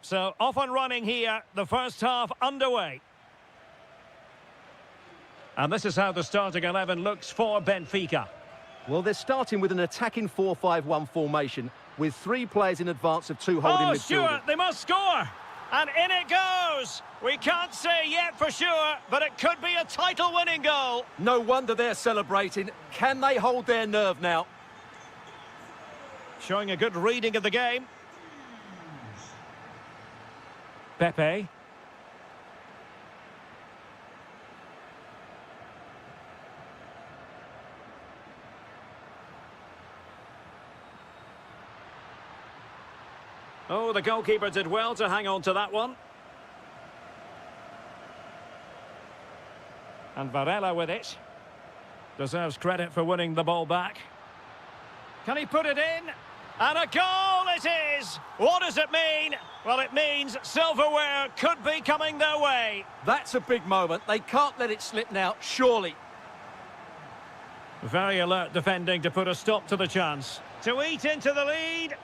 So off and running here, the first half underway. And this is how the starting 11 looks for Benfica. Well, they're starting with an attacking 4-5-1 formation with 3 players in advance of 2 holding midfielders. Stuart, they must score! And in it goes! We can't say yet for sure, but it could be a title-winning goal. No wonder they're celebrating. Can they hold their nerve now? Showing a good reading of the game. Pepe. Oh, the goalkeeper did well to hang on to that one. And Varela with it. Deserves credit for winning the ball back. Can he put it in? And a goal it is! What does it mean? Well, it means silverware could be coming their way. That's a big moment. They can't let it slip now, surely. Very alert defending to put a stop to the chance. To eat into the lead.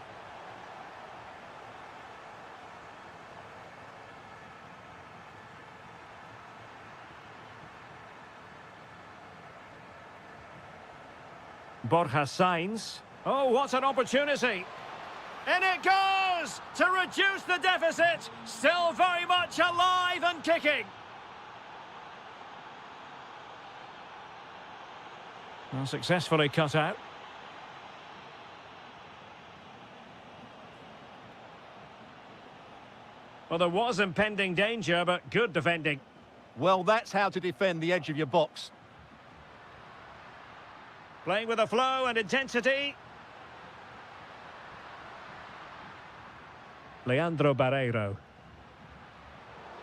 Borja Sainz. Oh, what an opportunity. In it goes to reduce the deficit. Still very much alive and kicking. Well, successfully cut out. Well, there was impending danger, but good defending. Well, that's how to defend the edge of your box. Playing with a flow and intensity. Leandro Barreiro.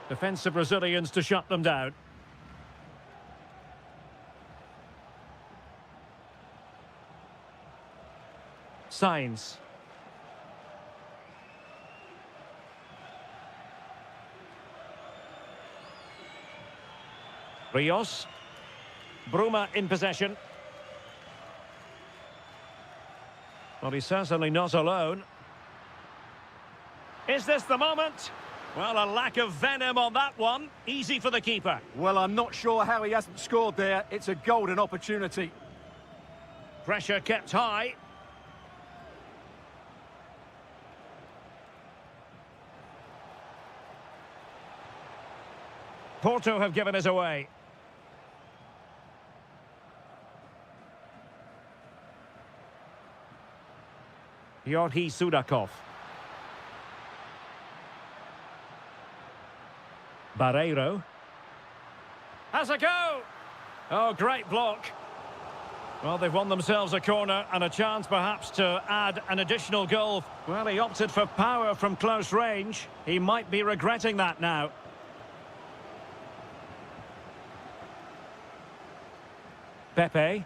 Defensive Brazilians to shut them down. Sainz. Rios. Bruma in possession. Well, he's certainly not alone. Is this the moment? Well, a lack of venom on that one. Easy for the keeper. Well, I'm not sure how he hasn't scored there. It's a golden opportunity. Pressure kept high. Porto have given us away. Yorhi Sudakov. Barreiro. Has a go! Oh, great block. Well, they've won themselves a corner and a chance perhaps to add an additional goal. Well, he opted for power from close range. He might be regretting that now. Pepe.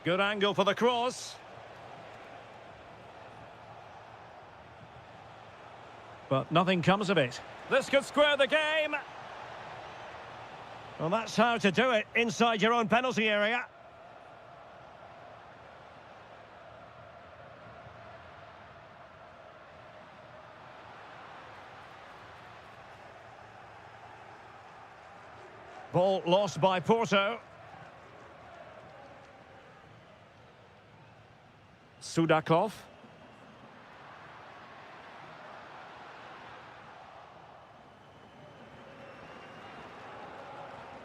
Good angle for the cross. But nothing comes of it. This could square the game. Well, that's how to do it inside your own penalty area. Ball lost by Porto. Sudakov.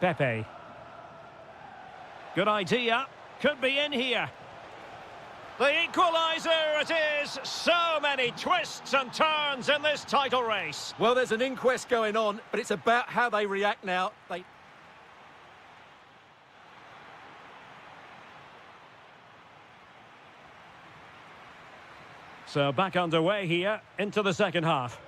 Pepe. Good idea. Could be in here. The equaliser it is. So many twists and turns in this title race. Well, there's an inquest going on, but it's about how they react now. So back underway here into the second half.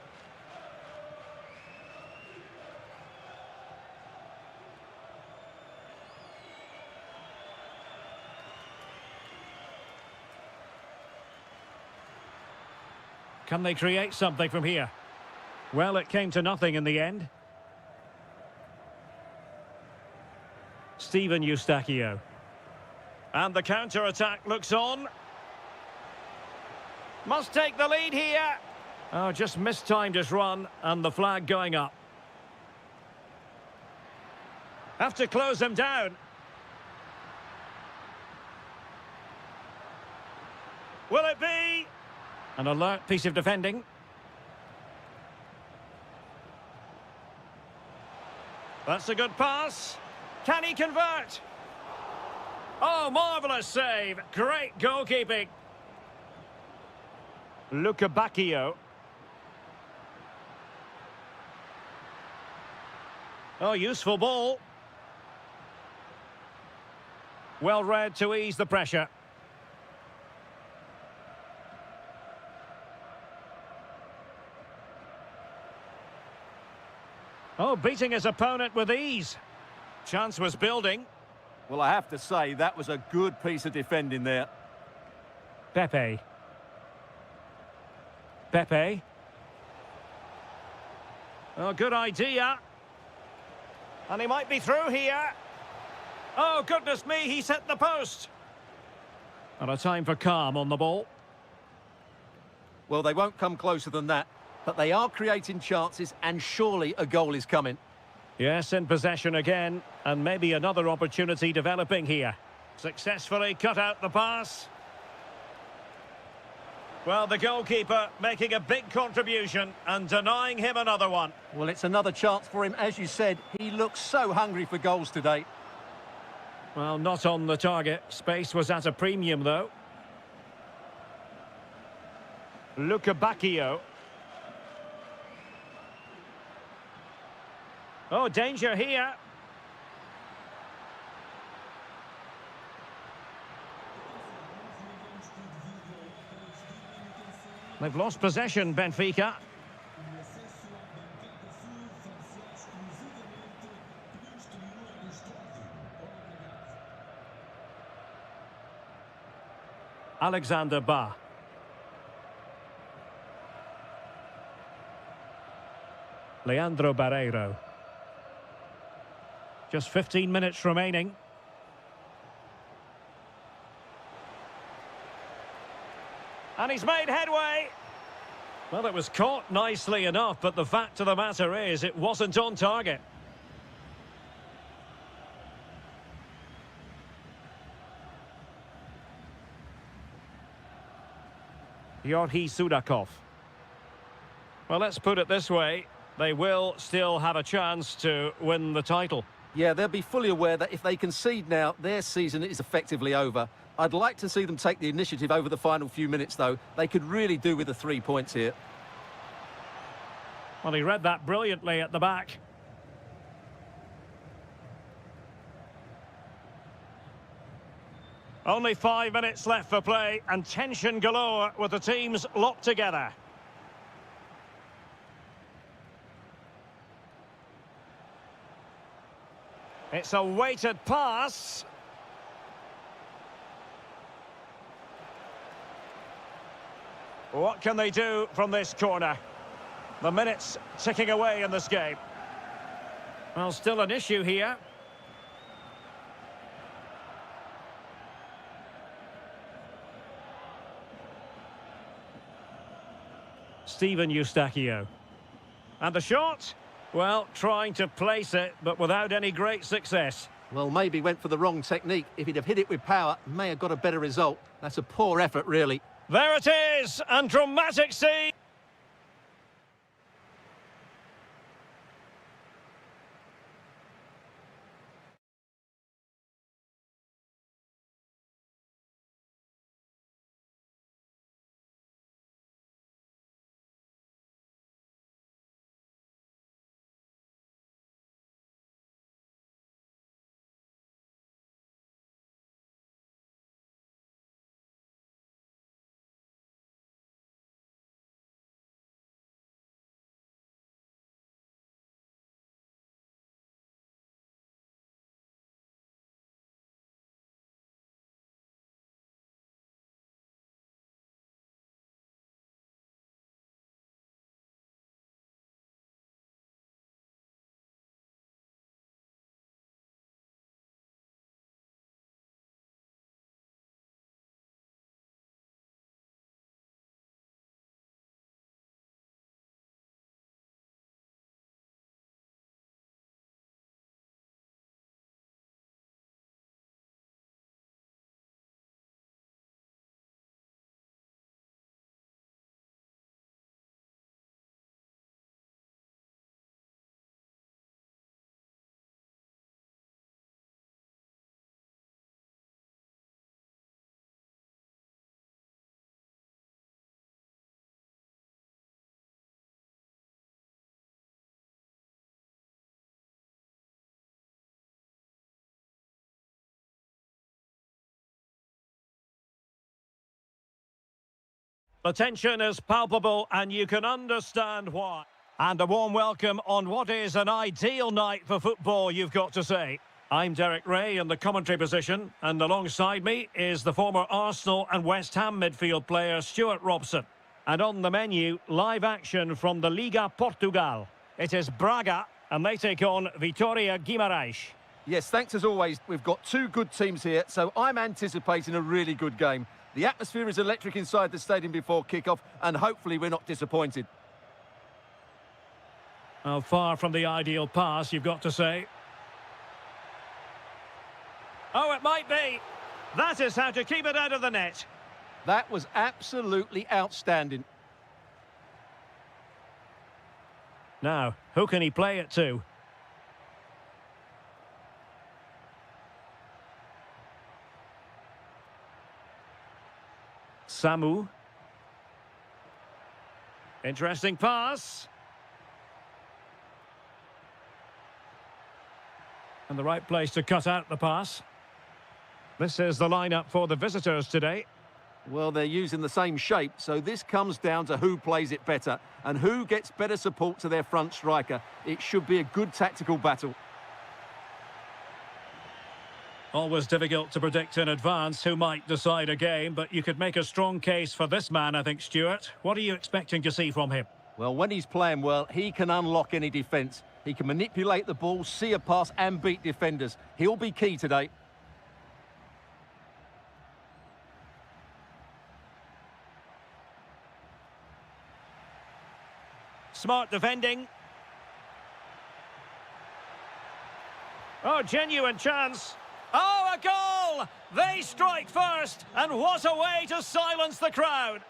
Can they create something from here? Well, it came to nothing in the end. Steven Eustáquio. And the counter-attack looks on. Must take the lead here. Oh, just mistimed his run and the flag going up. Have to close him down. Will it be? An alert piece of defending. That's a good pass. Can he convert? Oh, marvellous save. Great goalkeeping. Bacchio. Oh, useful ball. Well read to ease the pressure. Oh, beating his opponent with ease. Chance was building. Well, I have to say, that was a good piece of defending there. Pepe. Oh, good idea. And he might be through here. Oh, goodness me, he's hit the post. And a time for calm on the ball. Well, they won't come closer than that, but they are creating chances, and surely a goal is coming. Yes, in possession again, and maybe another opportunity developing here. Successfully cut out the pass. Well, the goalkeeper making a big contribution and denying him another one. Well, it's another chance for him. As you said, he looks so hungry for goals today. Well, not on the target. Space was at a premium, though. Bacchio. Oh, danger here. They've lost possession, Benfica. Alexander Ba. Leandro Barreiro. Just 15 minutes remaining. And he's made headway. Well, it was caught nicely enough, but the fact of the matter is it wasn't on target. Yorhi Sudakov. Well, let's put it this way. They will still have a chance to win the title. Yeah, they'll be fully aware that if they concede now, their season is effectively over. I'd like to see them take the initiative over the final few minutes, though. They could really do with the 3 points here. Well, he read that brilliantly at the back. Only 5 minutes left for play, and tension galore with the teams locked together. It's a weighted pass. What can they do from this corner? The minutes ticking away in this game. Well, still an issue here. Steven Eustachio. And the shot? Well, trying to place it, but without any great success. Well, maybe went for the wrong technique. If he'd have hit it with power, may have got a better result. That's a poor effort, really. There it is, and dramatic scene. The tension is palpable and you can understand why. And a warm welcome on what is an ideal night for football, you've got to say. I'm Derek Ray in the commentary position, and alongside me is the former Arsenal and West Ham midfield player Stuart Robson. And on the menu, live action from the Liga Portugal. It is Braga, and they take on Vitória Guimarães. Yes, thanks as always. We've got two good teams here, so I'm anticipating a really good game. The atmosphere is electric inside the stadium before kick-off, and hopefully we're not disappointed. Oh, far from the ideal pass, you've got to say. Oh, it might be. That is how to keep it out of the net. That was absolutely outstanding. Now, who can he play it to? Samu. Interesting pass. And the right place to cut out the pass. This is the lineup for the visitors today. Well, they're using the same shape, so this comes down to who plays it better and who gets better support to their front striker. It should be a good tactical battle. Always difficult to predict in advance who might decide a game, but you could make a strong case for this man, I think, Stuart. What are you expecting to see from him? Well, when he's playing well, he can unlock any defence. He can manipulate the ball, see a pass and beat defenders. He'll be key today. Smart defending. Oh, genuine chance. Oh, a goal! They strike first, and what a way to silence the crowd.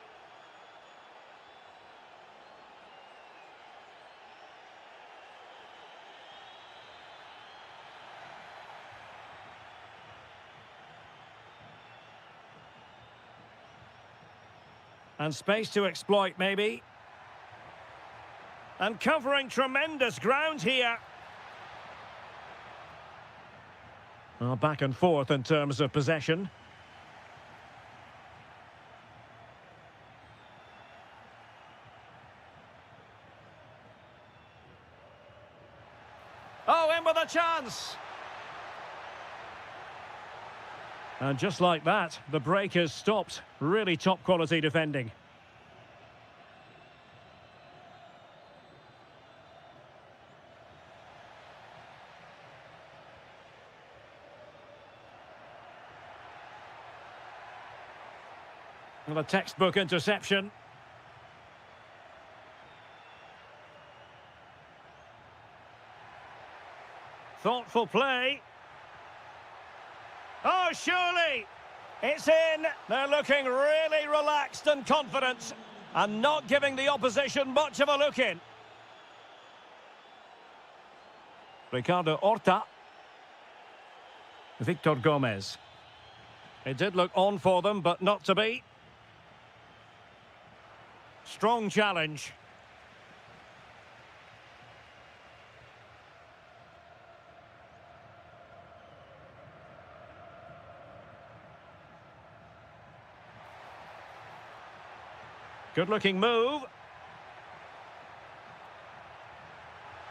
And space to exploit, maybe. And covering tremendous ground here. Well, back and forth in terms of possession. Oh, in with a chance. And just like that, the break is stopped. Really top quality defending. Well, a textbook interception. Thoughtful play. Oh, surely! It's in. They're looking really relaxed and confident and not giving the opposition much of a look in. Ricardo Horta. Victor Gomez. It did look on for them, but not to be. Strong challenge. Good-looking move.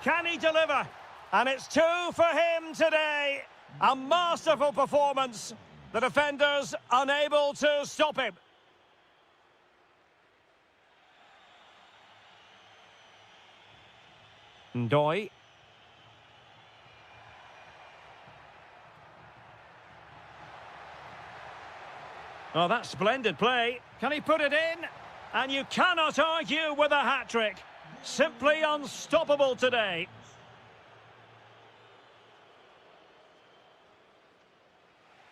Can he deliver? And it's two for him today. A masterful performance. The defenders unable to stop him. Ndoye. Oh, that's splendid play. Can he put it in? And you cannot argue with a hat-trick. Simply unstoppable today.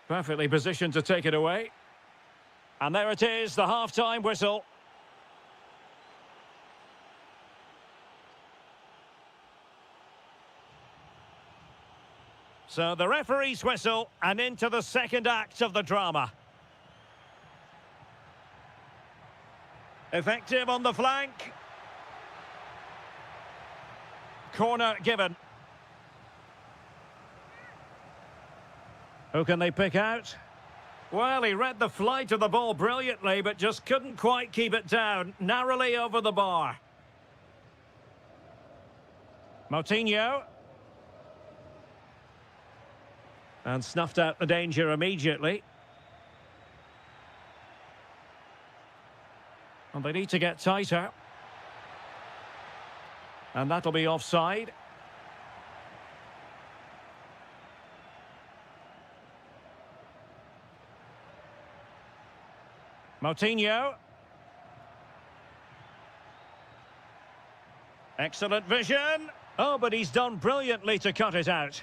Perfectly positioned to take it away. And there it is, the half-time whistle. So the referee's whistle, and into the second act of the drama. Effective on the flank. Corner given. Who can they pick out? Well, he read the flight of the ball brilliantly, but just couldn't quite keep it down. Narrowly over the bar. Moutinho. And snuffed out the danger immediately. And they need to get tighter. And that'll be offside. Moutinho. Excellent vision. Oh, but he's done brilliantly to cut it out.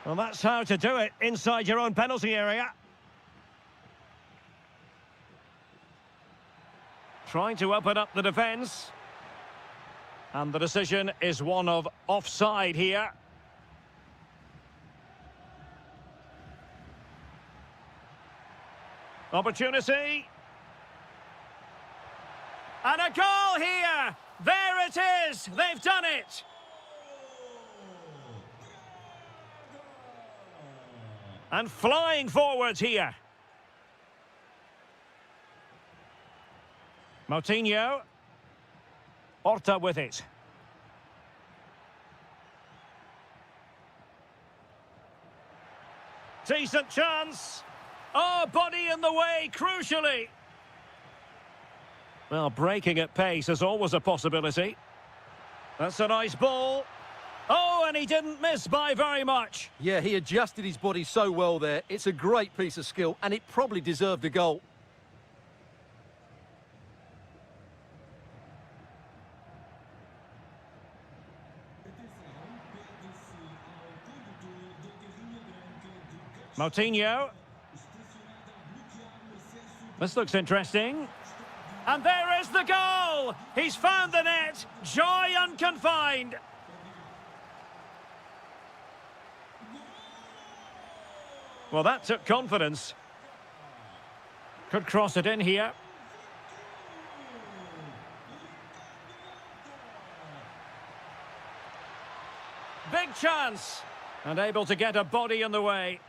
Well, that's how to do it inside your own penalty area. Trying to open up the defence. And the decision is one of offside here. Opportunity. And a goal here! There it is! They've done it! And flying forwards here. Moutinho. Horta with it. Decent chance. Oh, body in the way, crucially. Well, breaking at pace is always a possibility. That's a nice ball. Oh, and he didn't miss by very much. Yeah, he adjusted his body so well there. It's a great piece of skill, and it probably deserved a goal. Moutinho. This looks interesting. And there is the goal! He's found the net. Joy unconfined. Well, that took confidence. Could cross it in here. Big chance. And able to get a body in the way.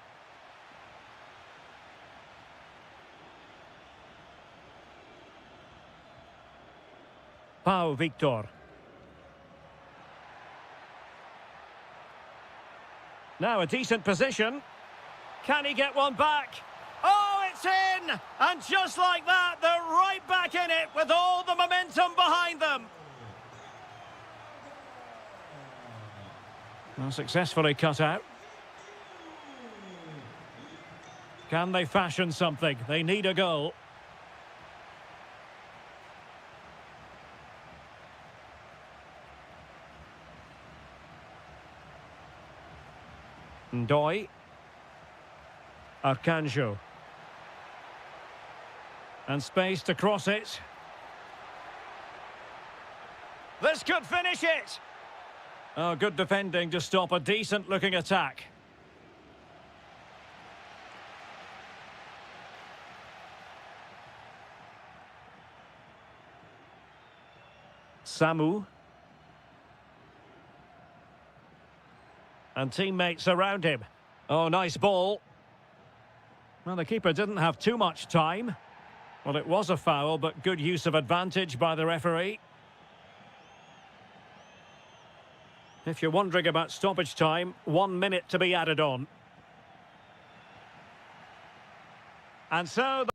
Pau Victor. Now a decent position. Can he get one back? Oh, it's in! And just like that, they're right back in it with all the momentum behind them. Well, successfully cut out. Can they fashion something? They need a goal. Ndoi. Arcanjo. And space to cross it. This could finish it! Oh, good defending to stop a decent-looking attack. Samu. And teammates around him. Oh, nice ball. Well, the keeper didn't have too much time. Well, it was a foul, but good use of advantage by the referee. If you're wondering about stoppage time, 1 minute to be added on. And so...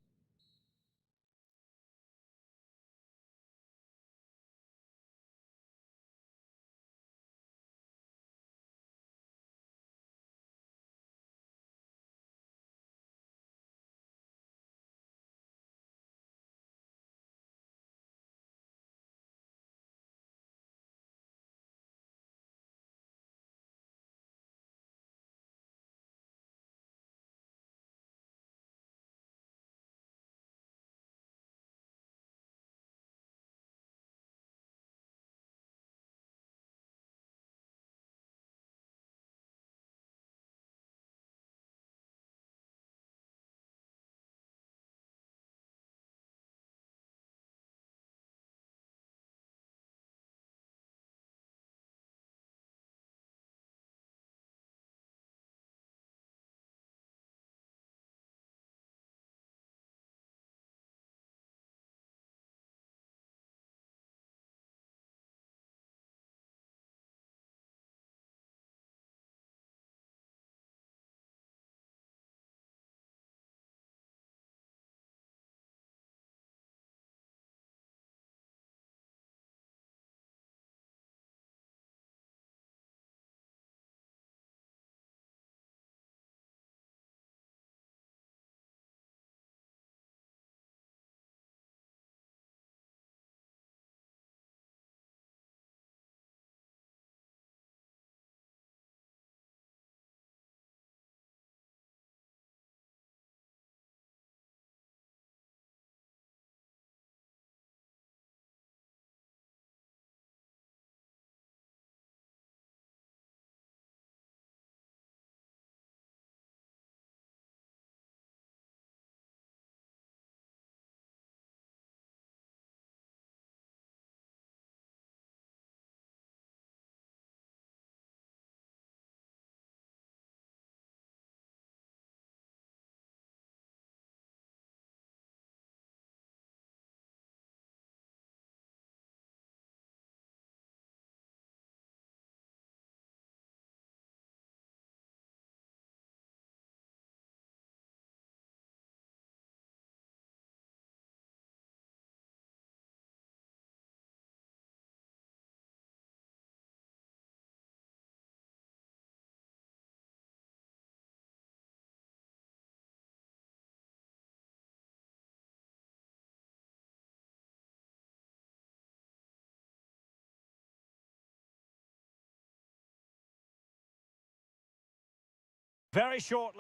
Very short.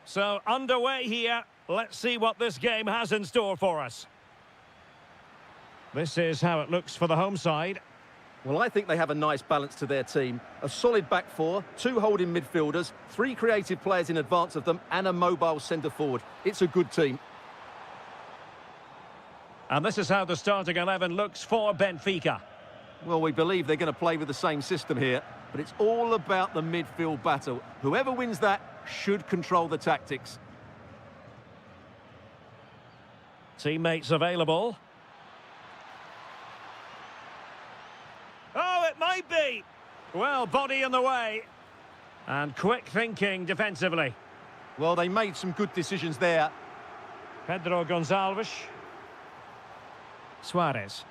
So, underway here. Let's see what this game has in store for us. This is how it looks for the home side. Well, I think they have a nice balance to their team. A solid back four, 2 holding midfielders, 3 creative players in advance of them, and a mobile centre-forward. It's a good team. And this is how the starting 11 looks for Benfica. Well, we believe they're going to play with the same system here, but it's all about the midfield battle. Whoever wins that should control the tactics. Teammates available. Oh, it might be. Well, body in the way. And quick thinking defensively. Well, they made some good decisions there. Pedro Gonçalves. Suarez.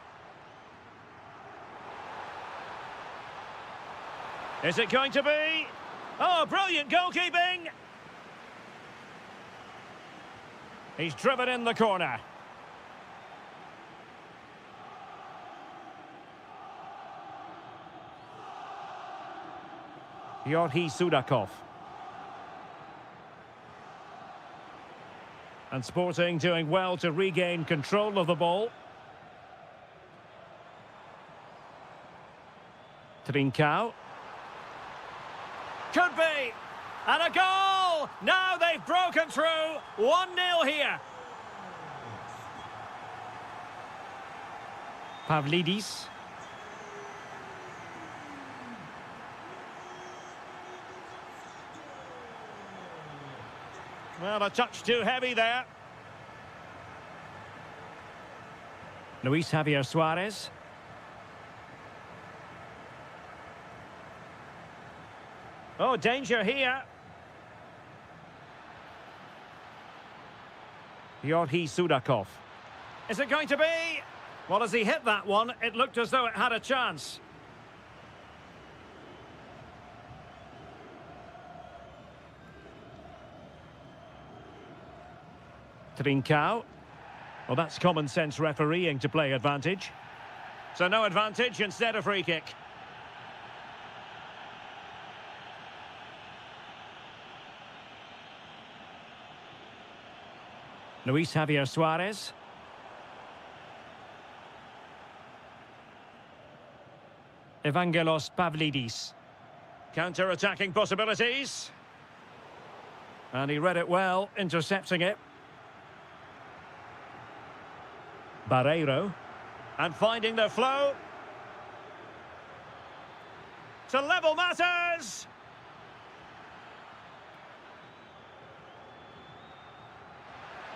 Is it going to be? Oh, brilliant goalkeeping! He's driven in the corner. Yorhi Sudakov. And Sporting doing well to regain control of the ball. Trincao. Could be! And a goal! Now they've broken through. 1-0 here. Pavlidis. Well, a touch too heavy there. Luis Javier Suarez. Oh, danger here. Yorhi Sudakov. Is it going to be? Well, as he hit that one, it looked as though it had a chance. Trincao. Well, that's common sense refereeing to play advantage. So no advantage, instead a free kick. Luis Javier Suarez. Evangelos Pavlidis. Counter-attacking possibilities. And he read it well, intercepting it. Barreiro. And finding the flow. To level matters!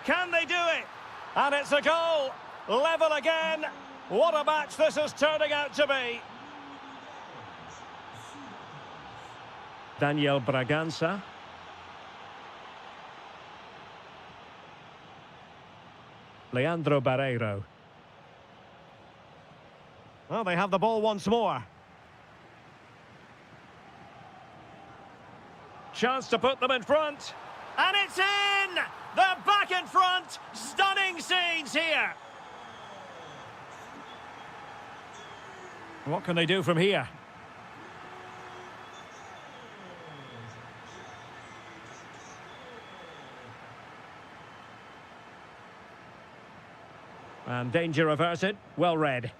Can they do it? And it's a goal. Level again. What a match this is turning out to be. Daniel Bragança. Leandro Barreiro. Well, they have the ball once more. Chance to put them in front. And it's in! They're back in front! Stunning scenes here! What can they do from here? And danger averted. Well read.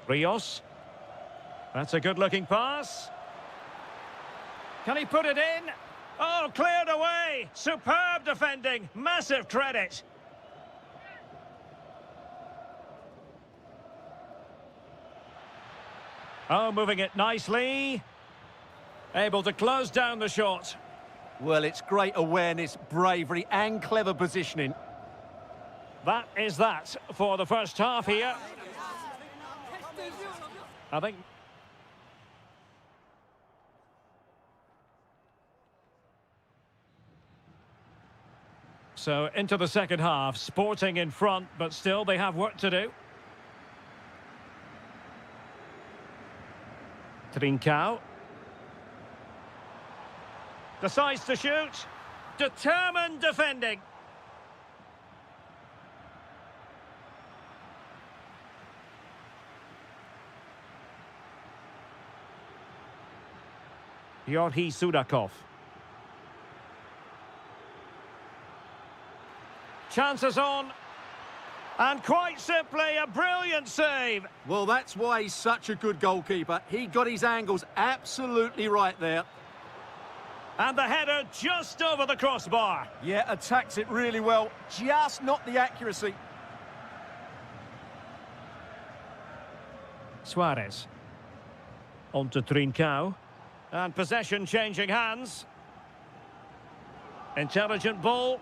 Rios. That's a good-looking pass. Can he put it in? Oh, cleared away. Superb defending. Massive credit. Oh, moving it nicely. Able to close down the shot. Well, it's great awareness, bravery, and clever positioning. That is that for the first half here. I think... So, into the second half, Sporting in front, but still they have work to do. Trincao. Decides to shoot. Determined defending. Yorhi Sudakov. Chances on. And quite simply, a brilliant save. Well, that's why he's such a good goalkeeper. He got his angles absolutely right there. And the header just over the crossbar. Yeah, attacks it really well, just not the accuracy. Suarez. On to Trincao. And possession changing hands. Intelligent ball.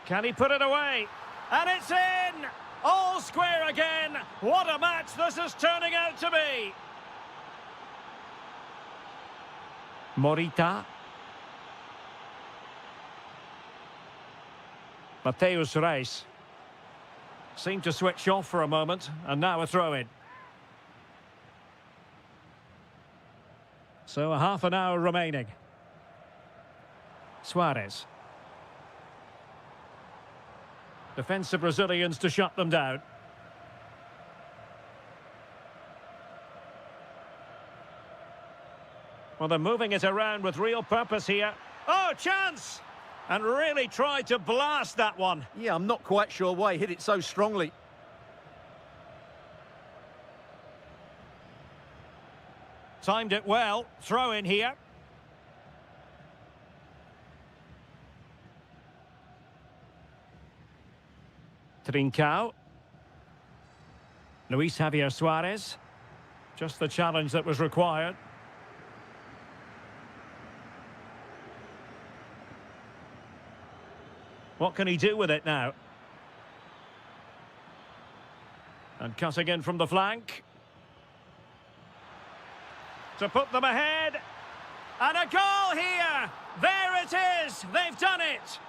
Can he put it away? And it's in! All square again! What a match this is turning out to be! Morita. Mateus Reis. Seemed to switch off for a moment, and now a throw-in. So a half an hour remaining. Suarez. Defensive Brazilians to shut them down. Well, they're moving it around with real purpose here. Oh, chance! And really tried to blast that one. Yeah, I'm not quite sure why he hit it so strongly. Timed it well. Throw in here. Trincao. Luis Javier Suarez. Just the challenge that was required. What can he do with it now? And cutting in from the flank. To put them ahead. And a goal here! There it is! They've done it!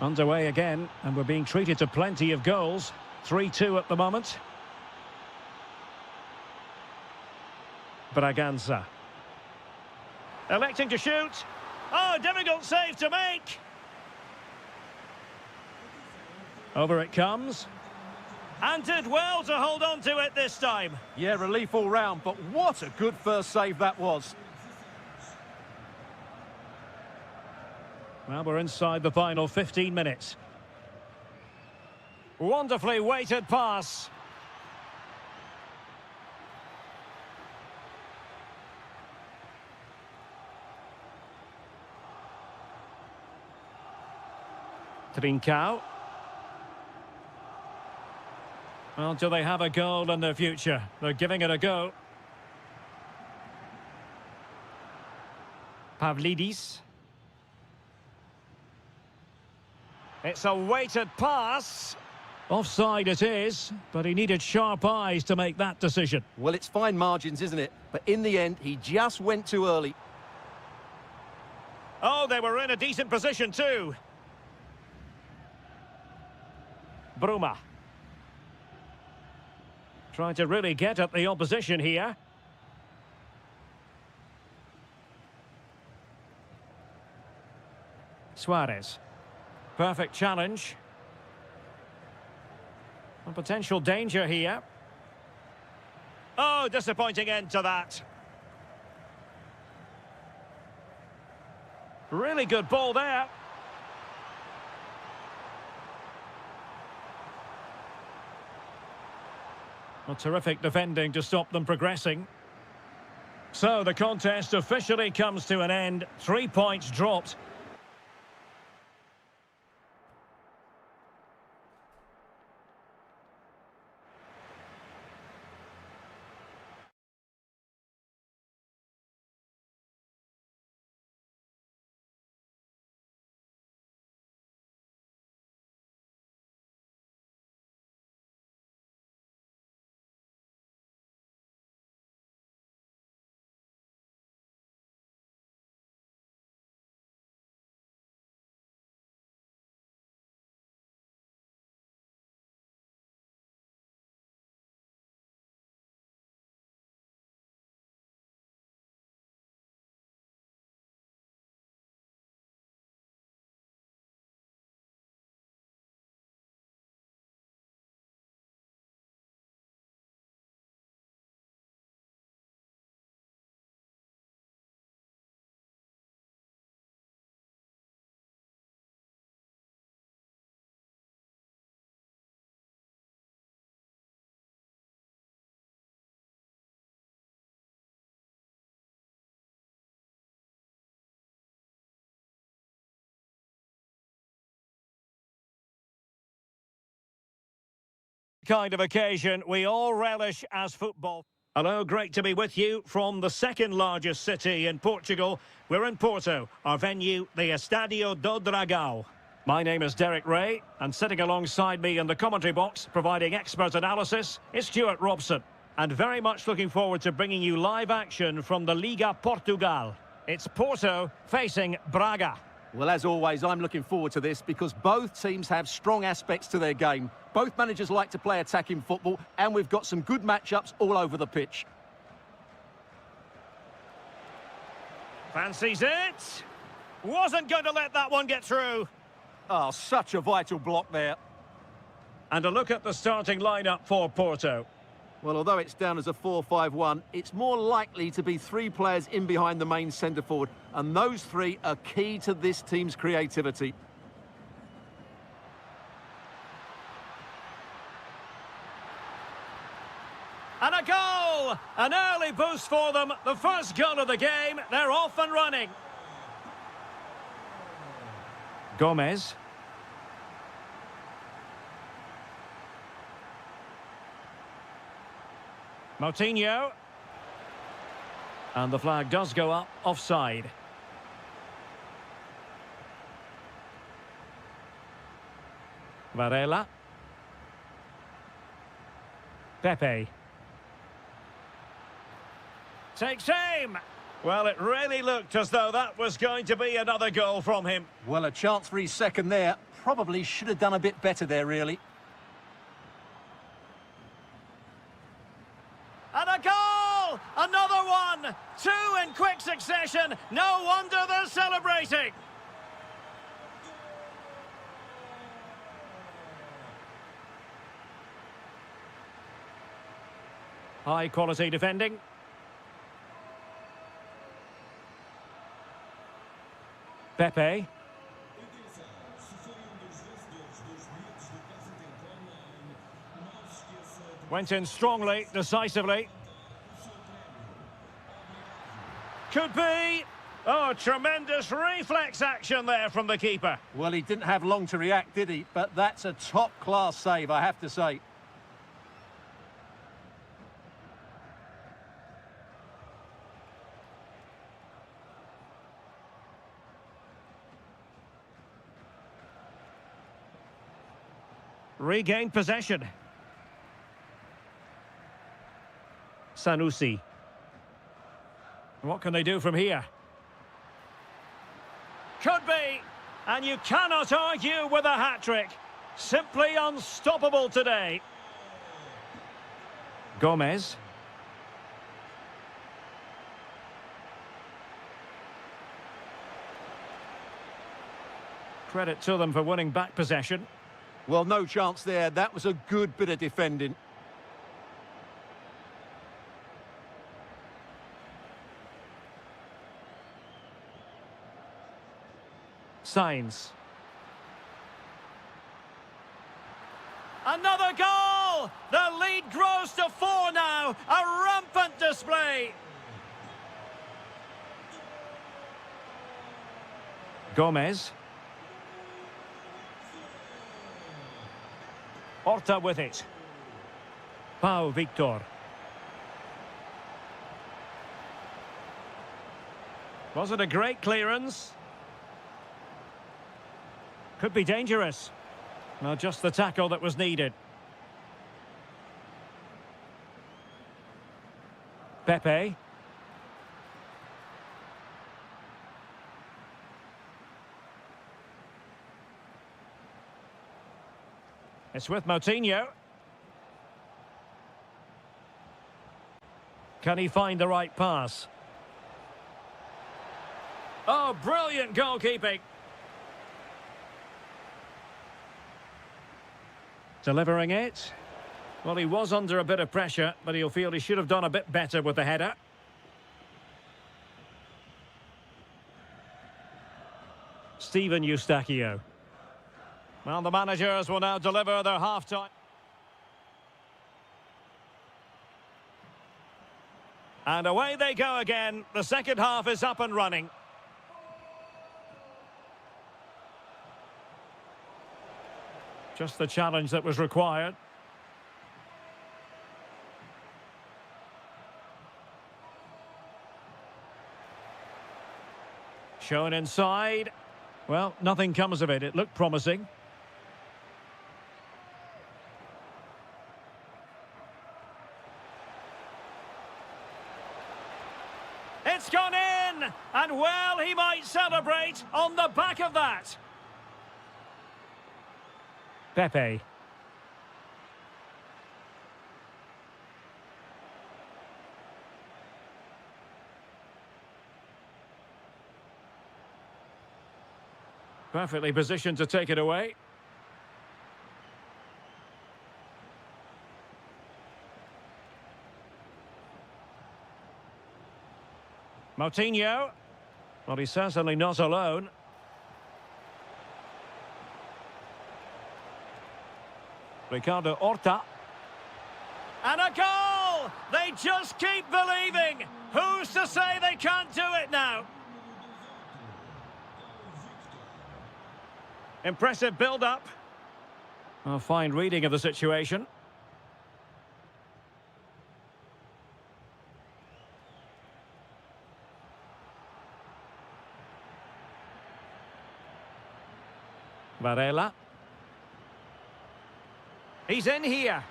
Underway again, and we're being treated to plenty of goals. 3-2 at the moment. Braganza. Electing to shoot. Oh, difficult save to make. Over it comes. And did well to hold on to it this time. Yeah, relief all round, but what a good first save that was. Well, we're inside the final 15 minutes. Wonderfully weighted pass. Trincao. Well, do they have a goal in their future? They're giving it a go. Pavlidis. It's a weighted pass. Offside it is, but he needed sharp eyes to make that decision. Well, it's fine margins, isn't it? But in the end, he just went too early. Oh, they were in a decent position too. Bruma. Trying to really get at the opposition here. Suarez. Perfect challenge. A potential danger here. Oh, disappointing end to that. Really good ball there. Well, terrific defending to stop them progressing. So the contest officially comes to an end. 3 points dropped. Kind of occasion we all relish as football. Hello, great to be with you from the second largest city in Portugal. We're in Porto, our venue, the Estádio do Dragão. My name is Derek Ray, and sitting alongside me in the commentary box, providing expert analysis, is Stuart Robson. And very much looking forward to bringing you live action from the Liga Portugal. It's Porto facing Braga. Well, as always, I'm looking forward to this because both teams have strong aspects to their game. Both managers like to play attacking football, and we've got some good matchups all over the pitch. Fancies it. Wasn't going to let that one get through. Oh, such a vital block there. And a look at the starting lineup for Porto. Well, although it's down as a 4-5-1, it's more likely to be three players in behind the main centre-forward, and those three are key to this team's creativity. And a goal! An early boost for them. The first goal of the game. They're off and running. Gomez. Moutinho. And the flag does go up, offside. Varela. Pepe. Takes aim. Well, it really looked as though that was going to be another goal from him. Well, a chance for his second there. Probably should have done a bit better there, really. And a goal! Another one! Two in quick succession. No wonder they're celebrating. High quality defending. Pepe. Went in strongly, decisively. Could be. Oh, tremendous reflex action there from the keeper. Well, he didn't have long to react, did he? But that's a top-class save, I have to say. Regained possession. Sanusi. What can they do from here? Could be. And you cannot argue with a hat-trick. Simply unstoppable today. Gomez. Credit to them for winning back possession. Well, no chance there. That was a good bit of defending. Signs. Another goal! The lead grows to 4 now. A rampant display. Gomez. Horta with it. Pau Victor. Was it a great clearance? Could be dangerous. Well, just the tackle that was needed. Pepe. It's with Moutinho. Can he find the right pass? Oh, brilliant goalkeeping. Delivering it. Well, he was under a bit of pressure, but he'll feel he should have done a bit better with the header. Steven Eustáquio. Well, the managers will now deliver their half-time. And away they go again. The second half is up and running. Just the challenge that was required. Shown inside. Well, nothing comes of it. It looked promising. It's gone in! And well, he might celebrate on the back of that. Pepe. Perfectly positioned to take it away. Moutinho. Well, he's certainly not alone. Ricardo Horta. And a goal! They just keep believing. Who's to say they can't do it now? Impressive build-up. A fine reading of the situation. Varela. He's in here.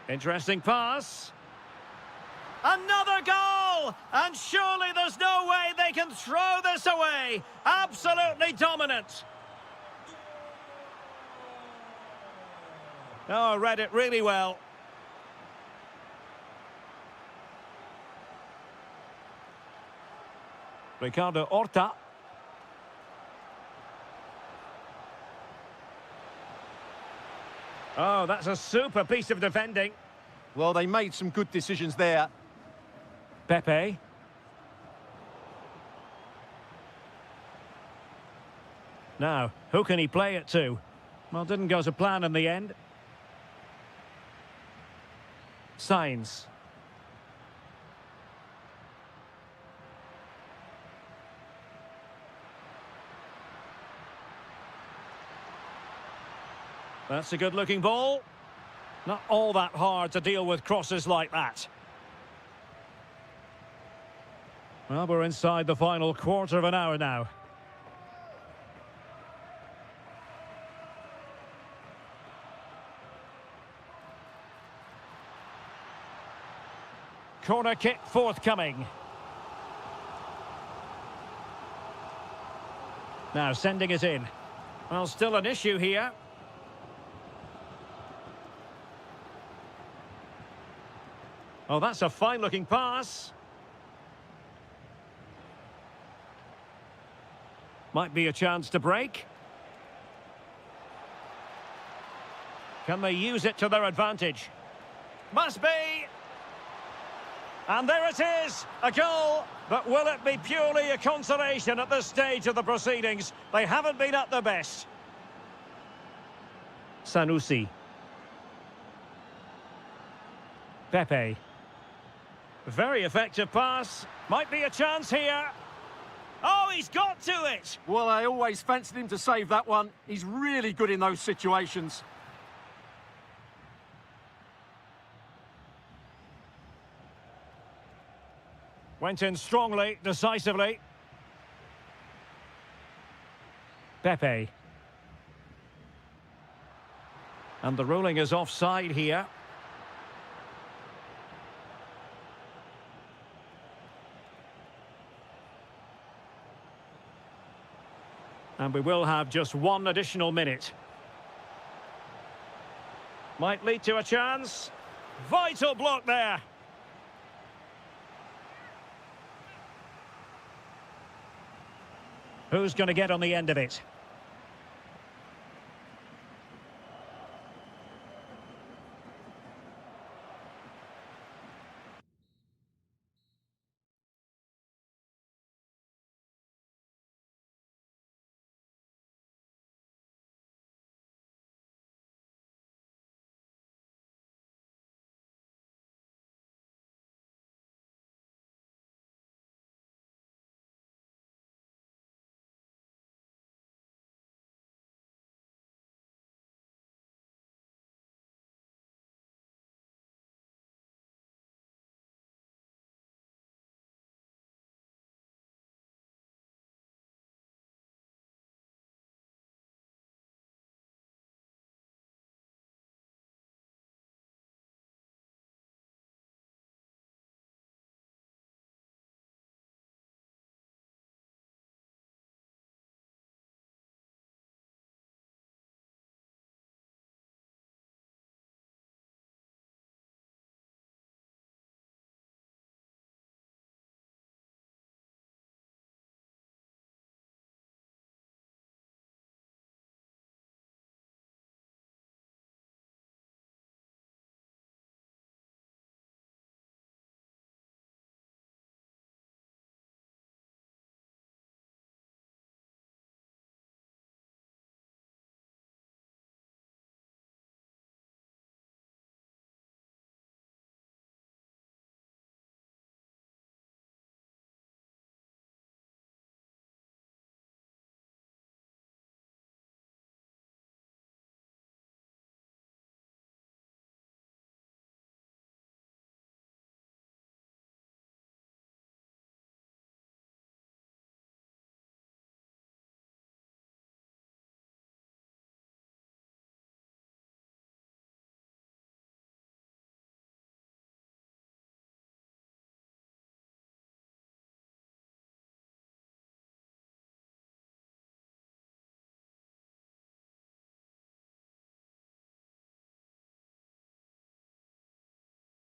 Interesting pass. Another goal! And surely there's no way they can throw this away. Absolutely dominant. Oh, read it really well. Ricardo Horta. Oh, that's a super piece of defending. Well, they made some good decisions there. Pepe. Now, who can he play it to? Well, didn't go to plan in the end. Signs. That's a good-looking ball. Not all that hard to deal with crosses like that. Well, we're inside the final quarter of an hour now. Corner kick forthcoming. Now sending it in. Well, still an issue here. Oh, that's a fine-looking pass. Might be a chance to break. Can they use it to their advantage? Must be! And there it is, a goal. But will it be purely a consolation at this stage of the proceedings? They haven't been at their best. Sanusi. Pepe. Very effective pass. Might be a chance here. Oh, he's got to it! Well, I always fancied him to save that one. He's really good in those situations. Went in strongly, decisively. Pepe. And the ruling is offside here. And we will have just one additional minute. Might lead to a chance. Vital block there. Who's going to get on the end of it?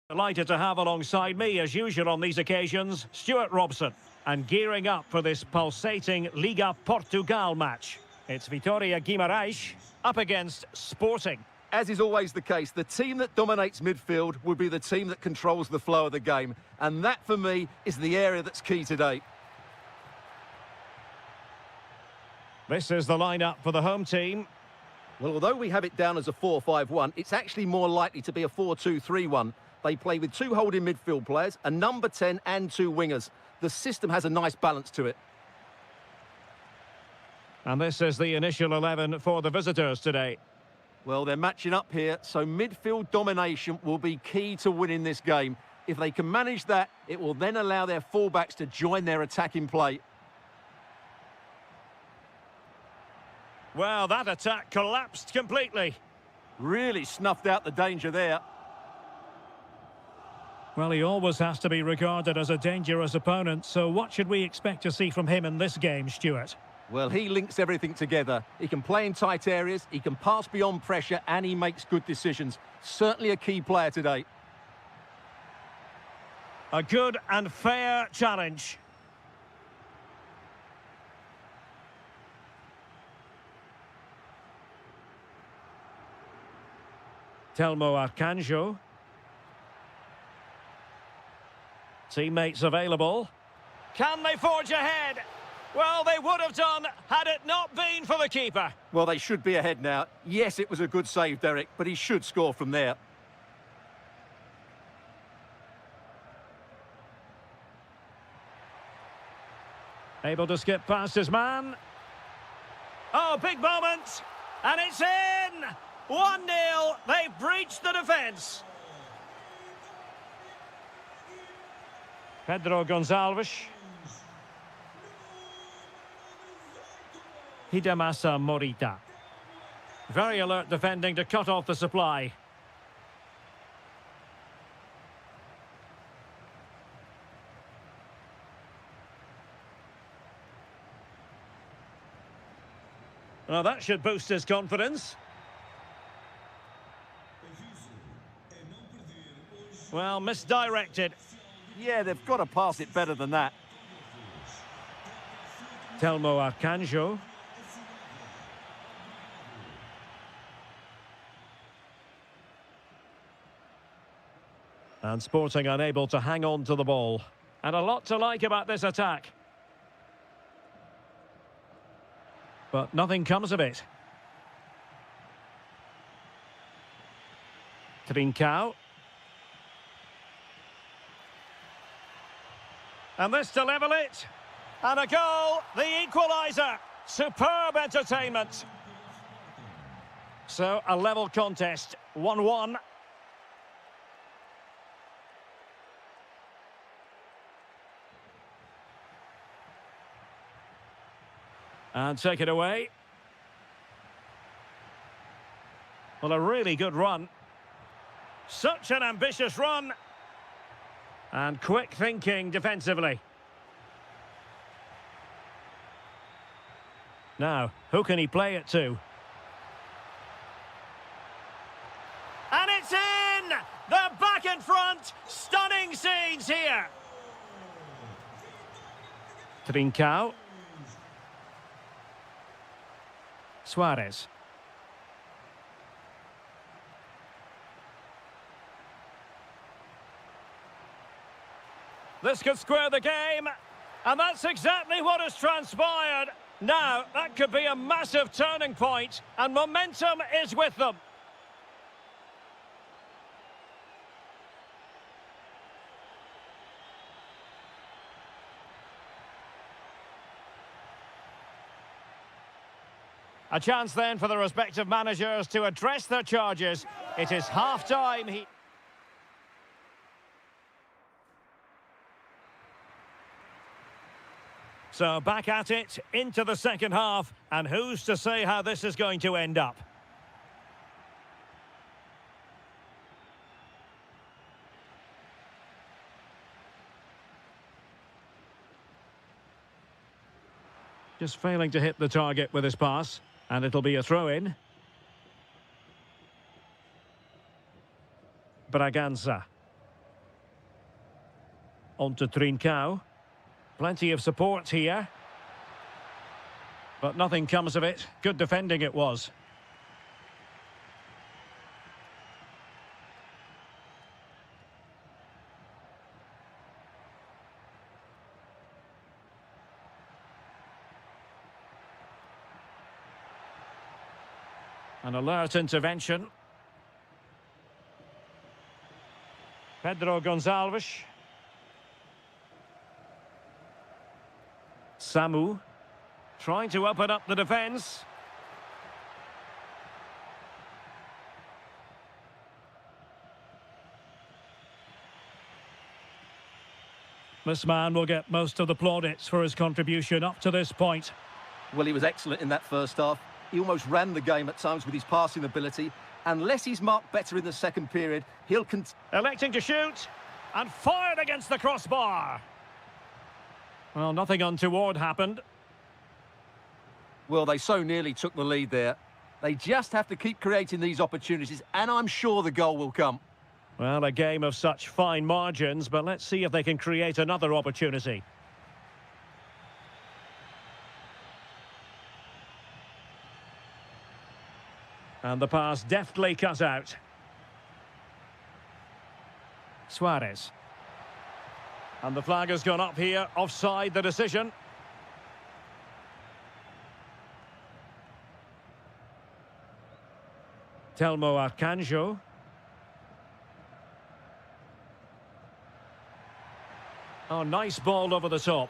Delighted to have alongside me, as usual on these occasions, Stuart Robson. And gearing up for this pulsating Liga Portugal match. It's Vitória Guimarães up against Sporting. As is always the case, the team that dominates midfield will be the team that controls the flow of the game. And that, for me, is the area that's key today. This is the lineup for the home team. Well, although we have it down as a 4-5-1, it's actually more likely to be a 4-2-3-1. They play with two holding midfield players, a number 10 and two wingers. The system has a nice balance to it. And this is the initial 11 for the visitors today. Well, they're matching up here, so midfield domination will be key to winning this game. If they can manage that, it will then allow their fullbacks to join their attacking play. Well, that attack collapsed completely. Really snuffed out the danger there. Well, he always has to be regarded as a dangerous opponent, so what should we expect to see from him in this game, Stuart? Well, he links everything together. He can play in tight areas, he can pass beyond pressure, and he makes good decisions. Certainly a key player today. A good and fair challenge. Telmo Arcanjo. Teammates available. Can they forge ahead? Well, they would have done had it not been for the keeper. Well, they should be ahead now. Yes, it was a good save, Derek, but he should score from there. Able to skip past his man. Oh, big moment. And it's in! 1-0. They've breached the defence. Pedro Gonçalves. Hidemasa Morita. Very alert defending to cut off the supply. Well, that should boost his confidence. Well, misdirected. Yeah, they've got to pass it better than that. Telmo Arcanjo. And Sporting unable to hang on to the ball. And a lot to like about this attack. But nothing comes of it. Trincao. And this to level it. And a goal, the equaliser. Superb entertainment. So, a level contest, 1-1. And take it away. Well, a really good run. Such an ambitious run. And quick thinking defensively. Now, who can he play it to? And it's in! They're back in front! Stunning scenes here! Trincao. Suarez. This could square the game, and that's exactly what has transpired. Now, that could be a massive turning point, and momentum is with them. A chance then for the respective managers to address their charges. It is half-time. So back at it, into the second half, and who's to say how this is going to end up? Just failing to hit the target with his pass, and it'll be a throw-in. Braganza. On to Trincao. Plenty of support here. But nothing comes of it. Good defending it was. An alert intervention. Pedro Gonçalves. Samu. Trying to open up the defence. This man will get most of the plaudits for his contribution up to this point. Well, he was excellent in that first half. He almost ran the game at times with his passing ability. Unless he's marked better in the second period, he'll electing to shoot and fired against the crossbar. Well, nothing untoward happened. Well, they so nearly took the lead there. They just have to keep creating these opportunities, and I'm sure the goal will come. Well, a game of such fine margins, but let's see if they can create another opportunity. And the pass deftly cut out. Suarez. And the flag has gone up here, offside the decision. Telmo Arcanjo. Oh, nice ball over the top.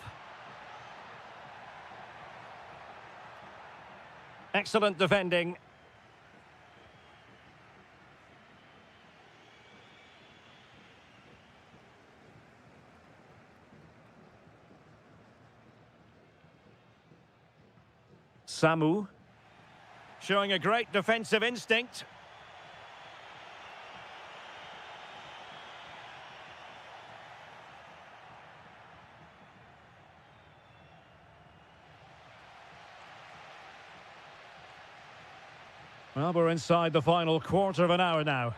Excellent defending. Samu. Showing a great defensive instinct. Well, we're inside the final quarter of an hour now.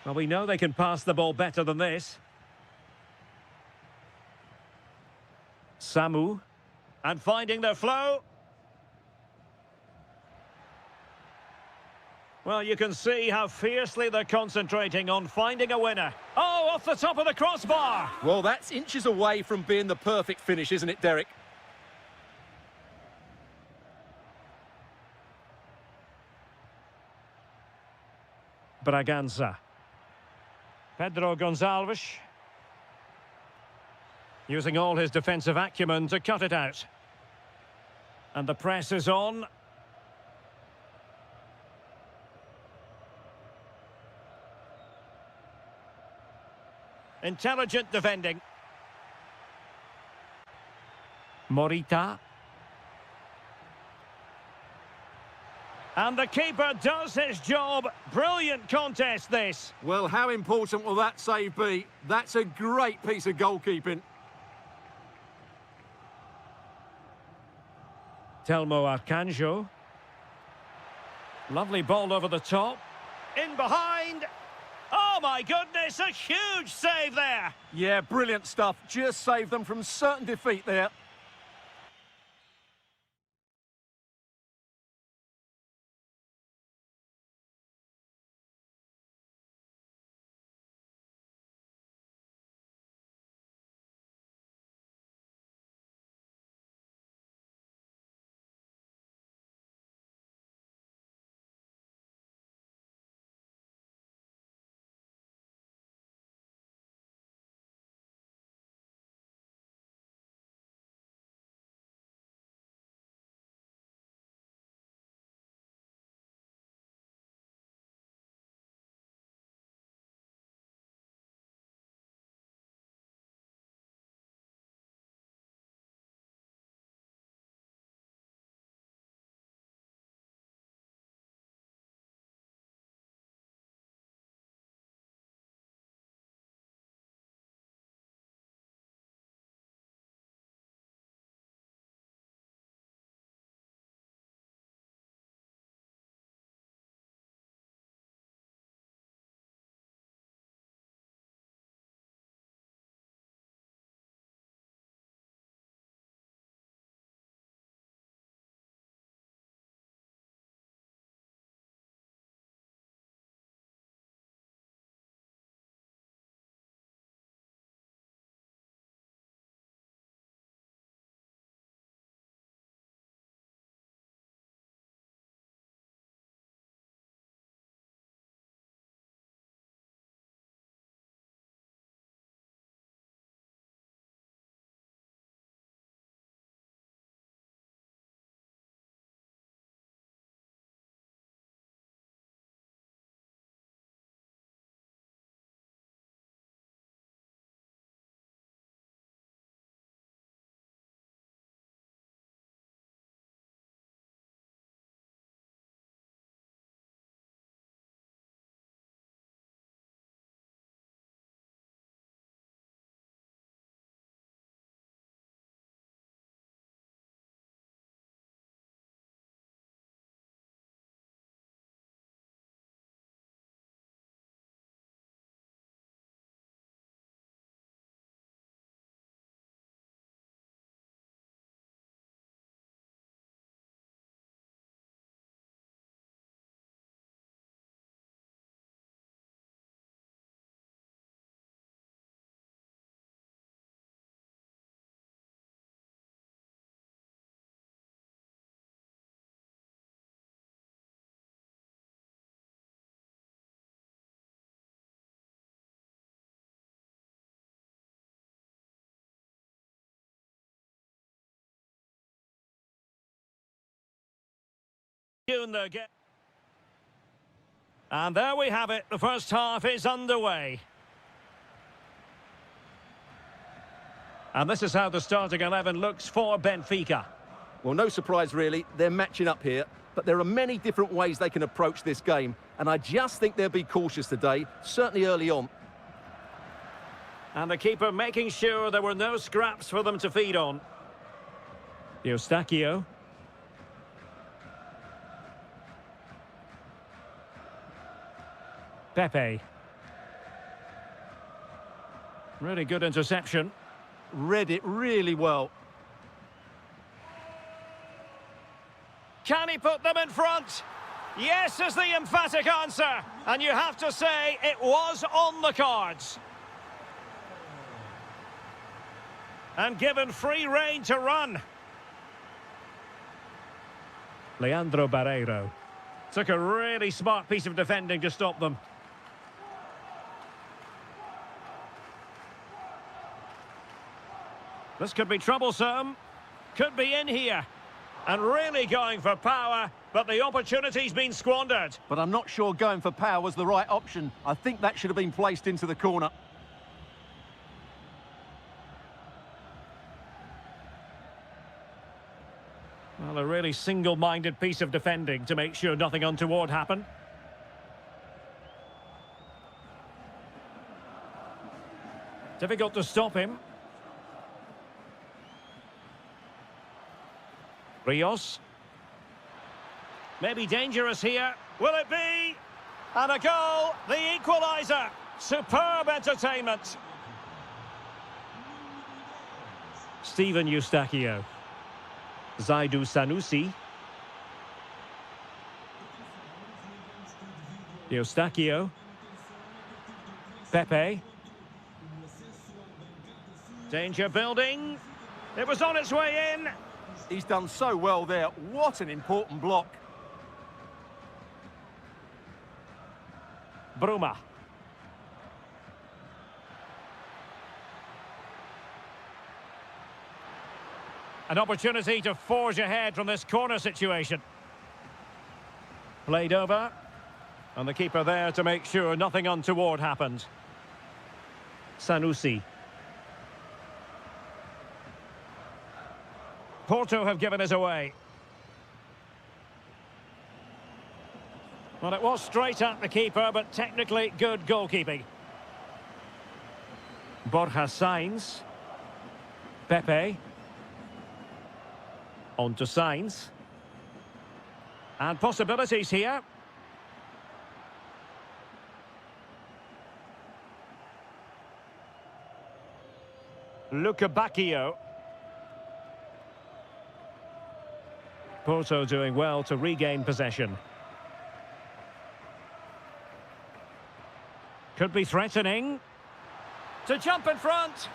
Well, we know they can pass the ball better than this. Samu. And finding their flow. Well, you can see how fiercely they're concentrating on finding a winner. Oh, off the top of the crossbar! Well, that's inches away from being the perfect finish, isn't it, Derek? Braganza. Pedro Gonçalves. Using all his defensive acumen to cut it out. And the press is on. Intelligent defending. Morita. And the keeper does his job. Brilliant contest, this. Well, how important will that save be? That's a great piece of goalkeeping. Telmo Arcanjo. Lovely ball over the top. In behind. Oh, my goodness, a huge save there. Yeah, brilliant stuff. Just saved them from certain defeat there. And there we have it. The first half is underway. And this is how the starting 11 looks for Benfica. Well, no surprise, really. They're matching up here. But there are many different ways they can approach this game. And I just think they'll be cautious today, certainly early on. And the keeper making sure there were no scraps for them to feed on. Eustáquio. Pepe. Really good interception. Read it really well. Can he put them in front? Yes is the emphatic answer. And you have to say it was on the cards. And given free rein to run. Leandro Barreiro. Took a really smart piece of defending to stop them. This could be troublesome. Could be in here. And really going for power, but the opportunity's been squandered. But I'm not sure going for power was the right option. I think that should have been placed into the corner. Well, a really single-minded piece of defending to make sure nothing untoward happened. Difficult to stop him. Rios. Maybe dangerous here. Will it be? And a goal, the equaliser. Superb entertainment. Steven Eustáquio. Zaidu Sanusi. Eustáquio. Pepe. Danger building. It was on its way in. He's done so well there. What an important block. Bruma. An opportunity to forge ahead from this corner situation. Played over. And the keeper there to make sure nothing untoward happened. Sanusi. Porto have given us away. Well, it was straight at the keeper, but technically good goalkeeping. Borja Sainz. Pepe. On to Sainz. And possibilities here. Luca Bacchio. Porto doing well to regain possession. Could be threatening. To jump in front.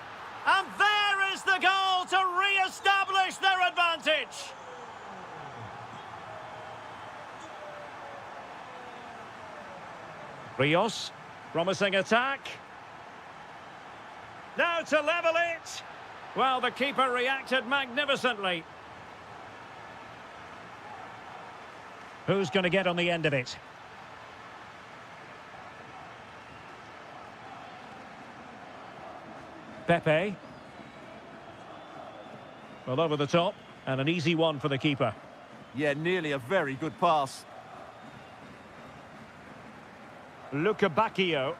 And there is the goal to re-establish their advantage. Rios. Promising attack. Now to level it. Well, the keeper reacted magnificently. Who's going to get on the end of it? Pepe. Well, over the top, and an easy one for the keeper. Yeah, nearly a very good pass. Luca Bacchio.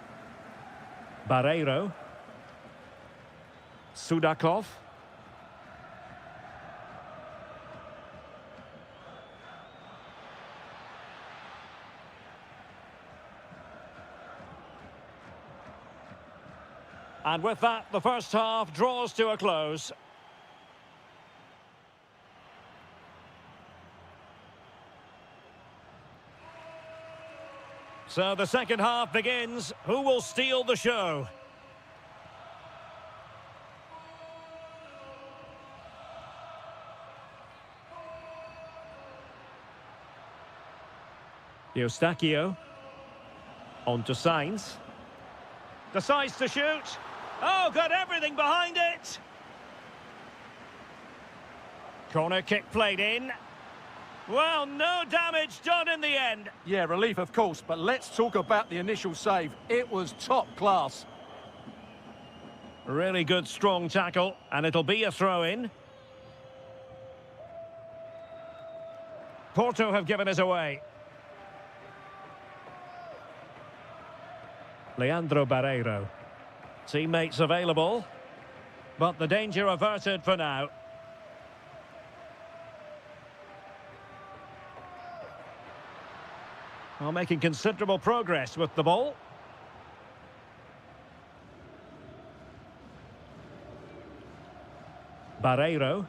Barreiro. Sudakov. And with that, the first half draws to a close. So the second half begins. Who will steal the show? Eustáquio. On to Sainz. Decides to shoot. Oh, got everything behind it. Corner kick played in. Well, no damage done in the end. Yeah, relief, of course, but let's talk about the initial save. It was top class. Really good, strong tackle, and it'll be a throw-in. Porto have given us away. Leandro Barreiro. Teammates available, but the danger averted for now. Well, making considerable progress with the ball. Barreiro.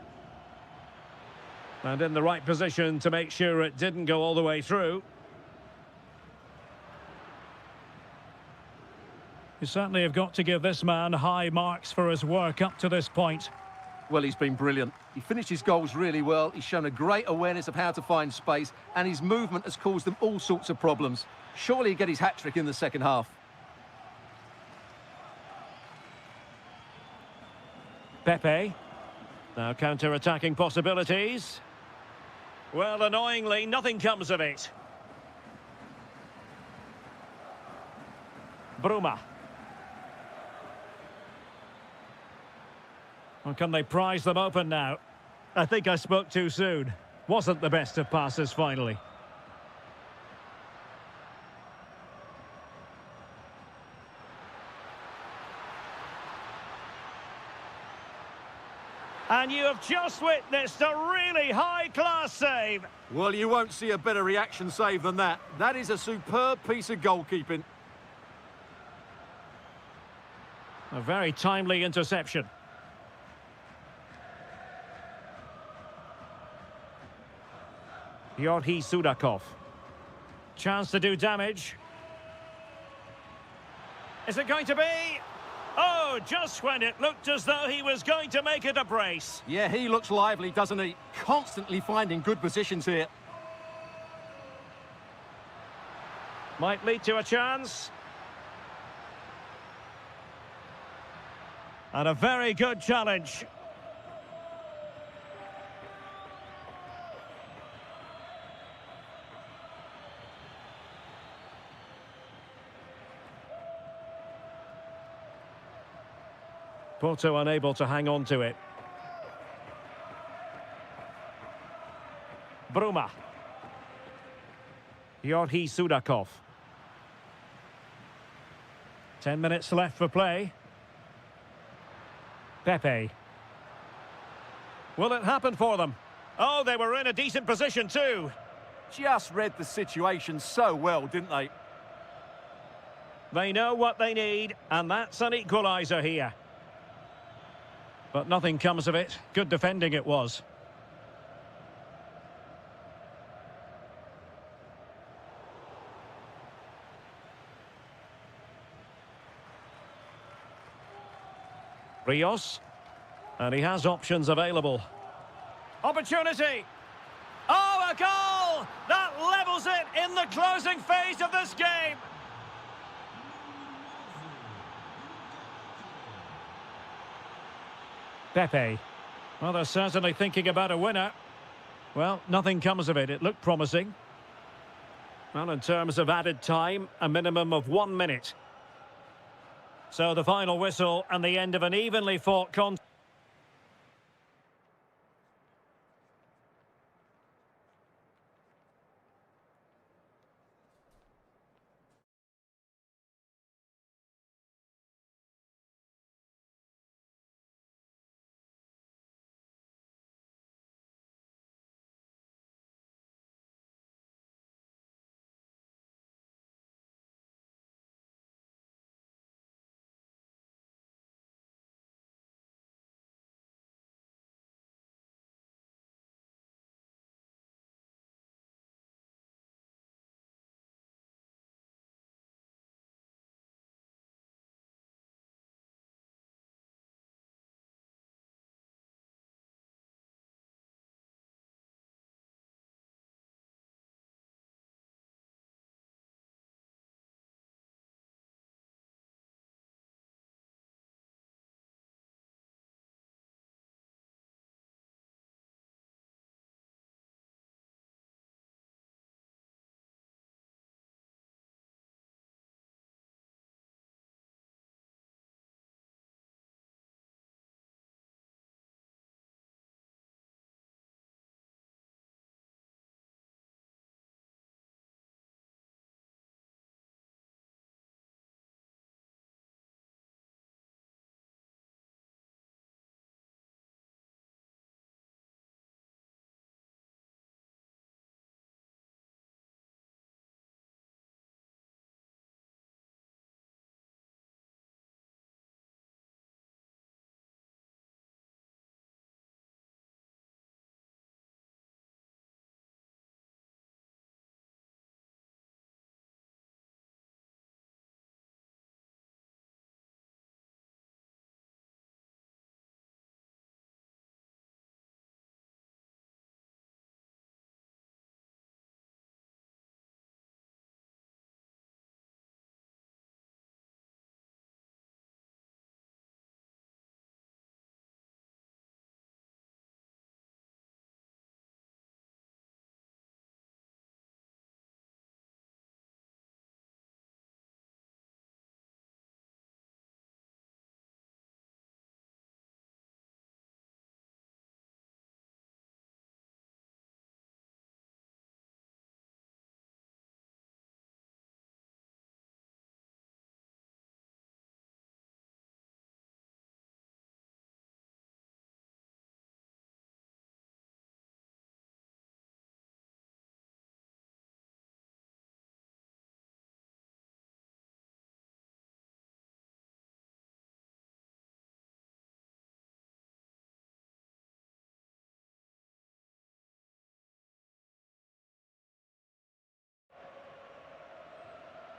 And in the right position to make sure it didn't go all the way through. You certainly have got to give this man high marks for his work up to this point. Well, he's been brilliant. He finished his goals really well. He's shown a great awareness of how to find space, and his movement has caused them all sorts of problems. Surely he'll get his hat-trick in the second half. Pepe. Now counter-attacking possibilities. Well, annoyingly, nothing comes of it. Bruma. Well, can they prize them open now? I think I spoke too soon. Wasn't the best of passes finally. And you have just witnessed a really high-class save. Well, you won't see a better reaction save than that. That is a superb piece of goalkeeping. A very timely interception. Yorhi Sudakov. Chance to do damage. Is it going to be? Oh, just when it looked as though he was going to make it a brace. Yeah, he looks lively, doesn't he? Constantly finding good positions here. Might lead to a chance. And a very good challenge. Porto unable to hang on to it. Bruma. Yorhi Sudakov. 10 minutes left for play. Pepe. Will it happen for them? Oh, they were in a decent position too. Just read the situation so well, didn't they? They know what they need, and that's an equaliser here. But nothing comes of it. Good defending it was. Rios. And he has options available. Opportunity! Oh, a goal! That levels it in the closing phase of this game! Pepe. Well, they're certainly thinking about a winner. Well, nothing comes of it. It looked promising. Well, in terms of added time, a minimum of 1 minute. So the final whistle and the end of an evenly fought contest.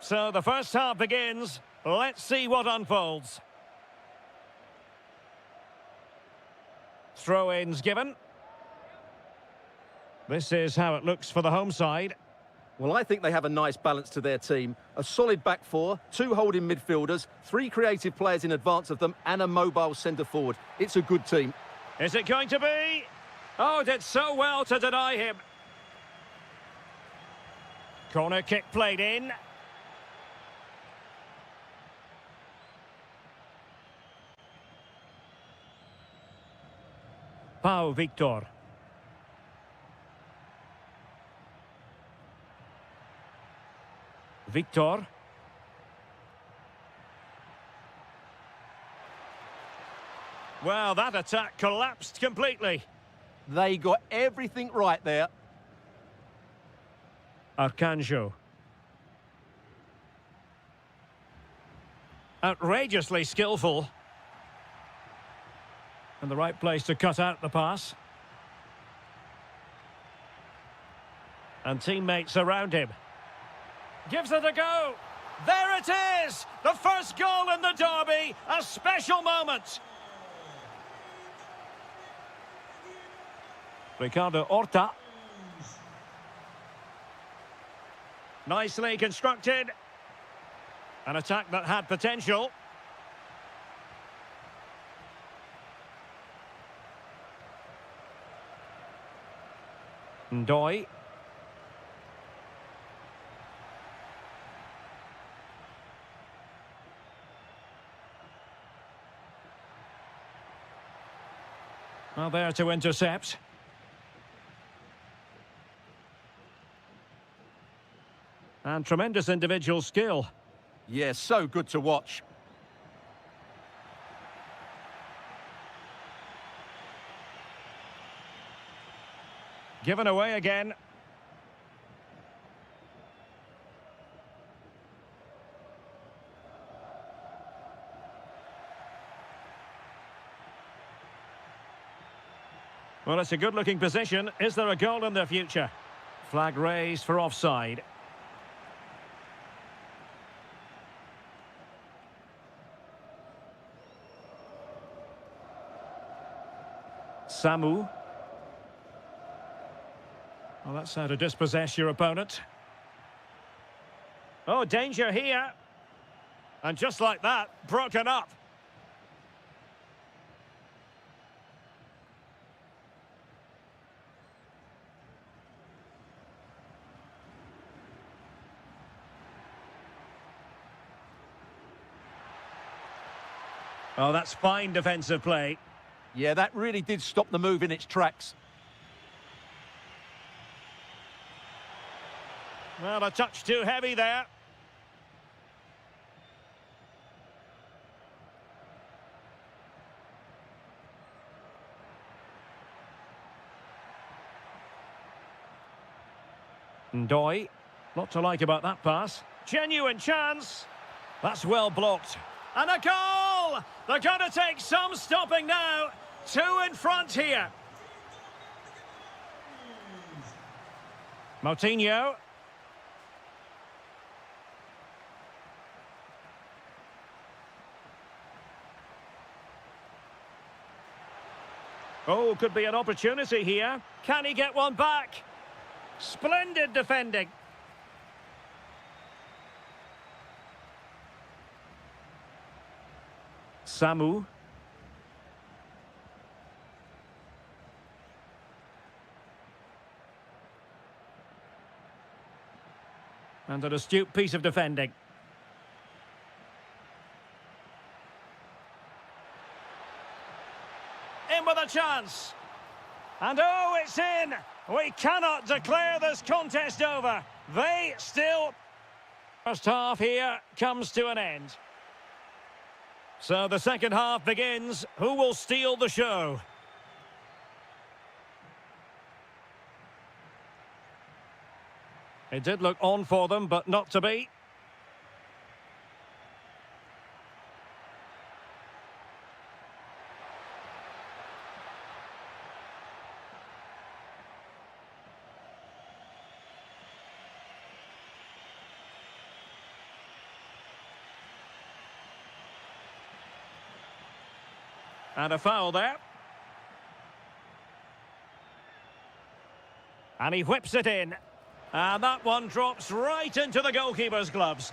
So the first half begins. Let's see what unfolds. Throw-ins given. This is how it looks for the home side. Well, I think they have a nice balance to their team. A solid back four, two holding midfielders, three creative players in advance of them, and a mobile centre-forward. It's a good team. Is it going to be? Oh, did so well to deny him. Corner kick played in. Pau Victor. Victor. Well, that attack collapsed completely. They got everything right there. Arcanjo. Outrageously skillful. And the right place to cut out the pass. And teammates around him. Gives it a go. There it is! The first goal in the derby. A special moment. Ricardo Horta. Nicely constructed. An attack that had potential. Ndoye. Well, there to intercept. And tremendous individual skill. Yeah, so good to watch. Given away again. Well, it's a good-looking position. Is there a goal in the future? Flag raised for offside. Samu. Well, that's how to dispossess your opponent. Oh, danger here. And just like that, broken up. Oh, that's fine defensive play. Yeah, that really did stop the move in its tracks. Well, a touch too heavy there. Ndoye. Lot to like about that pass. Genuine chance. That's well blocked. And a goal! They're going to take some stopping now. Two in front here. Moutinho. Oh, could be an opportunity here. Can he get one back? Splendid defending. Samu. And an astute piece of defending. In with a chance. And oh, it's in. We cannot declare this contest over. They still... First half here comes to an end. So the second half begins. Who will steal the show? It did look on for them, but not to be. And a foul there. And he whips it in. And that one drops right into the goalkeeper's gloves.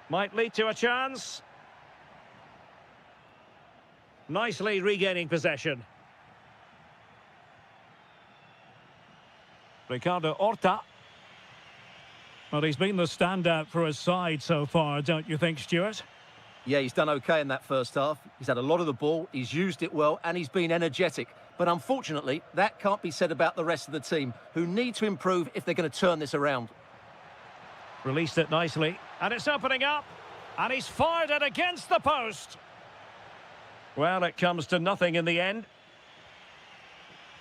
Might lead to a chance. Nicely regaining possession. Ricardo Horta. Well, he's been the standout for his side so far, don't you think, Stuart? Yeah, he's done okay in that first half. He's had a lot of the ball, he's used it well, and he's been energetic. But unfortunately, that can't be said about the rest of the team, who need to improve if they're going to turn this around. Released it nicely, and it's opening up. And he's fired it against the post. Well, it comes to nothing in the end.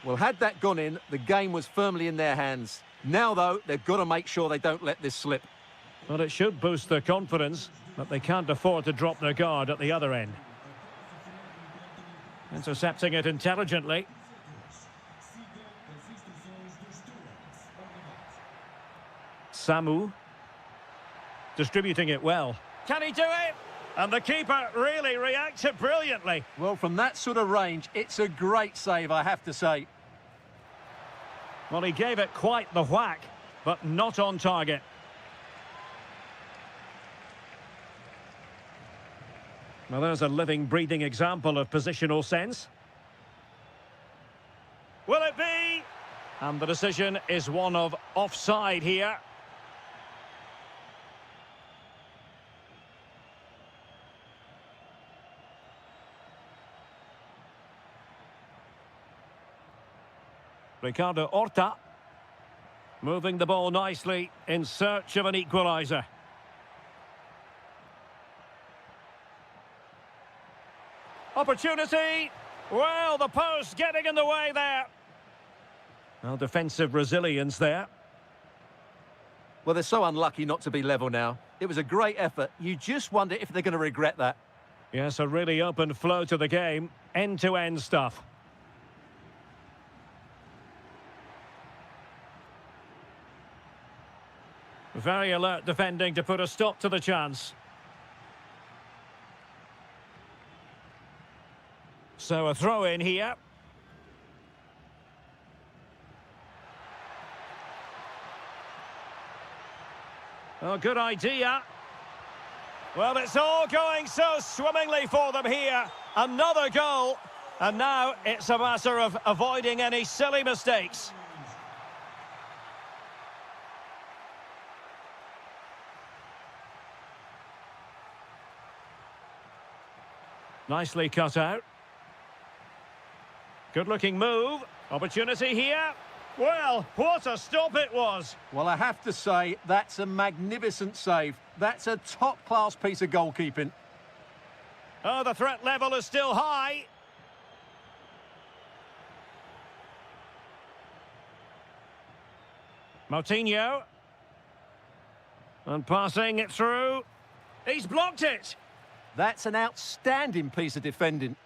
Well, had that gone in, the game was firmly in their hands. Now, though, they've got to make sure they don't let this slip. Well, it should boost their confidence, but they can't afford to drop their guard at the other end. Intercepting it intelligently. Samu. Distributing it well. Can he do it? And the keeper really reacted brilliantly. Well, from that sort of range, it's a great save, I have to say. Well, he gave it quite the whack, but not on target. Well, there's a living, breathing example of positional sense. Will it be? And the decision is one of offside here. Ricardo Horta. Moving the ball nicely in search of an equaliser. Opportunity. Well, the post getting in the way there. Well, defensive resilience there. Well, they're so unlucky not to be level now. It was a great effort. You just wonder if they're going to regret that. Yes, a really open flow to the game. End-to-end stuff. Very alert defending to put a stop to the chance. So a throw in here. Oh, good idea. Well, it's all going so swimmingly for them here. Another goal. And now it's a matter of avoiding any silly mistakes. Nicely cut out. Good-looking move. Opportunity here. Well, what a stop it was. Well, I have to say, that's a magnificent save. That's a top-class piece of goalkeeping. Oh, the threat level is still high. Moutinho. And passing it through. He's blocked it. That's an outstanding piece of defending.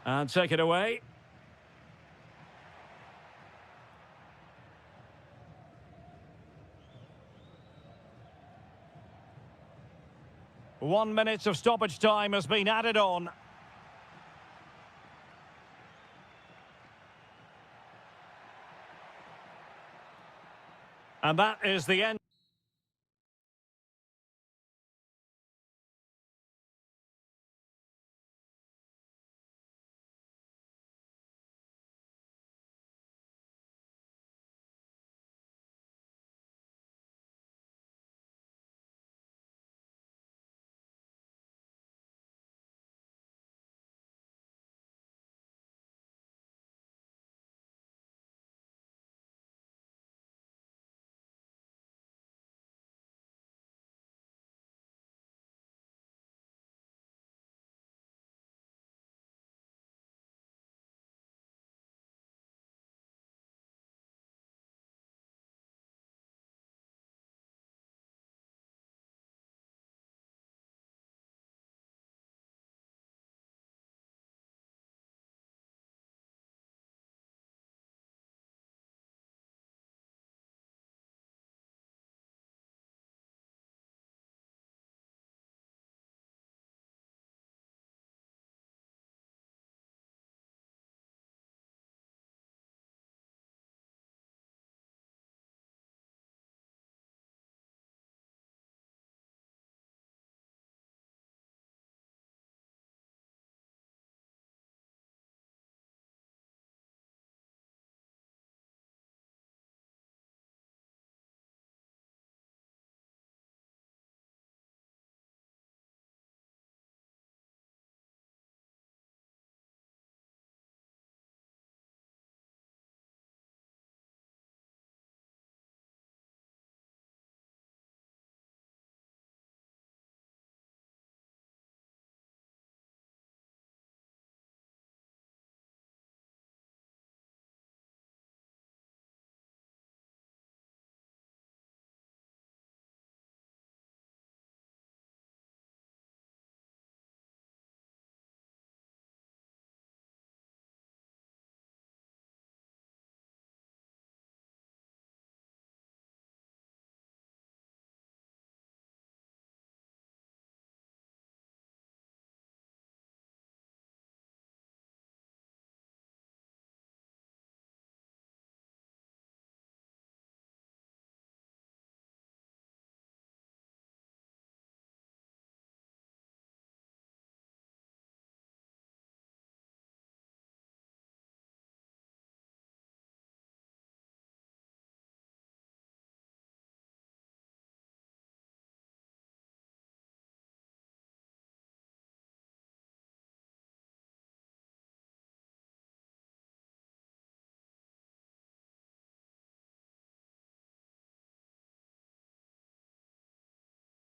And take it away. One minute of stoppage time has been added on. And that is the end.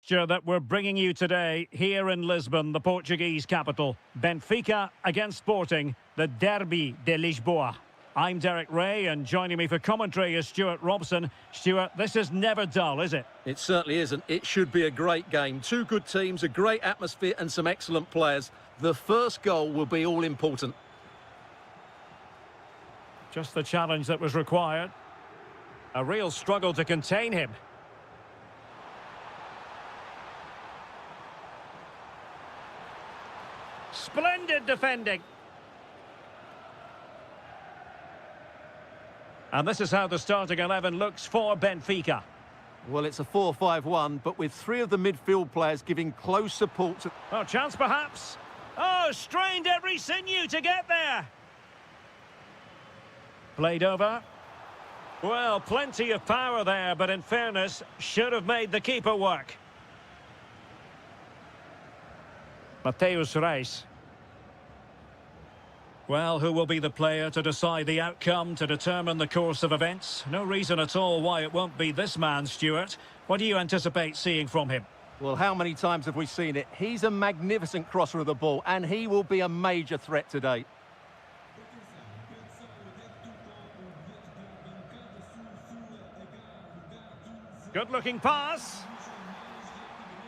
fixture that we're bringing you today here in Lisbon, the Portuguese capital. Benfica against Sporting, the Derby de Lisboa. I'm Derek Ray, and joining me for commentary is Stuart Robson. Stuart, this is never dull, is it? It certainly isn't. It should be a great game. Two good teams, a great atmosphere and some excellent players. The first goal will be all important. Just the challenge that was required. A real struggle to contain him. Splendid defending. And this is how the starting 11 looks for Benfica. Well, it's a 4-5-1, but with three of the midfield players giving close support to... Oh, chance perhaps. Oh, strained every sinew to get there. Played over. Well, plenty of power there, but in fairness, should have made the keeper work. Mateus Reis. Well, who will be the player to decide the outcome, to determine the course of events? No reason at all why it won't be this man, Stuart. What do you anticipate seeing from him? Well, how many times have we seen it? He's a magnificent crosser of the ball, and he will be a major threat today. Good-looking pass.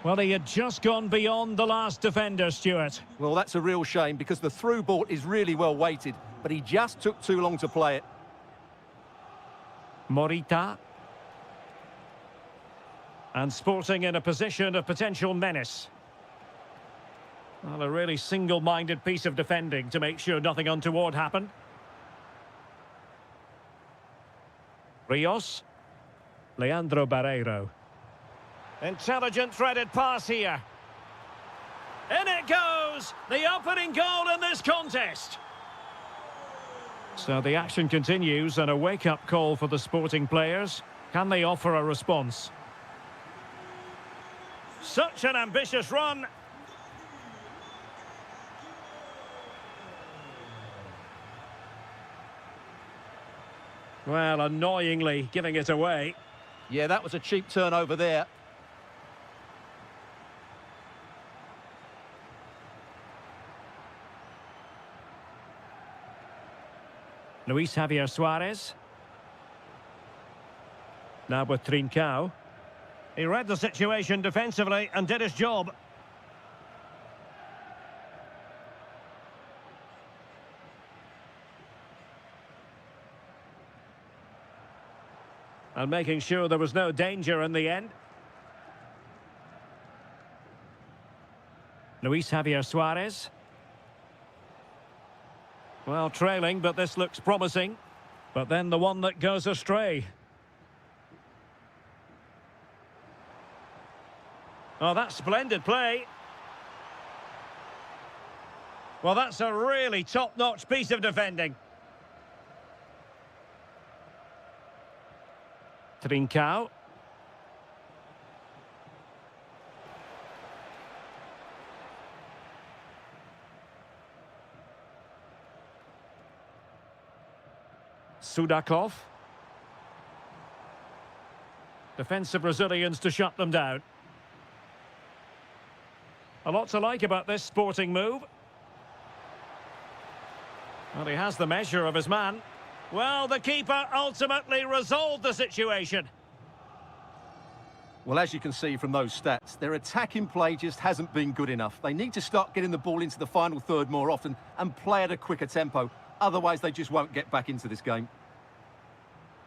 Well, he had just gone beyond the last defender, Stuart. Well, that's a real shame because the through ball is really well weighted, but he just took too long to play it. Morita. And Sporting in a position of potential menace. Well, a really single-minded piece of defending to make sure nothing untoward happened. Rios. Leandro Barreiro. Intelligent threaded pass here. In it goes! The opening goal in this contest. So the action continues, and a wake-up call for the Sporting players. Can they offer a response? Such an ambitious run. Well, annoyingly giving it away. Yeah, that was a cheap turnover there. Luis Javier Suarez. Now with Trincao. He read the situation defensively and did his job. And making sure there was no danger in the end. Luis Javier Suarez. Well, trailing, but this looks promising. But then the one that goes astray. Oh, that's splendid play. Well, that's a really top-notch piece of defending. Trincao. Sudakov. Defensive Brazilians to shut them down. A lot to like about this Sporting move. Well, he has the measure of his man. Well, the keeper ultimately resolved the situation. Well, as you can see from those stats, their attacking play just hasn't been good enough. They need to start getting the ball into the final third more often and play at a quicker tempo. Otherwise, they just won't get back into this game.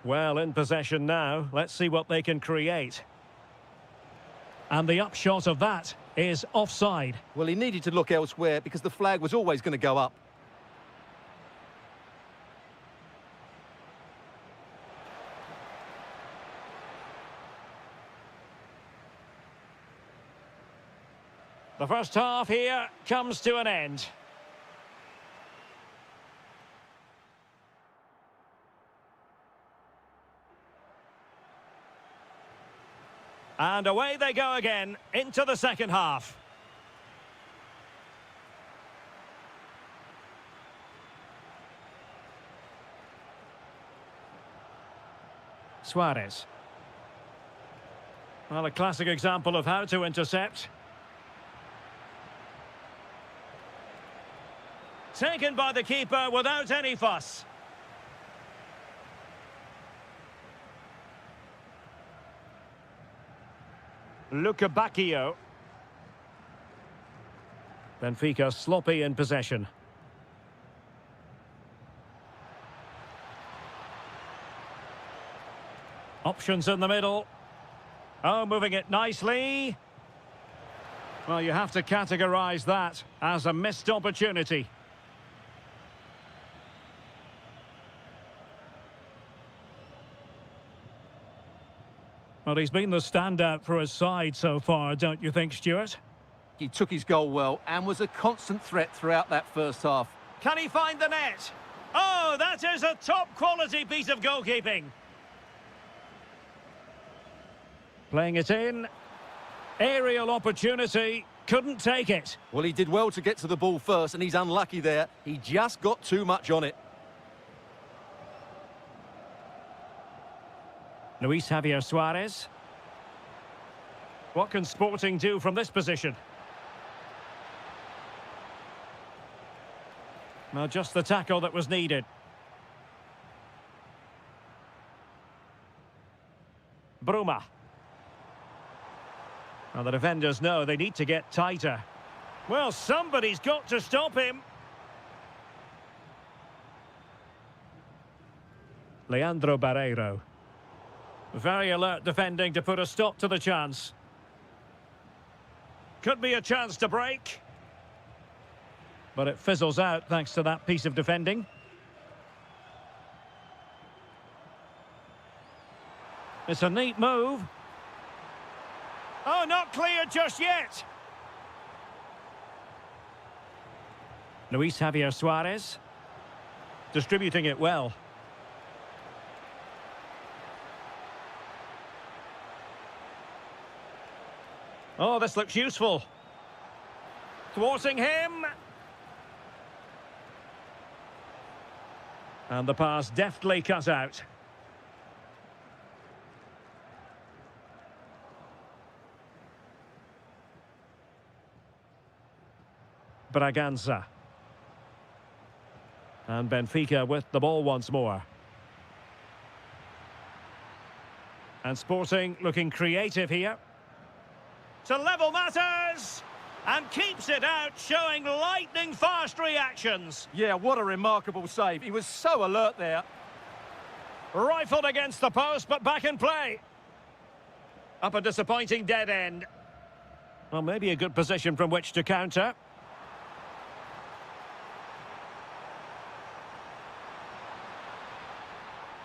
Well, in possession now. Let's see what they can create. And the upshot of that is offside. Well, he needed to look elsewhere because the flag was always going to go up. The first half here comes to an end. And away they go again into the second half. Suarez. Well, a classic example of how to intercept. Taken by the keeper without any fuss. Luca Bacchio. Benfica sloppy in possession. Options in the middle. Oh, moving it nicely. Well, you have to categorise that as a missed opportunity. Well, he's been the standout for his side so far, don't you think, Stuart? He took his goal well and was a constant threat throughout that first half. Can he find the net? Oh, that is a top-quality piece of goalkeeping. Playing it in. Aerial opportunity. Couldn't take it. Well, he did well to get to the ball first, and he's unlucky there. He just got too much on it. Luis Javier Suarez. What can Sporting do from this position? Well, just the tackle that was needed. Bruma. Well, the defenders know they need to get tighter. Well, somebody's got to stop him. Leandro Barreiro. Very alert defending to put a stop to the chance. Could be a chance to break. But it fizzles out thanks to that piece of defending. It's a neat move. Oh, not clear just yet. Luis Javier Suarez. Distributing it well. Oh, this looks useful. Thwarting him. And the pass deftly cut out. Braganza. And Benfica with the ball once more. And Sporting looking creative here. To level matters! And keeps it out, showing lightning-fast reactions. Yeah, what a remarkable save. He was so alert there. Rifled against the post, but back in play. Up a disappointing dead end. Well, maybe a good position from which to counter.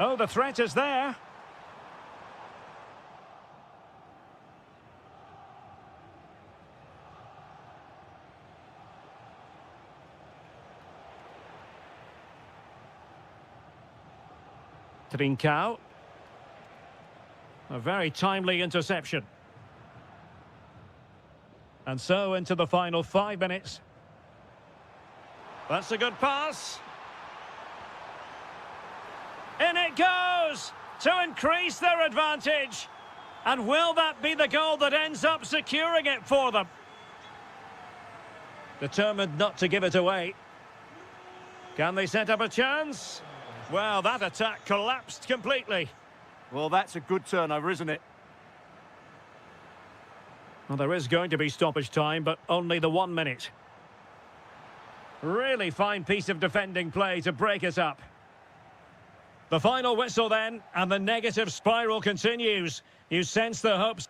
Oh, the threat is there. Trincao. A very timely interception. And so into the final 5 minutes. That's a good pass. In it goes to increase their advantage. And will that be the goal that ends up securing it for them? Determined not to give it away. Can they set up a chance? Well, that attack collapsed completely. Well, that's a good turnover, isn't it? Well, there is going to be stoppage time, but only the 1 minute. Really fine piece of defending play to break it up. The final whistle then, and the negative spiral continues. You sense the hopes.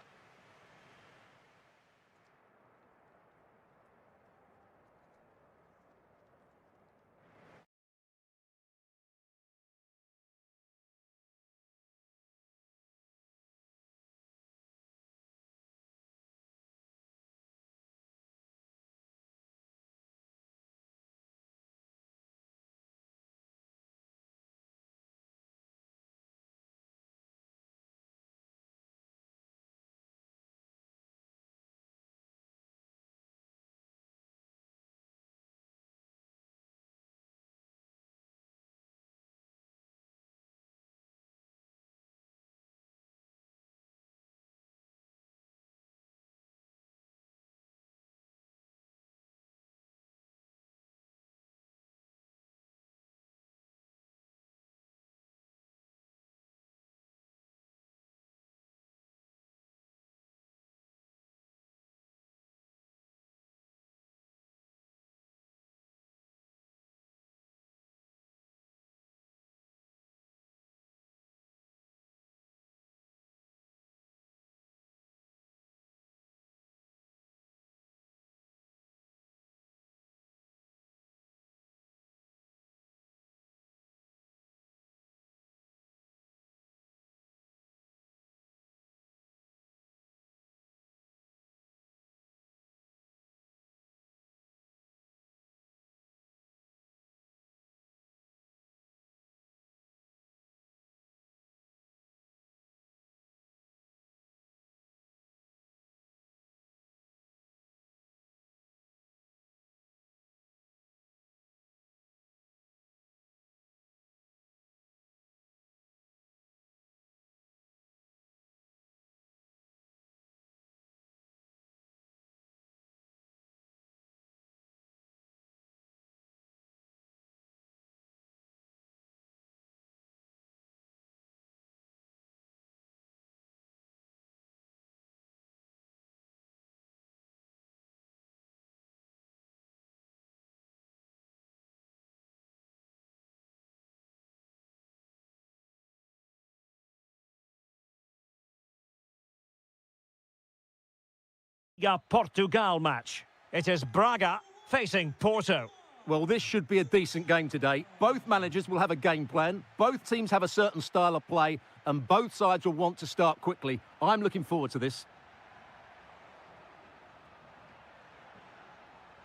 a Portugal match. It is Braga facing Porto. Well, this should be a decent game today. Both managers will have a game plan. Both teams have a certain style of play, and both sides will want to start quickly. I'm looking forward to this.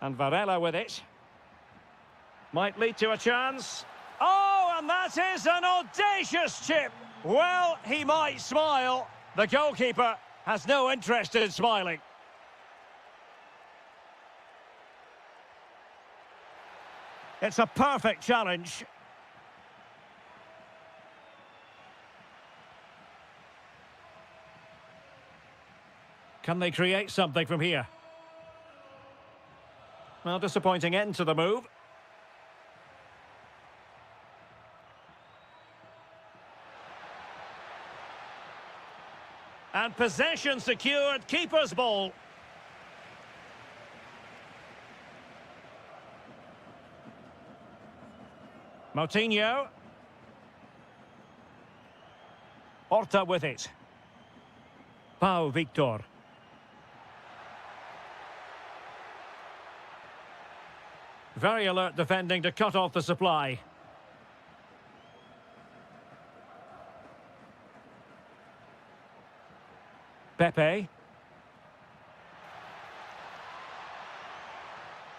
And Varela with it. Might lead to a chance. Oh, and that is an audacious chip. Well, he might smile. The goalkeeper has no interest in smiling. It's a perfect challenge. Can they create something from here? Well, disappointing end to the move. And possession secured, keeper's ball. Moutinho. Horta with it. Pau Victor. Very alert defending to cut off the supply. Pepe.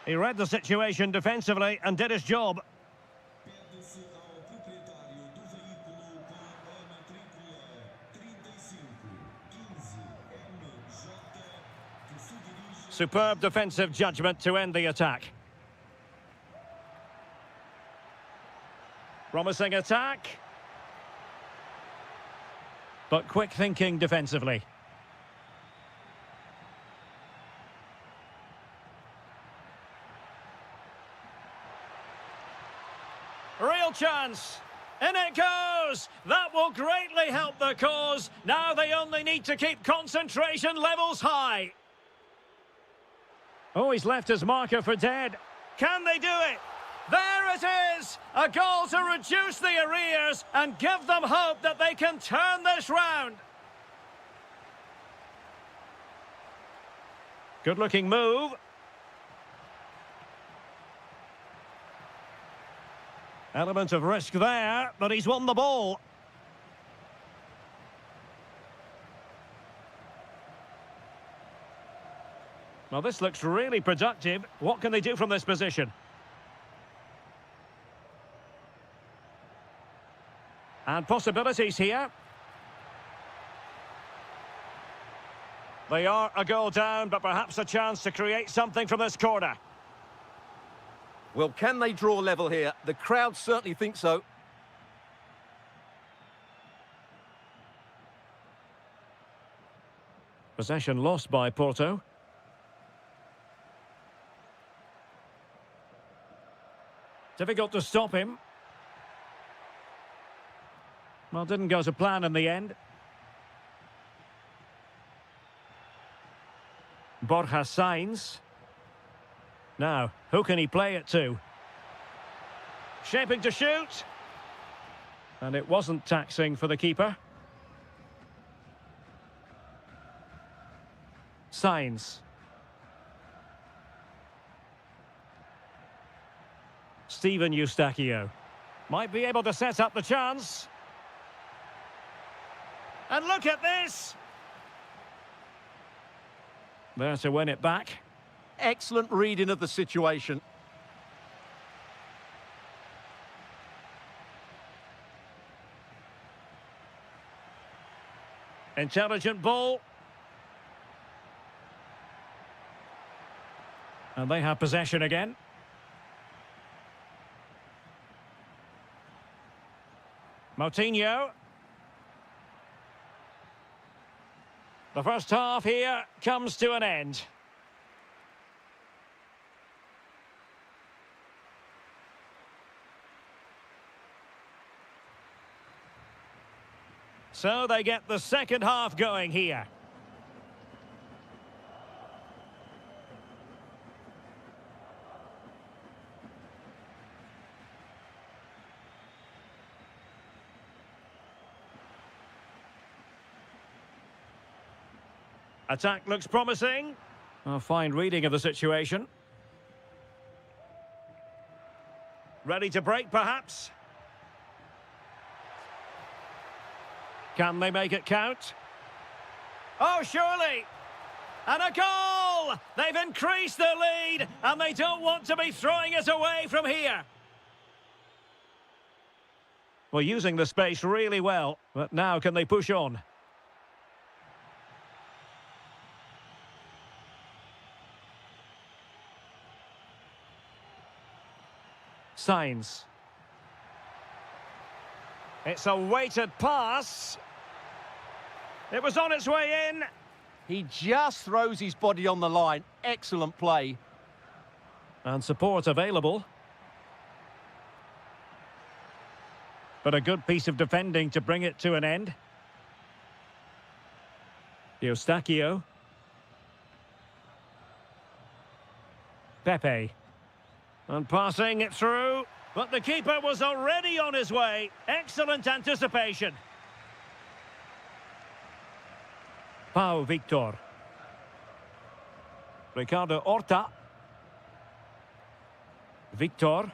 He read the situation defensively and did his job. Superb defensive judgment to end the attack. Promising attack. But quick thinking defensively. Real chance. In it goes. That will greatly help the cause. Now they only need to keep concentration levels high. Oh, he's left his marker for dead. Can they do it? There it is! A goal to reduce the arrears and give them hope that they can turn this round. Good-looking move. Element of risk there, but he's won the ball. Well, this looks really productive. What can they do from this position? And possibilities here. They are a goal down, but perhaps a chance to create something from this corner. Well, can they draw level here? The crowd certainly think so. Possession lost by Porto. Difficult to stop him. Well, didn't go to plan in the end. Borja Sainz. Now, who can he play it to? Shaping to shoot. And it wasn't taxing for the keeper. Sainz. Steven Eustachio. Might be able to set up the chance. And look at this! There to win it back. Excellent reading of the situation. Intelligent ball. And they have possession again. Moutinho. The first half here comes to an end. So they get the second half going here. Attack looks promising. A fine reading of the situation. Ready to break, perhaps? Can they make it count? Oh, surely! And a goal! They've increased their lead, and they don't want to be throwing it away from here. Well, using the space really well, but now can they push on? Signs. It's a weighted pass. It was on its way in. He just throws his body on the line. Excellent play. And support available. But a good piece of defending to bring it to an end. Eustachio. Pepe. And passing it through. But the keeper was already on his way. Excellent anticipation. Pau Victor. Ricardo Horta. Victor.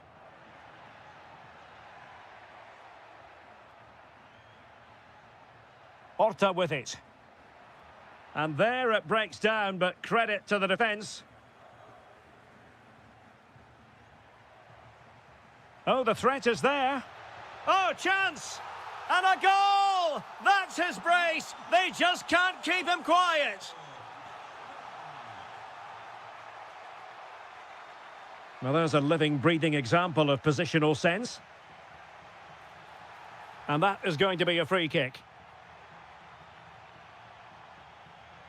Horta with it. And there it breaks down, but credit to the defence. Oh, the threat is there. Oh, chance! And a goal! That's his brace. They just can't keep him quiet. Well, there's a living, breathing example of positional sense. And that is going to be a free kick.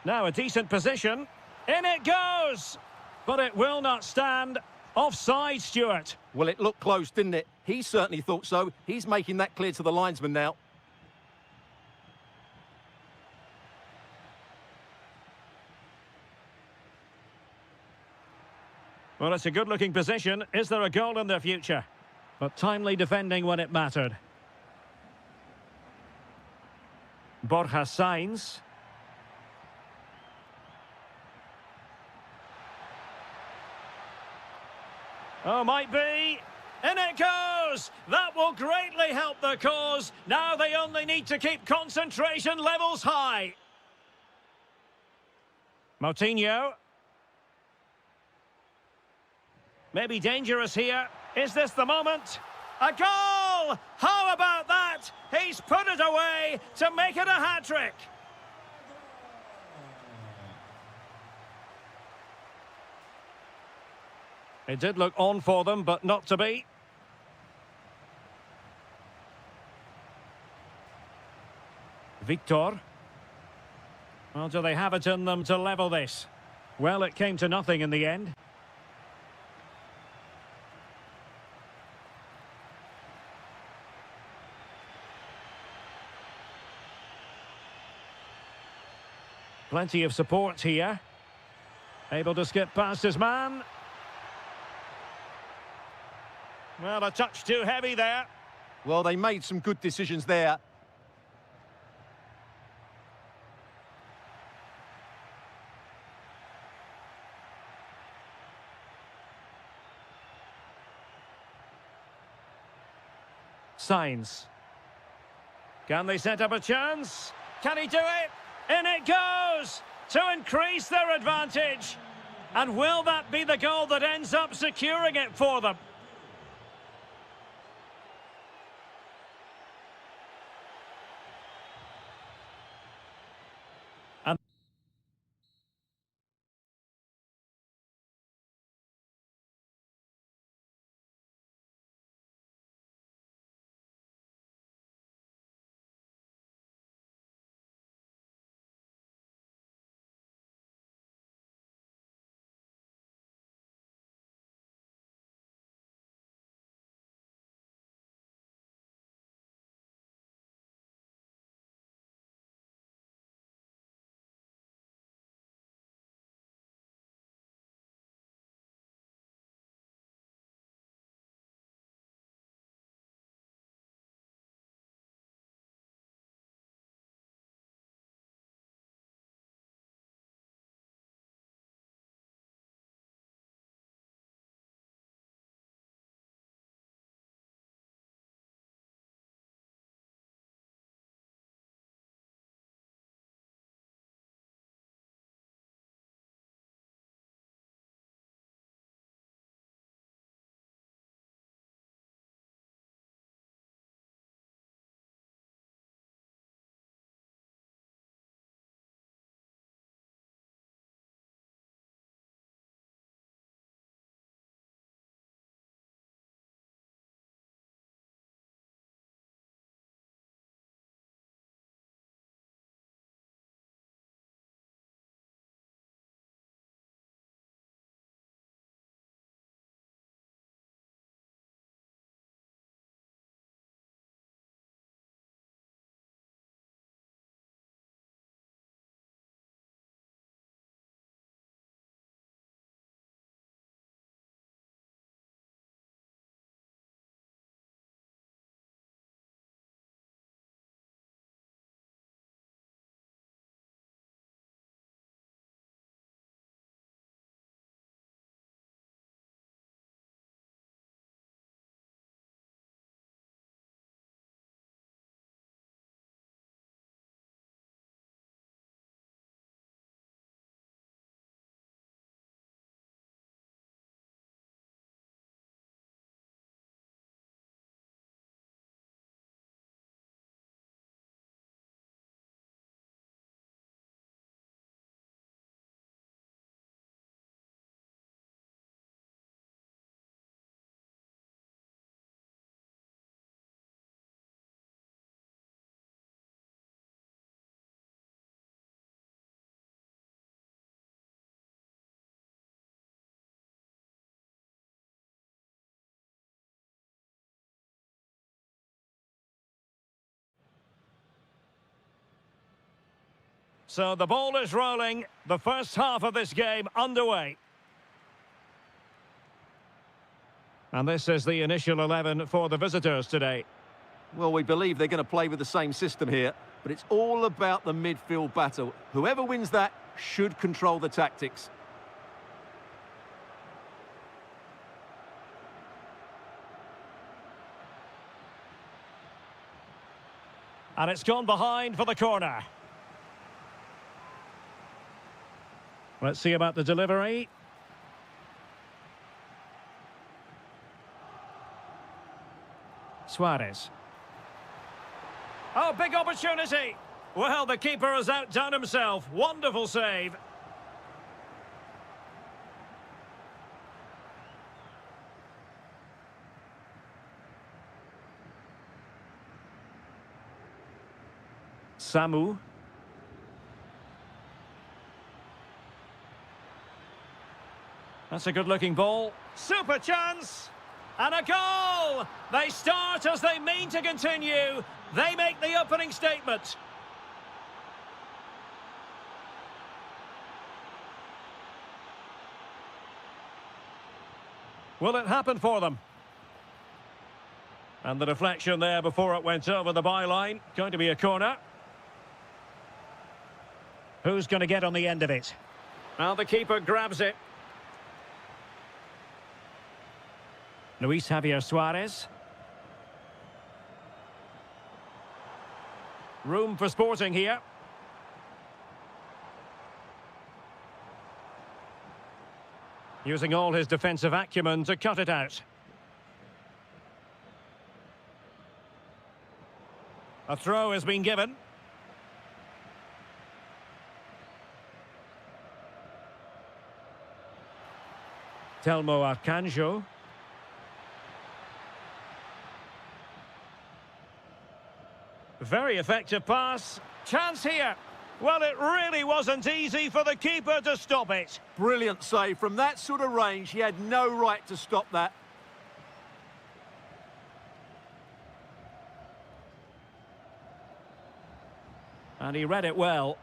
Now a decent position. In it goes! But it will not stand. Offside, Stuart. Well, it looked close, didn't it? He certainly thought so. He's making that clear to the linesman now. Well, it's a good-looking position. Is there a goal in their future? But timely defending when it mattered. Borja Sainz. Oh, might be. In it goes! That will greatly help the cause. Now they only need to keep concentration levels high. Moutinho. Maybe dangerous here. Is this the moment? A goal! How about that? He's put it away to make it a hat-trick. It did look on for them, but not to be. Victor. Well, do they have it in them to level this? Well, it came to nothing in the end. Plenty of support here. Able to skip past his man. Well, a touch too heavy there. Well, they made some good decisions there. Signs. Can they set up a chance? Can he do it? In it goes to increase their advantage. And will that be the goal that ends up securing it for them? So the ball is rolling. The first half of this game underway. And this is the initial 11 for the visitors today. Well, we believe they're going to play with the same system here, but it's all about the midfield battle. Whoever wins that should control the tactics. And it's gone behind for the corner. Let's see about the delivery. Suarez. Oh, big opportunity. Well, the keeper has outdone himself. Wonderful save. Samu. That's a good-looking ball. Super chance! And a goal! They start as they mean to continue. They make the opening statement. Will it happen for them? And the deflection there before it went over the byline. Going to be a corner. Who's going to get on the end of it? Well, the keeper grabs it. Luis Javier Suarez. Room for Sporting here. Using all his defensive acumen to cut it out. A throw has been given. Telmo Arcanjo. Very effective pass. Chance here. Well, it really wasn't easy for the keeper to stop it. Brilliant save. From that sort of range, he had no right to stop that. And he read it well.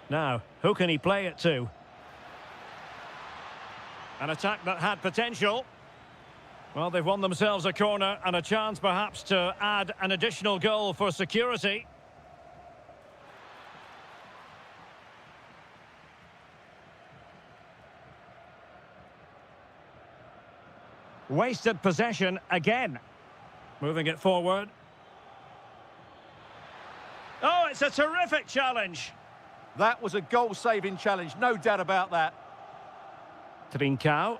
Now, who can he play it to? An attack that had potential. Well, they've won themselves a corner and a chance perhaps to add an additional goal for security. Wasted possession again. Moving it forward. Oh, it's a terrific challenge. That was a goal-saving challenge, no doubt about that. Trincao.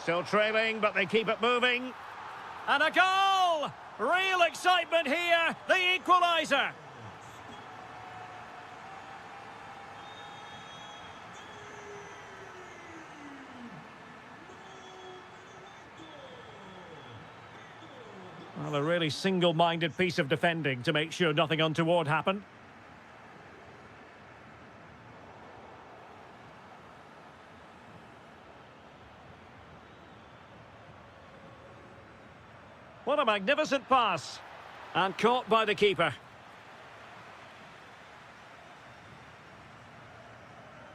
Still trailing, but they keep it moving. And a goal! Real excitement here, the equaliser. Well, a really single-minded piece of defending to make sure nothing untoward happened. What a magnificent pass. And caught by the keeper.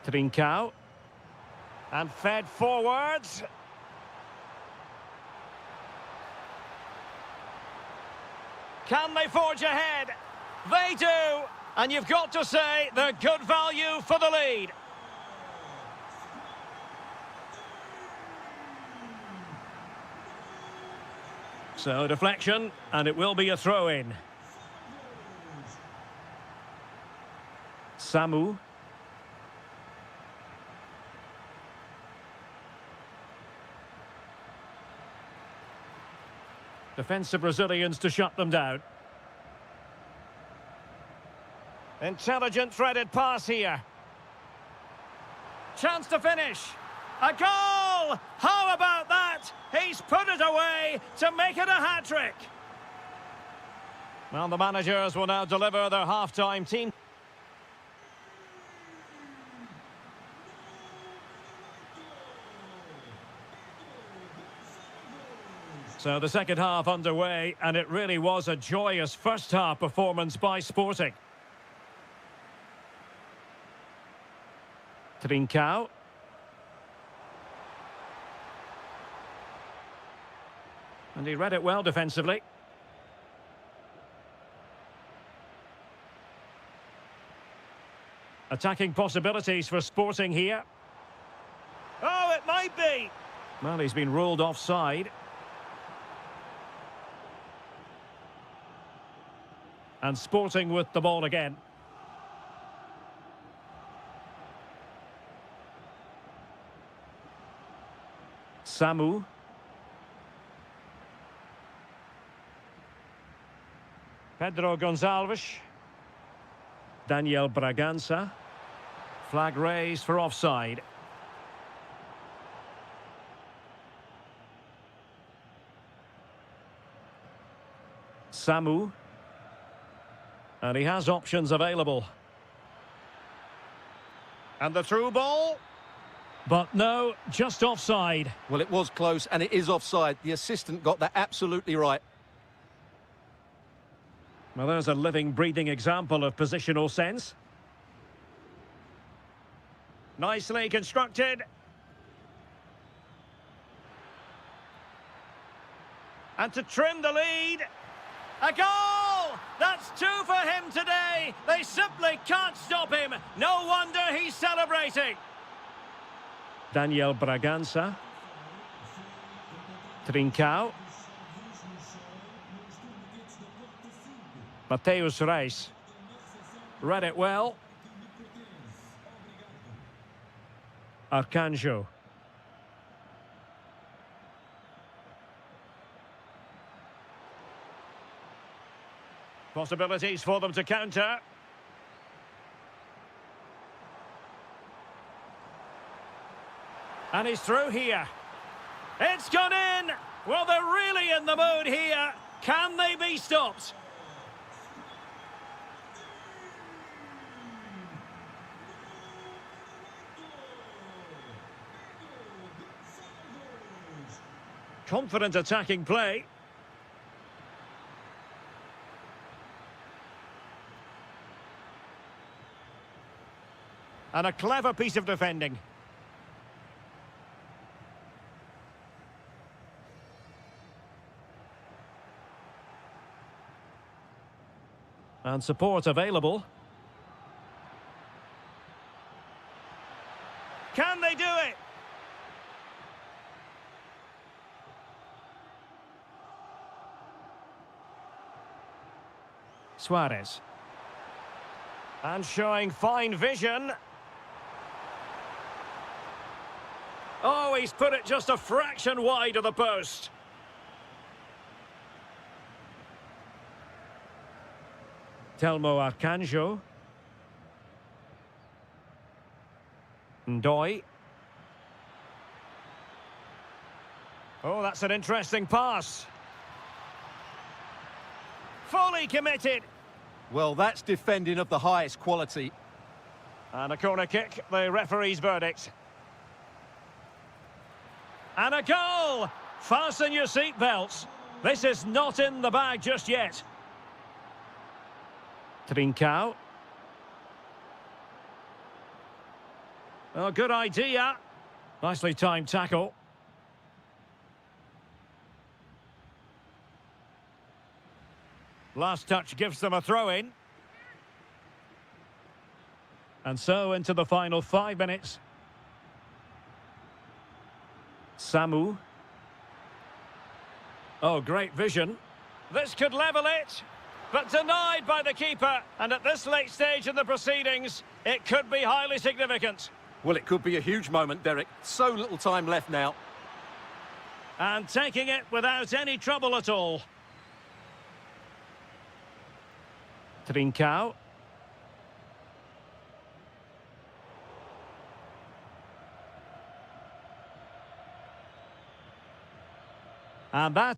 Trincao. And fed forwards. Can they forge ahead? They do. And you've got to say they're good value for the lead. So deflection, and it will be a throw-in. Samu. Defensive Brazilians to shut them down. Intelligent threaded pass here. Chance to finish. A goal! How about that? He's put it away to make it a hat-trick. Well, the managers will now deliver their half-time team. So the second half underway, and it really was a joyous first half performance by Sporting. Trincao. And he read it well defensively. Attacking possibilities for Sporting here. Oh, it might be! Well, he's been ruled offside. And Sporting with the ball again. Samu. Pedro Gonçalves. Daniel Bragança. Flag raised for offside. Samu. And he has options available. And the through ball. But no, just offside. Well, it was close, and it is offside. The assistant got that absolutely right. Well, there's a living, breathing example of positional sense. Nicely constructed. And to trim the lead. A goal! That's two for him today. They simply can't stop him. No wonder he's celebrating. Daniel Bragança. Trincao. Mateus Reis. Read it well. Arcanjo. Possibilities for them to counter. And he's through here. It's gone in! Well, they're really in the mood here. Can they be stopped? Confident attacking play. And a clever piece of defending. And support available. Can they do it? Suarez. And showing fine vision. Oh, he's put it just a fraction wide of the post. Telmo Arcanjo. Ndoi. Oh, that's an interesting pass. Fully committed. Well, that's defending of the highest quality. And a corner kick, the referee's verdict. And a goal! Fasten your seatbelts. This is not in the bag just yet. Trincao. Oh, good idea. Nicely timed tackle. Last touch gives them a throw-in. And so into the final 5 minutes. Samu. Oh, great vision. This could level it, but denied by the keeper. And at this late stage in the proceedings, it could be highly significant. Well, it could be a huge moment, Derek. So little time left now. And taking it without any trouble at all. Trincao. And that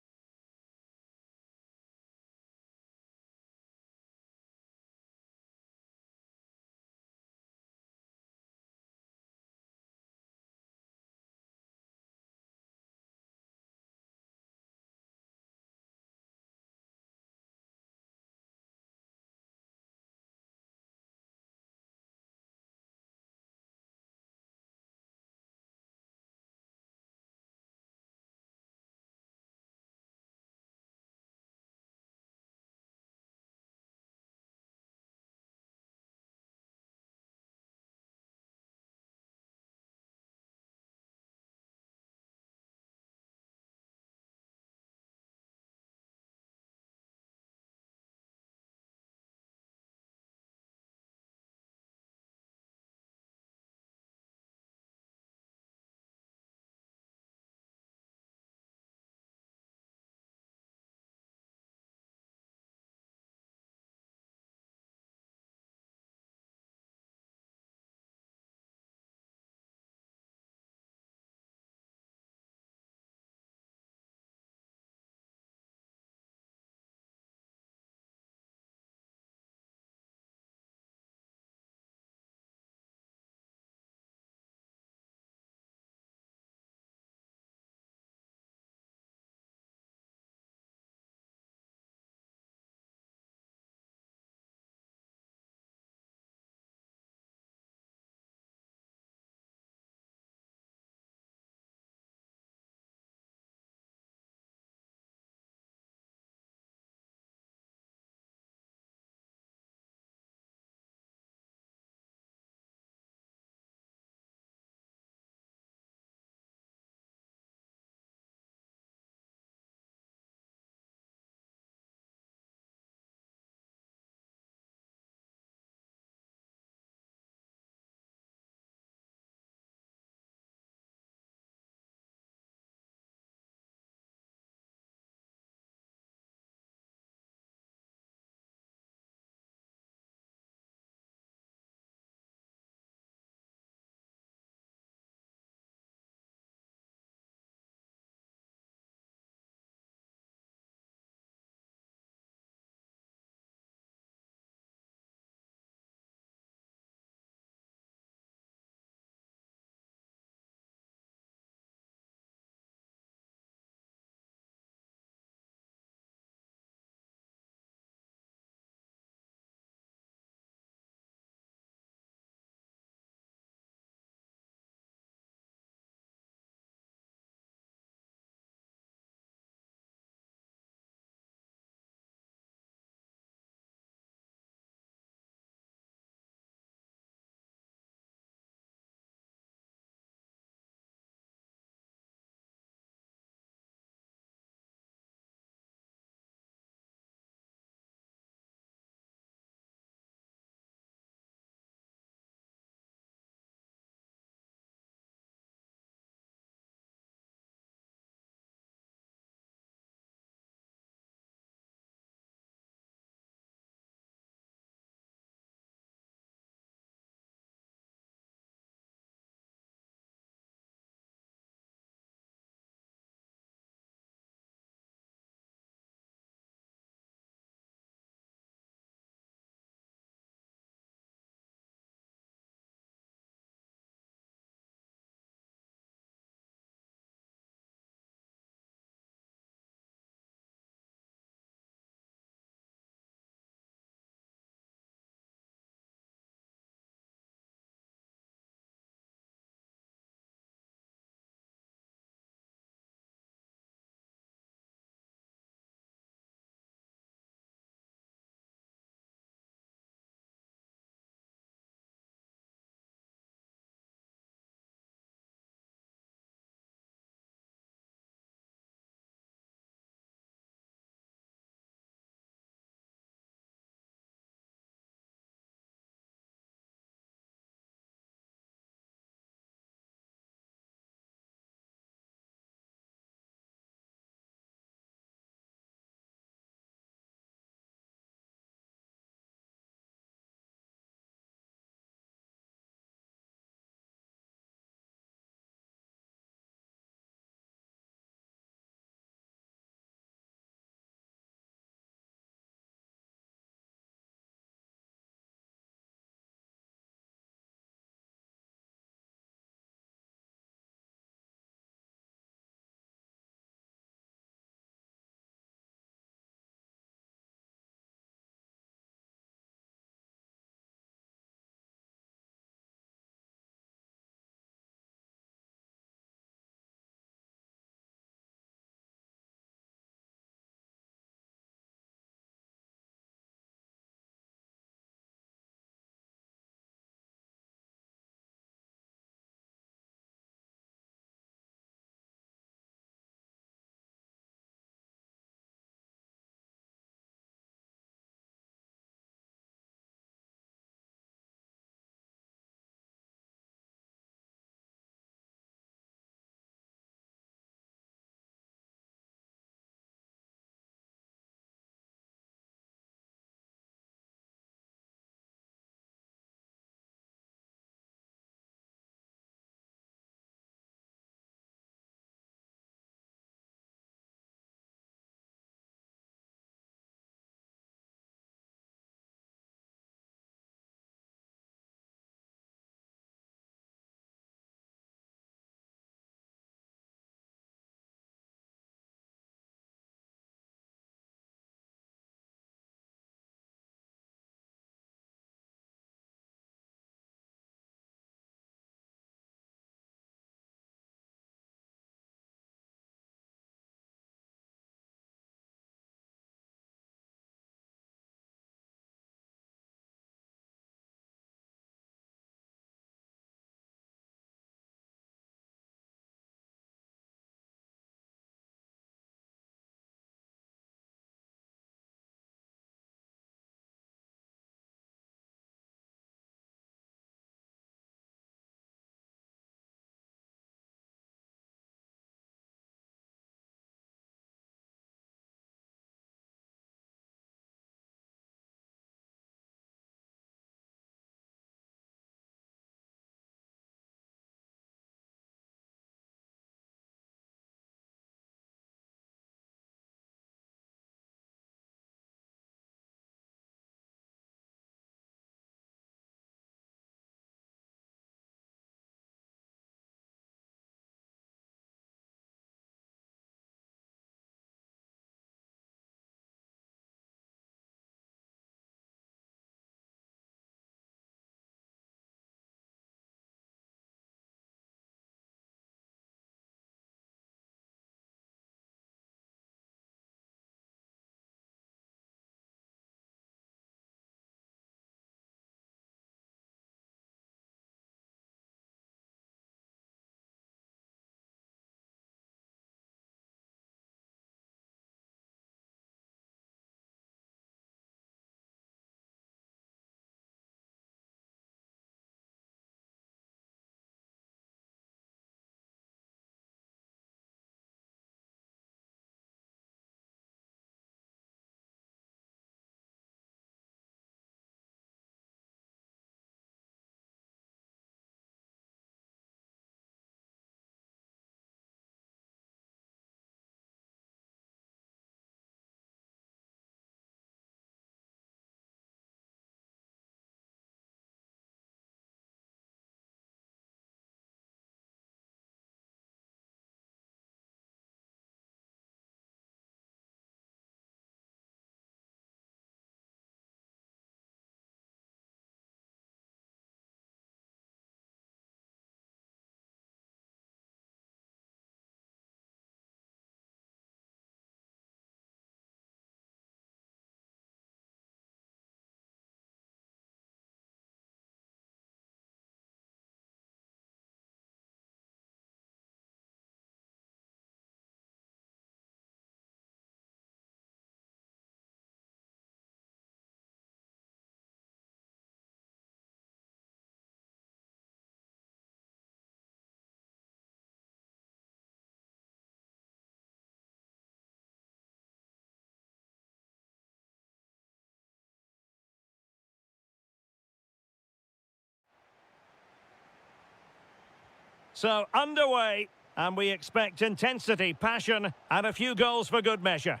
So, underway, and we expect intensity, passion, and a few goals for good measure.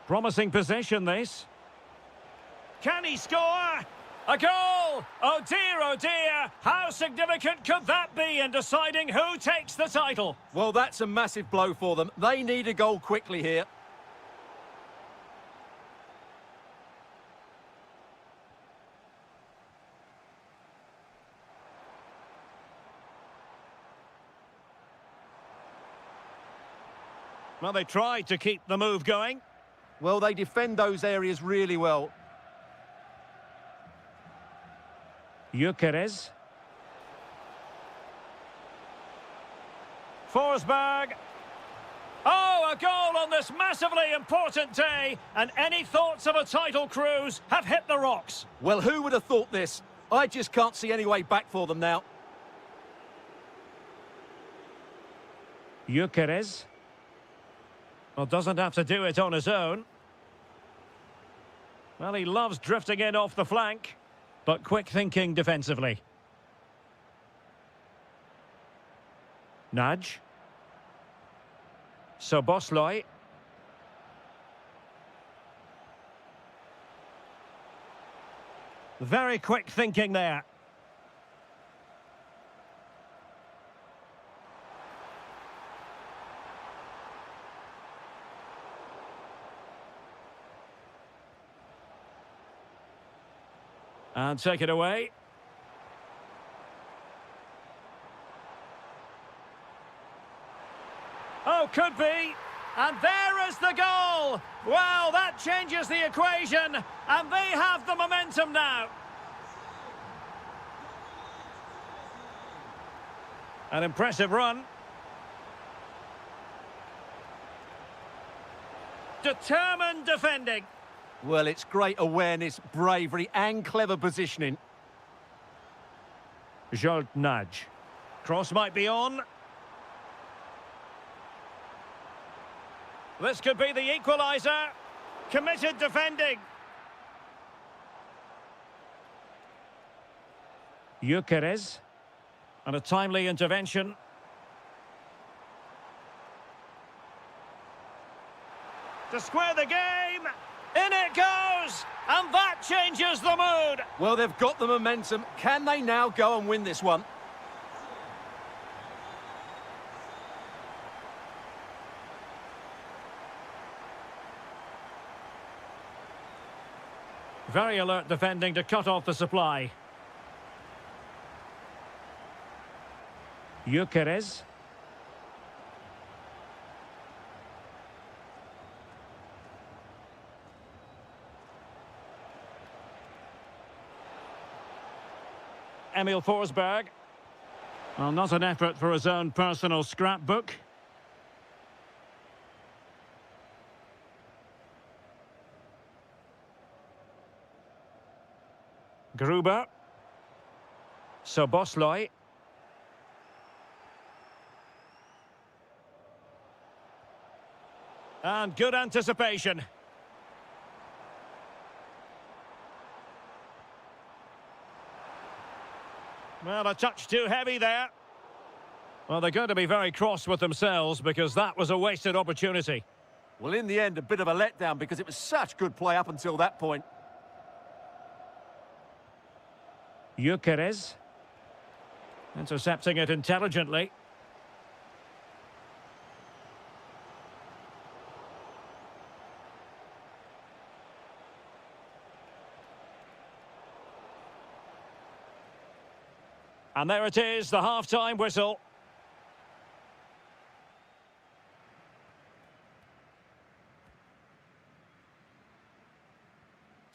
Promising position, this. Can he score? A goal! Oh dear! How significant could that be in deciding who takes the title? Well, that's a massive blow for them. They need a goal quickly here. Well, they tried to keep the move going. Well, they defend those areas really well. Gyökeres. Forsberg. Oh, a goal on this massively important day, and any thoughts of a title cruise have hit the rocks. Well, who would have thought this? I just can't see any way back for them now. Gyökeres. Well, doesn't have to do it on his own. Well, he loves drifting in off the flank, but quick thinking defensively. Nudge. Soboslai. Very quick thinking there. And take it away. Oh, could be. And there is the goal. Well, that changes the equation. And they have the momentum now. An impressive run. Determined defending. Well, it's great awareness, bravery and clever positioning. Jolt nudge. Cross might be on. This could be the equaliser. Committed defending. Gyökeres. And a timely intervention. To square the game. In it goes! And that changes the mood! Well, they've got the momentum. Can they now go and win this one? Very alert defending to cut off the supply. Gyökeres. Emil Forsberg. Well, not an effort for his own personal scrapbook. Gruber. Soboslai. And good anticipation. Well, a touch too heavy there. Well, they're going to be very cross with themselves because that was a wasted opportunity. Well, in the end, a bit of a letdown because it was such good play up until that point. Gyökeres. Intercepting it intelligently. And there it is, the half-time whistle.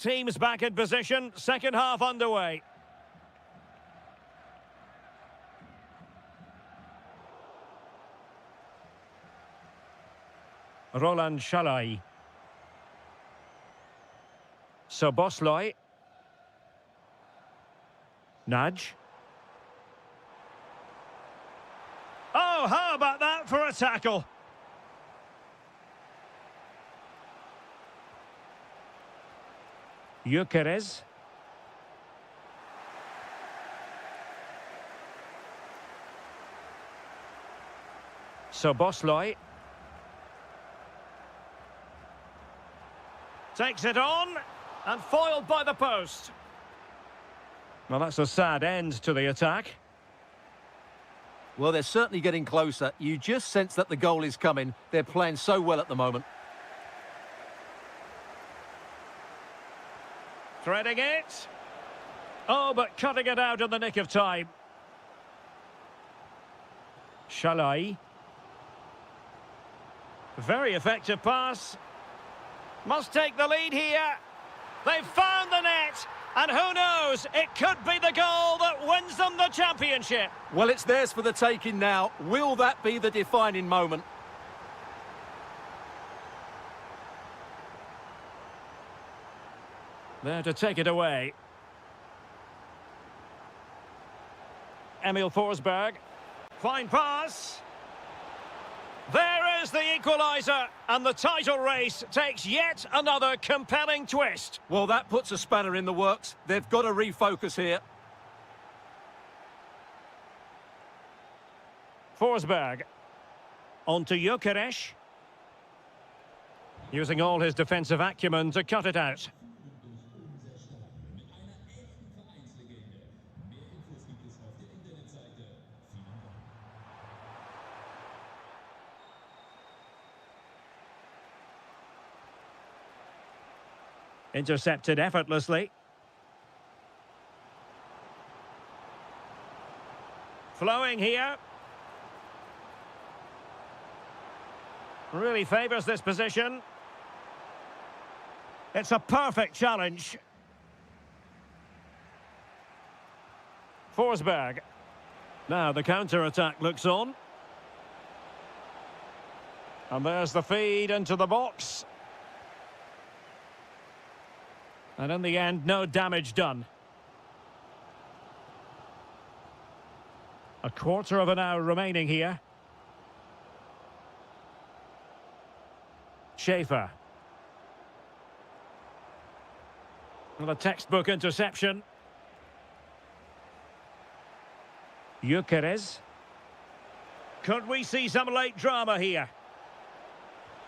Teams back in position, second half underway. Roland Shalai. Soboslai. Nudge. Oh, how about that for a tackle? Gyökeres. So Bosley takes it on and foiled by the post. Well, that's a sad end to the attack. Well, they're certainly getting closer. You just sense that the goal is coming. They're playing so well at the moment. Threading it. Oh, but cutting it out in the nick of time. Shalai. Very effective pass. Must take the lead here. They've found the net. And who knows, it could be the goal that wins them the championship. Well, it's theirs for the taking now. Will that be the defining moment? There to take it away. Emil Forsberg. Fine pass. There is the equaliser, and the title race takes yet another compelling twist. Well, that puts a spanner in the works. They've got to refocus here. Forsberg. On to Gyökeres. Using all his defensive acumen to cut it out. Intercepted effortlessly. Flowing here. Really favours this position. It's a perfect challenge. Forsberg. Now the counter-attack looks on. And there's the feed into the box. And in the end, no damage done. A quarter of an hour remaining here. Schaefer. Well, a textbook interception. Gyökeres. Could we see some late drama here?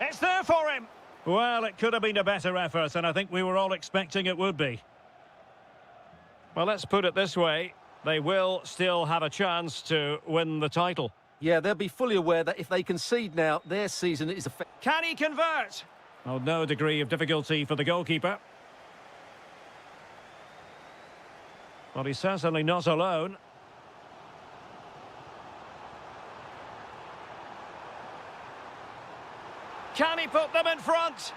It's there for him! Well, it could have been a better effort, and I think we were all expecting it would be. Well, let's put it this way. They will still have a chance to win the title. Yeah, they'll be fully aware that if they concede now, their season is affected. Can he convert? Oh, no degree of difficulty for the goalkeeper. Well, he's certainly not alone. Can he put them in front?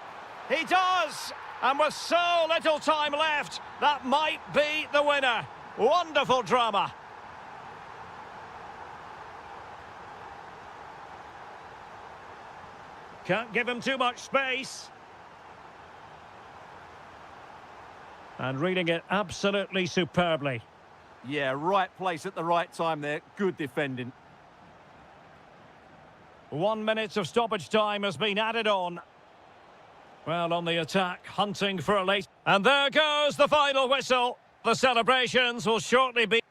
He does! And with so little time left, that might be the winner. Wonderful drama. Can't give him too much space. And reading it absolutely superbly. Yeah, right place at the right time there. Good defending. 1 minute of stoppage time has been added on. Well, on the attack, hunting for a late... And there goes the final whistle. The celebrations will shortly be...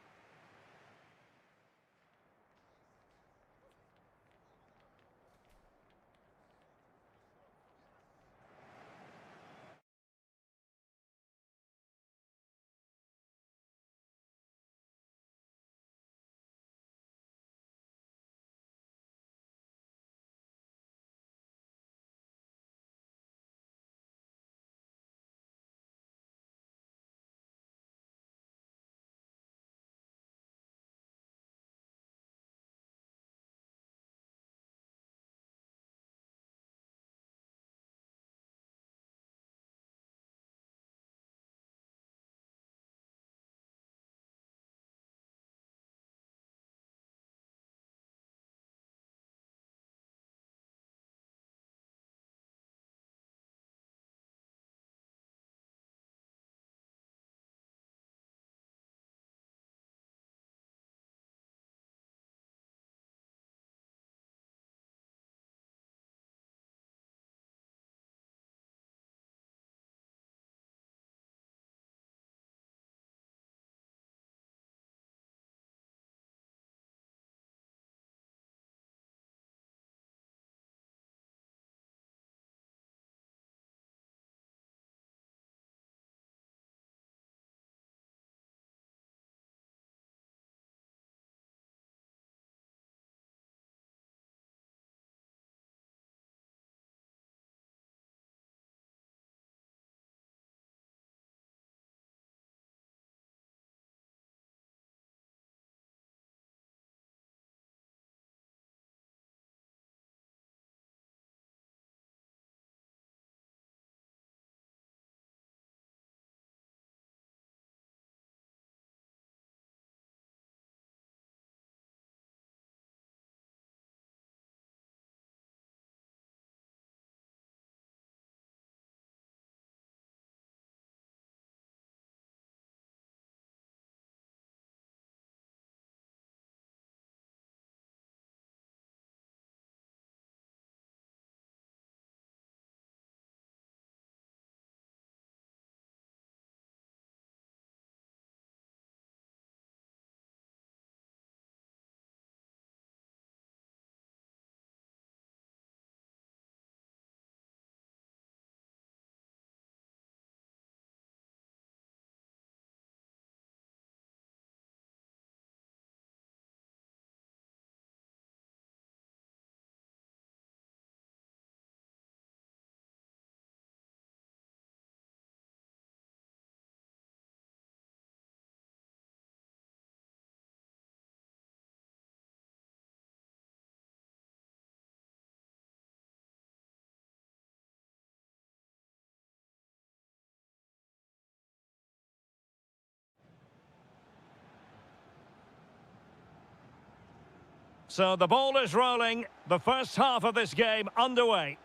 So the ball is rolling. The first half of this game underway.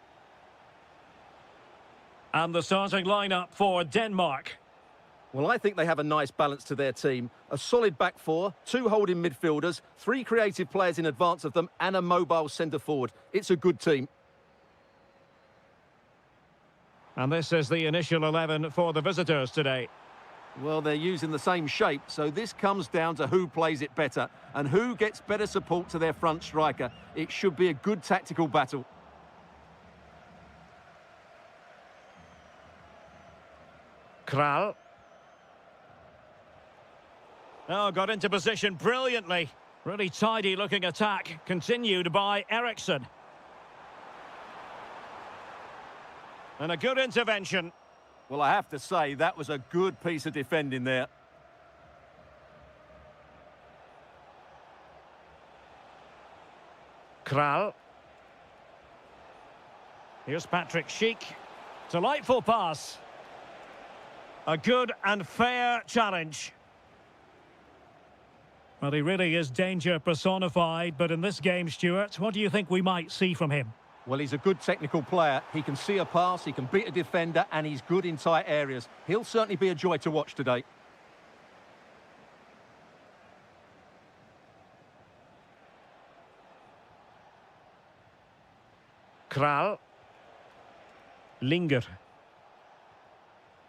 And the starting lineup for Denmark. Well, I think they have a nice balance to their team. A solid back four, two holding midfielders, three creative players in advance of them, and a mobile centre forward. It's a good team. And this is the initial 11 for the visitors today. Well, they're using the same shape, so this comes down to who plays it better and who gets better support to their front striker. It should be a good tactical battle. Kral. Oh, got into position brilliantly. Really tidy looking attack, continued by Eriksson. And a good intervention. Well, I have to say, that was a good piece of defending there. Kral. Here's Patrick Schick. Delightful pass. A good and fair challenge. Well, he really is danger personified, but in this game, Stuart, what do you think we might see from him? Well, he's a good technical player. He can see a pass, he can beat a defender, and he's good in tight areas. He'll certainly be a joy to watch today. Kral. Linger.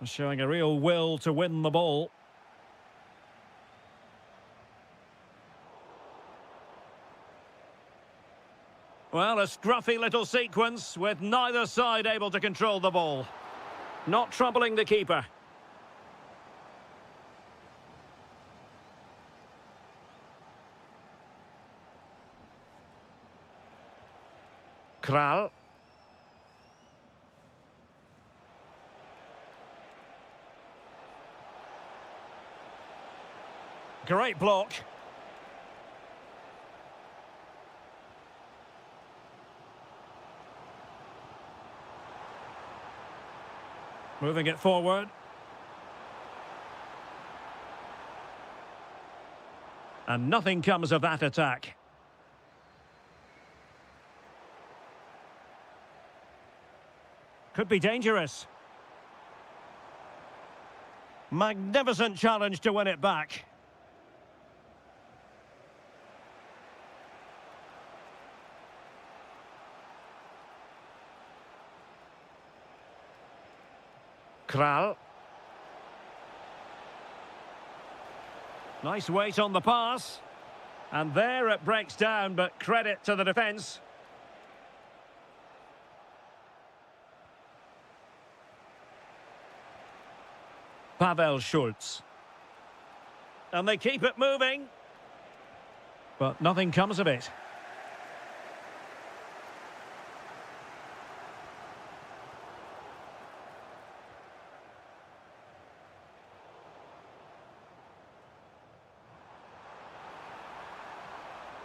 Showing a real will to win the ball. Well, a scruffy little sequence with neither side able to control the ball. Not troubling the keeper. Kral. Great block. Moving it forward. And nothing comes of that attack. Could be dangerous. Magnificent challenge to win it back. Kral. Nice weight on the pass. And there it breaks down, but credit to the defence. Pavel Schultz. And they keep it moving. But nothing comes of it.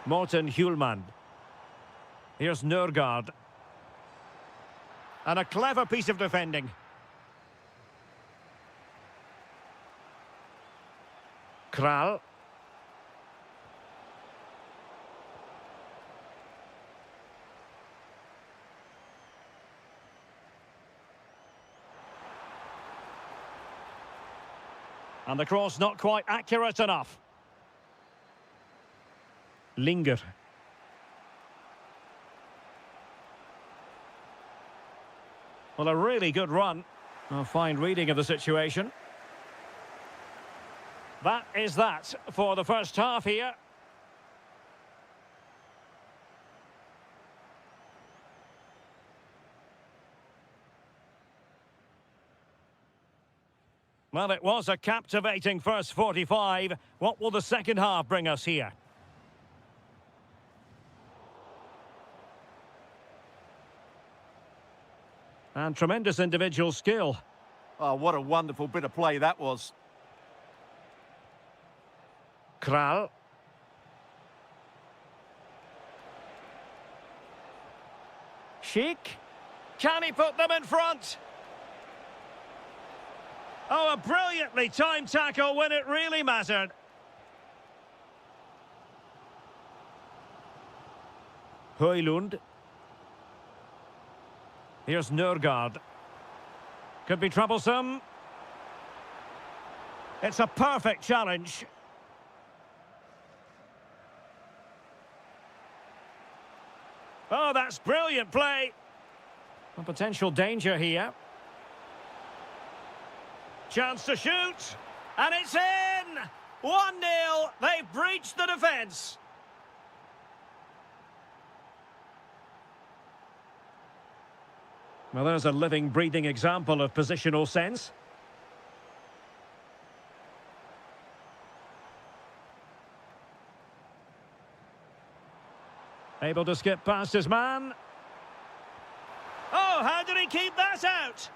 Morten Hjulmand. Here's Nørgaard. And a clever piece of defending. Kral. And the cross not quite accurate enough. Linger. Well, a really good run. A fine reading of the situation. That is that for the first half here. Well, it was a captivating first 45. What will the second half bring us here? And tremendous individual skill. Oh, what a wonderful bit of play that was. Kral. Schick. Can he put them in front? Oh, a brilliantly timed tackle when it really mattered. Højlund. Here's Nørgaard. Could be troublesome. It's a perfect challenge. Oh, that's brilliant play. A potential danger here. Chance to shoot. And it's in! 1-0. They've breached the defence. Well, there's a living, breathing example of positional sense. Able to skip past his man. Oh, how did he keep that out?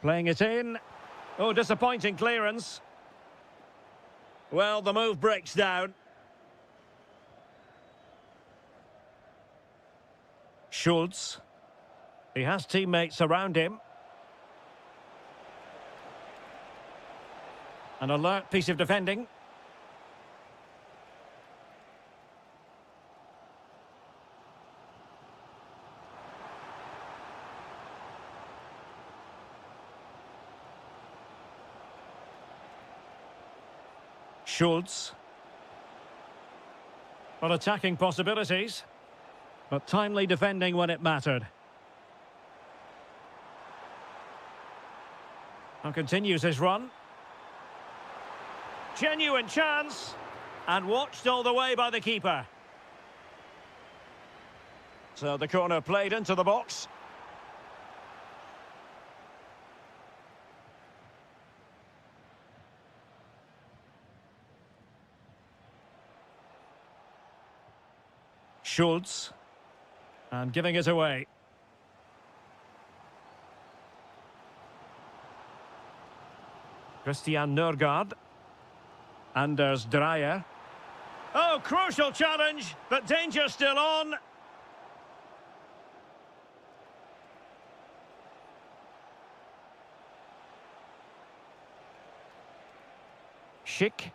Playing it in. Oh, disappointing clearance. Well, the move breaks down. Schultz. He has teammates around him. An alert piece of defending. Schultz. Well, attacking possibilities, but timely defending when it mattered. And continues his run. Genuine chance, and watched all the way by the keeper. So the corner played into the box. Schultz, and giving it away. Christian Nørgaard. Anders Dreyer. Oh, crucial challenge, but danger still on. Schick.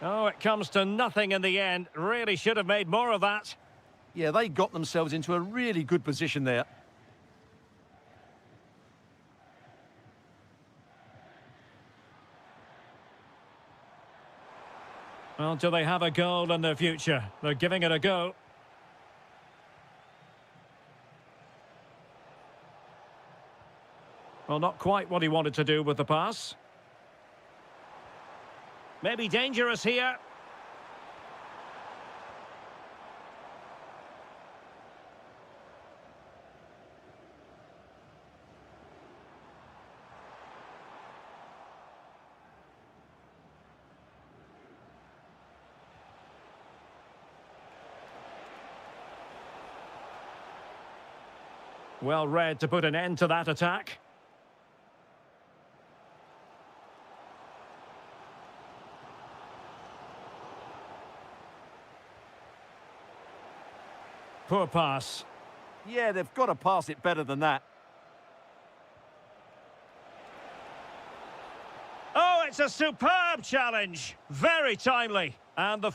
Oh, it comes to nothing in the end. Really should have made more of that. Yeah, they got themselves into a really good position there. Well, do they have a goal in their future? They're giving it a go. Well, not quite what he wanted to do with the pass. Maybe dangerous here. Well read to put an end to that attack. Poor pass. Yeah, they've got to pass it better than that. Oh, it's a superb challenge. Very timely. And the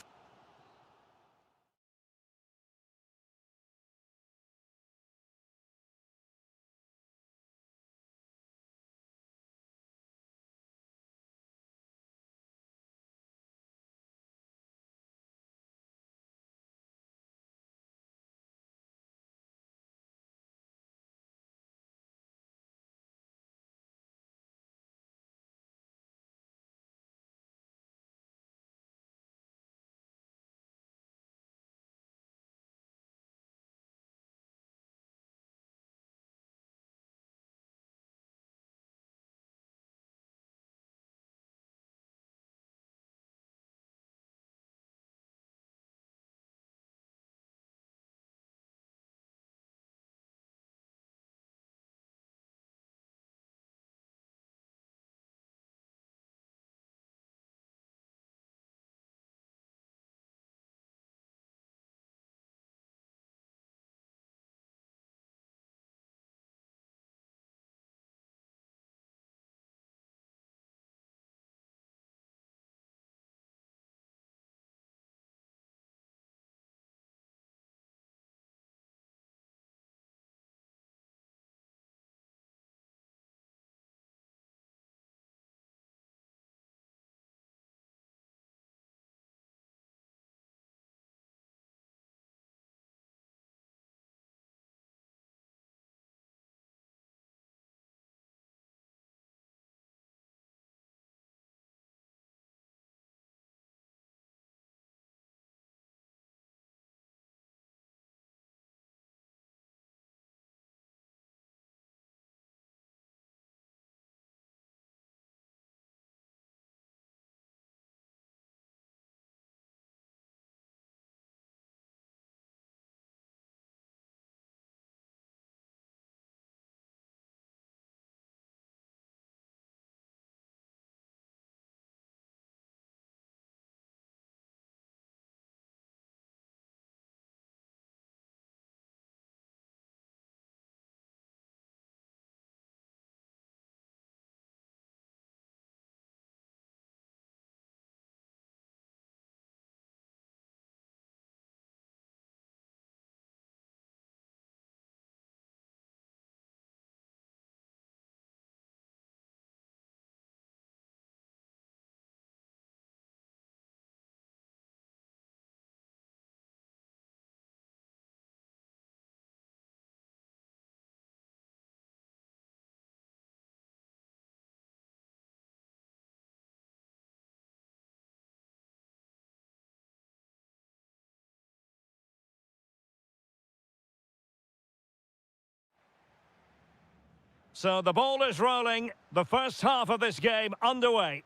So the ball is rolling. The first half of this game underway.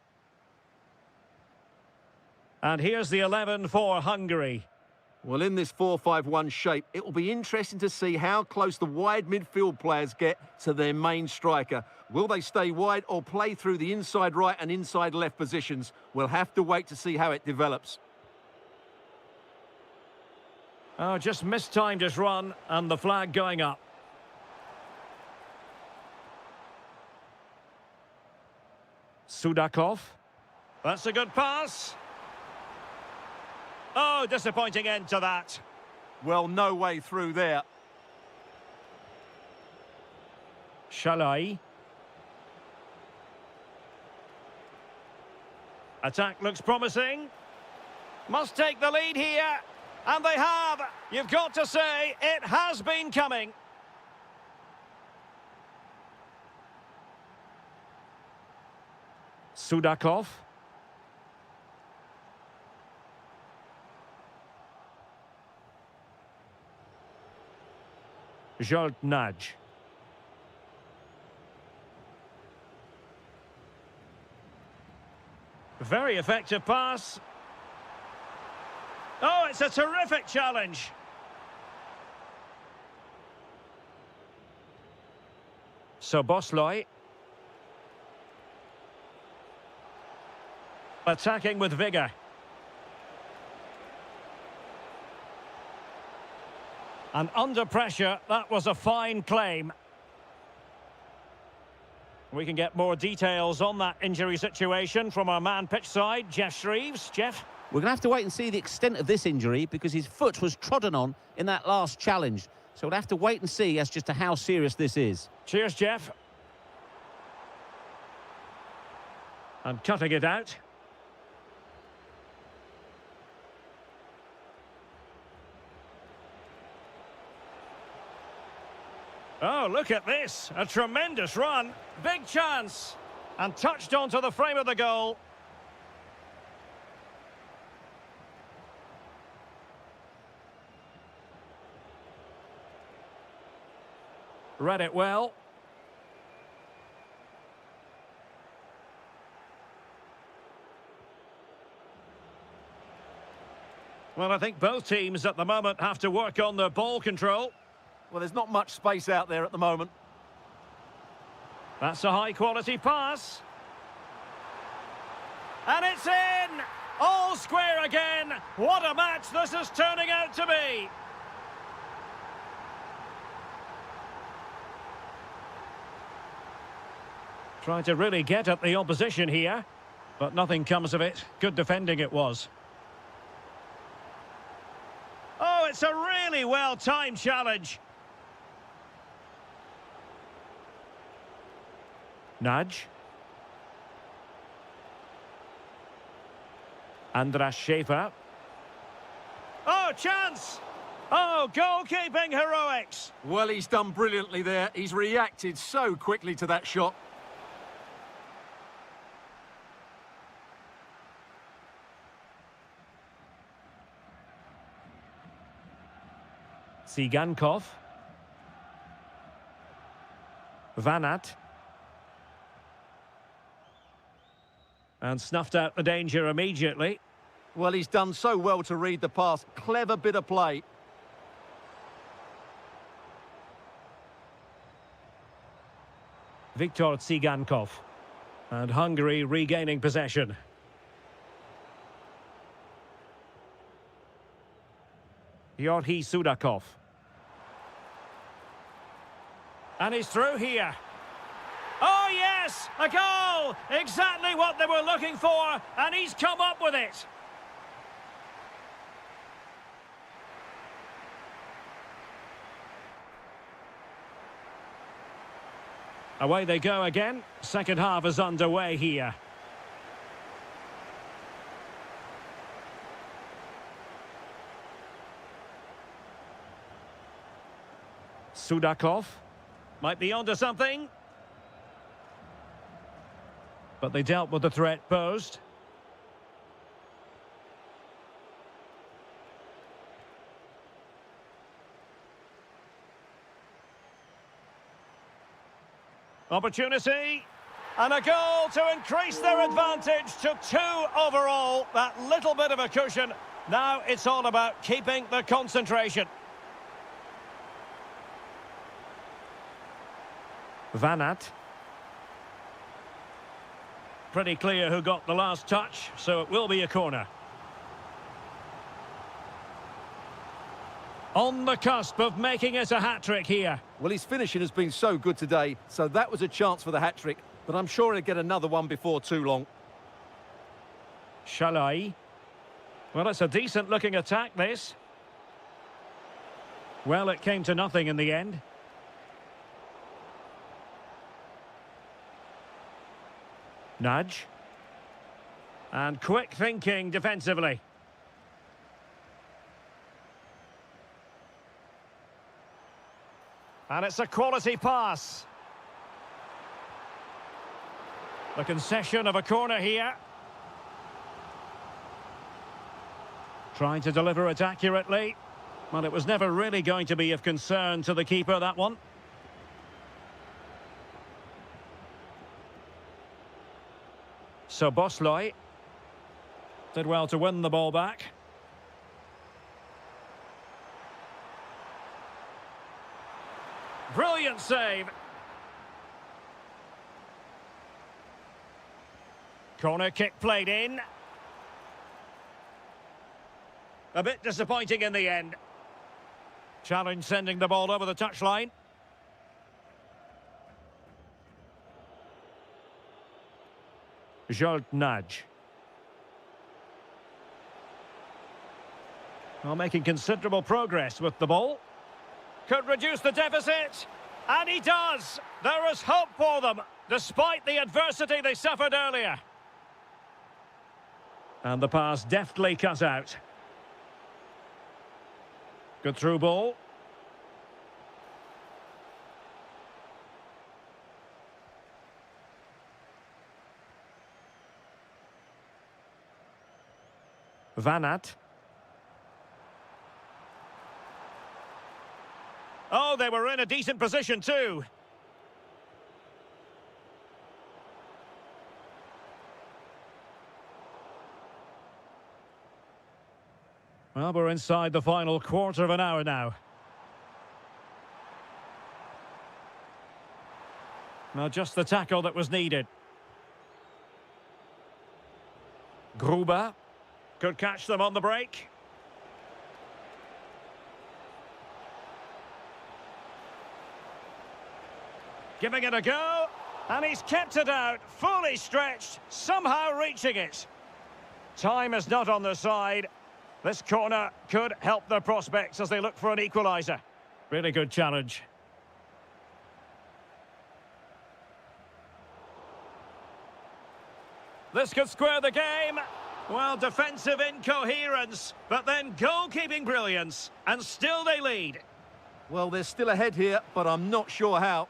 And here's the 11 for Hungary. Well, in this 4-5-1 shape, it will be interesting to see how close the wide midfield players get to their main striker. Will they stay wide or play through the inside right and inside left positions? We'll have to wait to see how it develops. Oh, just mistimed his run and the flag going up. Sudakov. That's a good pass. Oh, disappointing end to that. Well, no way through there. Shalai. Attack looks promising. Must take the lead here. And they have. You've got to say, it has been coming. Sudakov. Nudge. Very effective pass. Oh, it's a terrific challenge. So Bosloy. Attacking with vigour. And under pressure, that was a fine claim. We can get more details on that injury situation from our man pitch side, Jeff Shreves. Jeff? We're going to have to wait and see the extent of this injury because his foot was trodden on in that last challenge. So we'll have to wait and see as just to how serious this is. Cheers, Jeff. And cutting it out. Oh, look at this. A tremendous run. Big chance. And touched onto the frame of the goal. Read it well. Well, I think both teams at the moment have to work on their ball control. Well, there's not much space out there at the moment. That's a high-quality pass. And it's in! All square again. What a match this is turning out to be. Trying to really get at the opposition here, but nothing comes of it. Good defending it was. Oh, it's a really well-timed challenge. Nudge. Andras Schäfer. Oh, chance! Oh, goalkeeping heroics. Well, he's done brilliantly there. He's reacted so quickly to that shot. Tsigankov. Vanat. And snuffed out the danger immediately. Well, he's done so well to read the pass. Clever bit of play. Viktor Tsigankov. And Hungary regaining possession. Yorhi Sudakov. And he's through here. Oh, yes! A goal! Exactly what they were looking for, and he's come up with it. Away they go again. Second half is underway here. Sudakov might be onto something. But they dealt with the threat posed. Opportunity. And a goal to increase their advantage to 2 overall. That little bit of a cushion. Now it's all about keeping the concentration. Van Aert. Pretty clear who got the last touch, so it will be a corner. On the cusp of making it a hat-trick here. Well, his finishing has been so good today, so that was a chance for the hat-trick, but I'm sure he'll get another one before too long. Shalai. Well, it's a decent-looking attack, this. Well, it came to nothing in the end. Nudge. And quick thinking defensively. And it's a quality pass. The concession of a corner here. Trying to deliver it accurately. Well, it was never really going to be of concern to the keeper, that one. So Bosloy did well to win the ball back. Brilliant save. Corner kick played in. A bit disappointing in the end. Challenge sending the ball over the touchline. Jolt nudge. Well, making considerable progress with the ball. Could reduce the deficit. And he does. There is hope for them, despite the adversity they suffered earlier. And the pass deftly cut out. Good through ball. Van Aert. Oh, they were in a decent position too. Well, we're inside the final quarter of an hour now. Now, just the tackle that was needed. Gruber could catch them on the break. Giving it a go, and he's kept it out, fully stretched, somehow reaching it. Time is not on their side. This corner could help their prospects as they look for an equaliser. Really good challenge. This could square the game. Well, defensive incoherence, but then goalkeeping brilliance, and still they lead. Well, they're still ahead here, but I'm not sure how.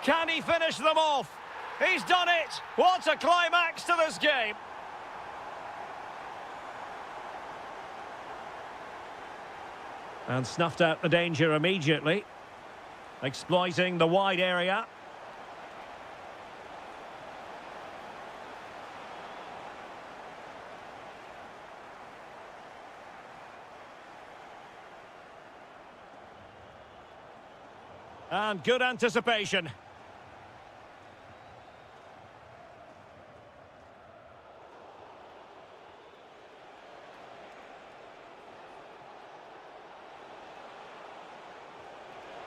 Can he finish them off? He's done it! What a climax to this game! And snuffed out the danger immediately. Exploiting the wide area. And good anticipation.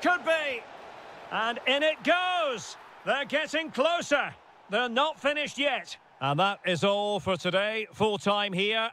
Could be. And in it goes. They're getting closer. They're not finished yet. And that is all for today. Full time here.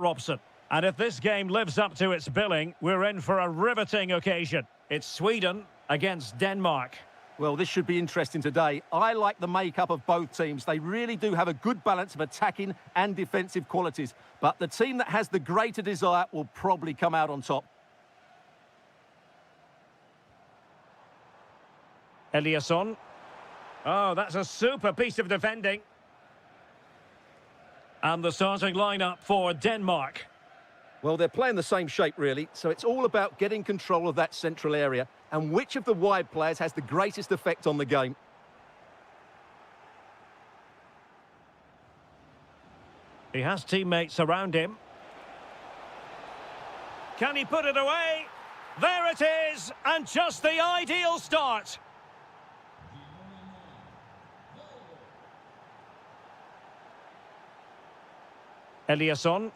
Robson. And if this game lives up to its billing, we're in for a riveting occasion. It's Sweden against Denmark. Well, this should be interesting today. I like the makeup of both teams. They really do have a good balance of attacking and defensive qualities. But the team that has the greater desire will probably come out on top. Eliasson. Oh, that's a super piece of defending. And the starting lineup for Denmark. Well, they're playing the same shape, really, so it's all about getting control of that central area and which of the wide players has the greatest effect on the game. He has teammates around him. Can he put it away? There it is, and just the ideal start. Eliasson.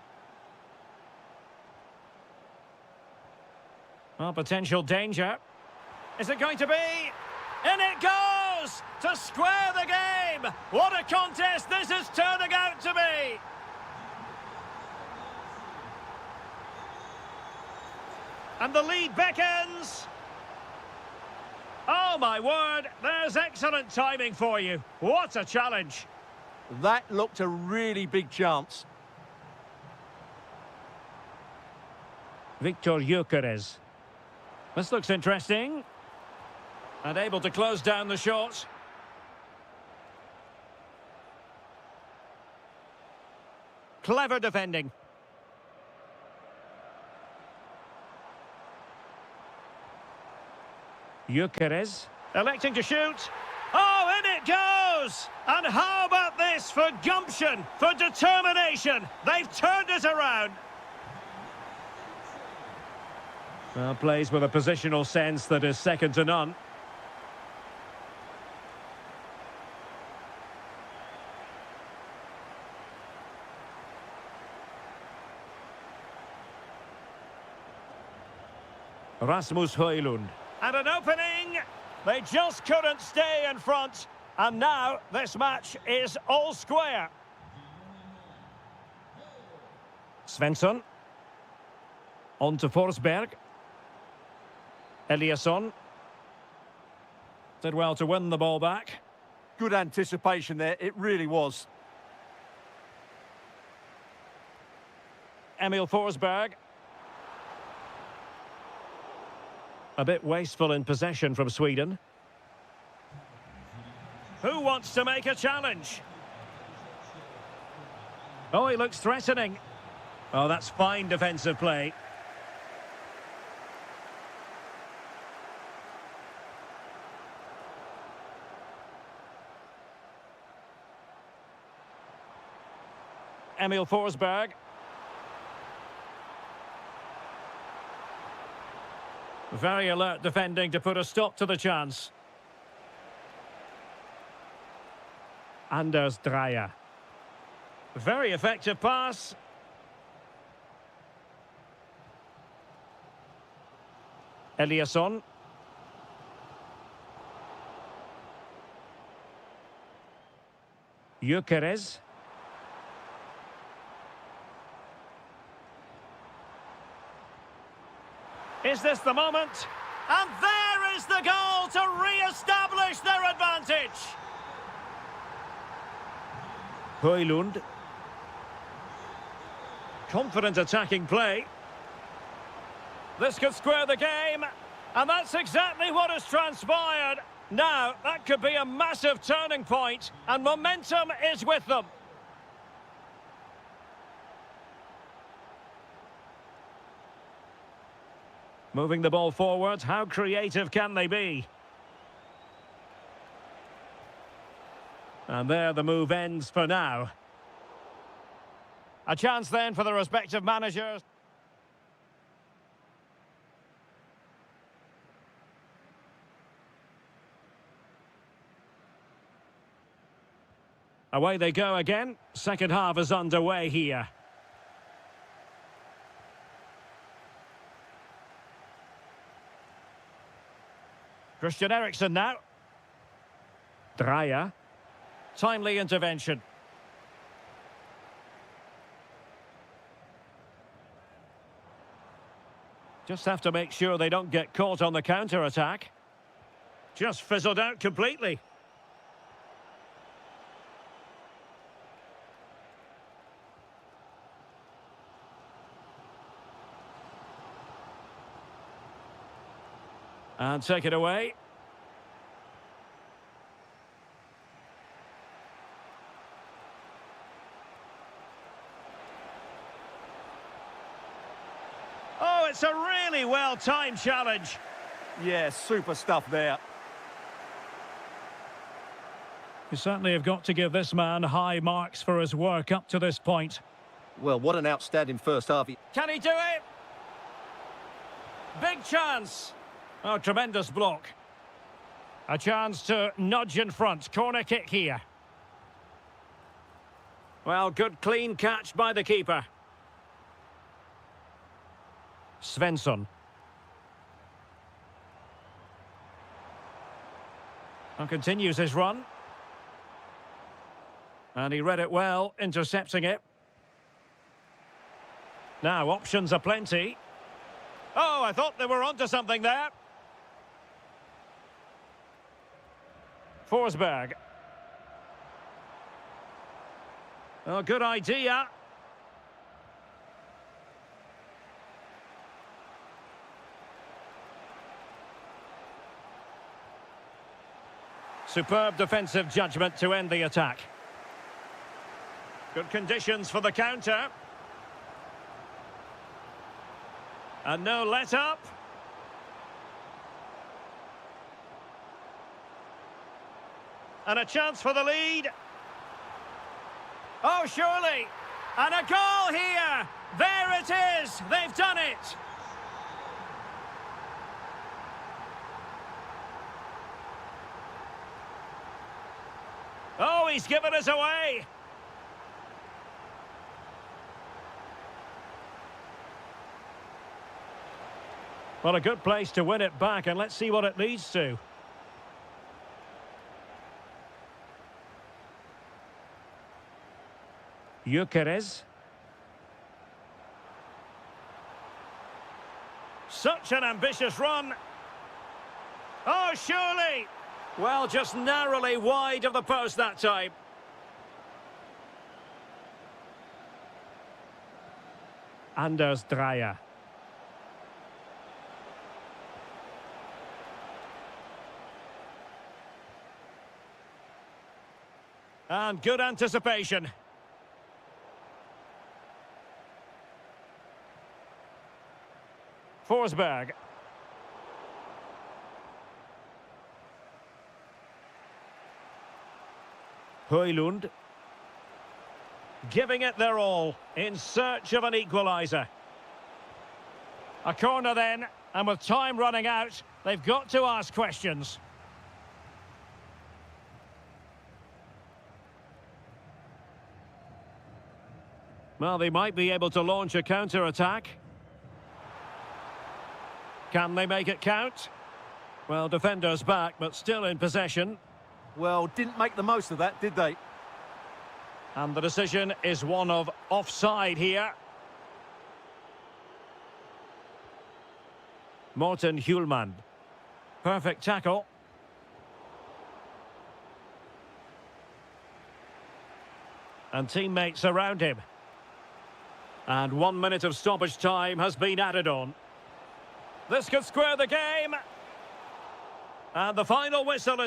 Well, potential danger. Is it going to be? In it goes! To square the game! What a contest this is turning out to be! And the lead beckons. Oh, my word, there's excellent timing for you. What a challenge. That looked a really big chance. Victor Gyökeres. This looks interesting. And able to close down the shot. Clever defending. Gyökeres electing to shoot. Oh, in it goes! And how about this for gumption, for determination? They've turned it around. Well, plays with a positional sense that is second to none. Rasmus Højlund. And an opening! They just couldn't stay in front. And now this match is all square. Svensson. On to Forsberg. Eliasson. Did well to win the ball back. Good anticipation there, it really was. Emil Forsberg. A bit wasteful in possession from Sweden. Who wants to make a challenge? Oh, he looks threatening. Oh, that's fine defensive play. Emil Forsberg. Very alert defending to put a stop to the chance. Anders Dreyer. Very effective pass. Eliasson. Gyökeres. Is this the moment? And there is the goal to re-establish their advantage. Højlund. Confident attacking play. This could square the game. And that's exactly what has transpired. Now, that could be a massive turning point. And momentum is with them. Moving the ball forward, how creative can they be? And there the move ends for now. A chance then for the respective managers. Away they go again. Second half is underway here. Christian Eriksen now. Dreyer. Timely intervention. Just have to make sure they don't get caught on the counter-attack. Just fizzled out completely. And take it away. Oh, it's a really well-timed challenge. Yeah, super stuff there. You certainly have got to give this man high marks for his work up to this point. Well, what an outstanding first half. Can he do it? Big chance. Oh, tremendous block. A chance to nudge in front. Corner kick here. Well, good clean catch by the keeper. Svensson. And continues his run. And he read it well, intercepting it. Now, options are plenty. Oh, I thought they were onto something there. Forsberg. Oh, good idea. Superb defensive judgment to end the attack. Good conditions for the counter. And no let-up. And a chance for the lead. Oh, surely. And a goal here. There it is. They've done it. Oh, he's given us away. Well, a good place to win it back, and let's see what it leads to. Gyökeres. Such an ambitious run. Oh, surely. Well, just narrowly wide of the post that time. Anders Dreyer. And good anticipation. Forsberg. Højlund. Giving it their all in search of an equaliser. A corner then, and with time running out, they've got to ask questions. Well, they might be able to launch a counter-attack. Can they make it count? Well, defenders back, but still in possession. Well, didn't make the most of that, did they? And the decision is one of offside here. Morten Hjulmand. Perfect tackle. And teammates around him. And 1 minute of stoppage time has been added on. This could square the game. And the final whistle is...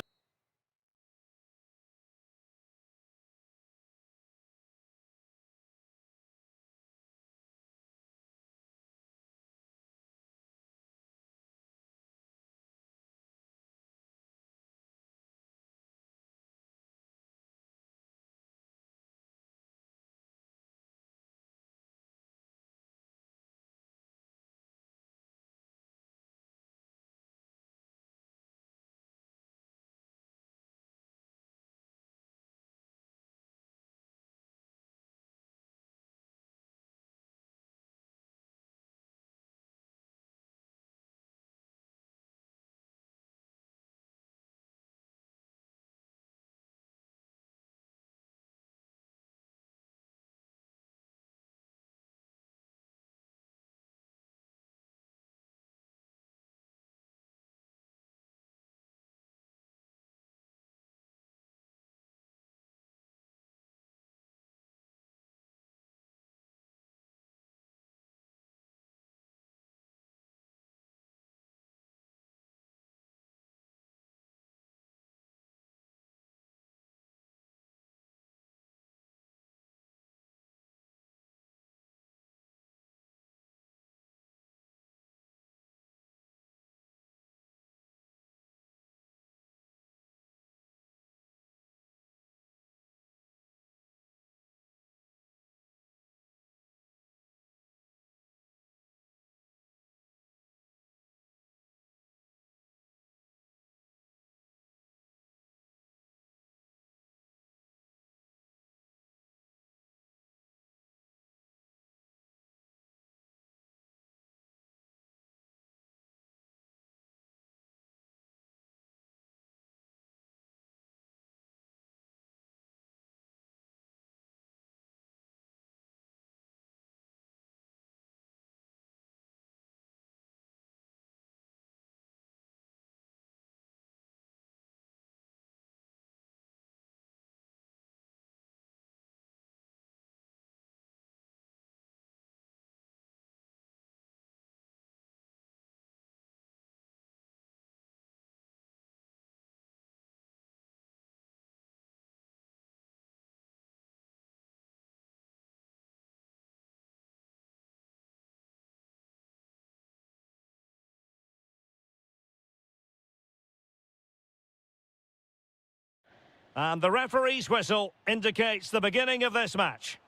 And the referee's whistle indicates the beginning of this match.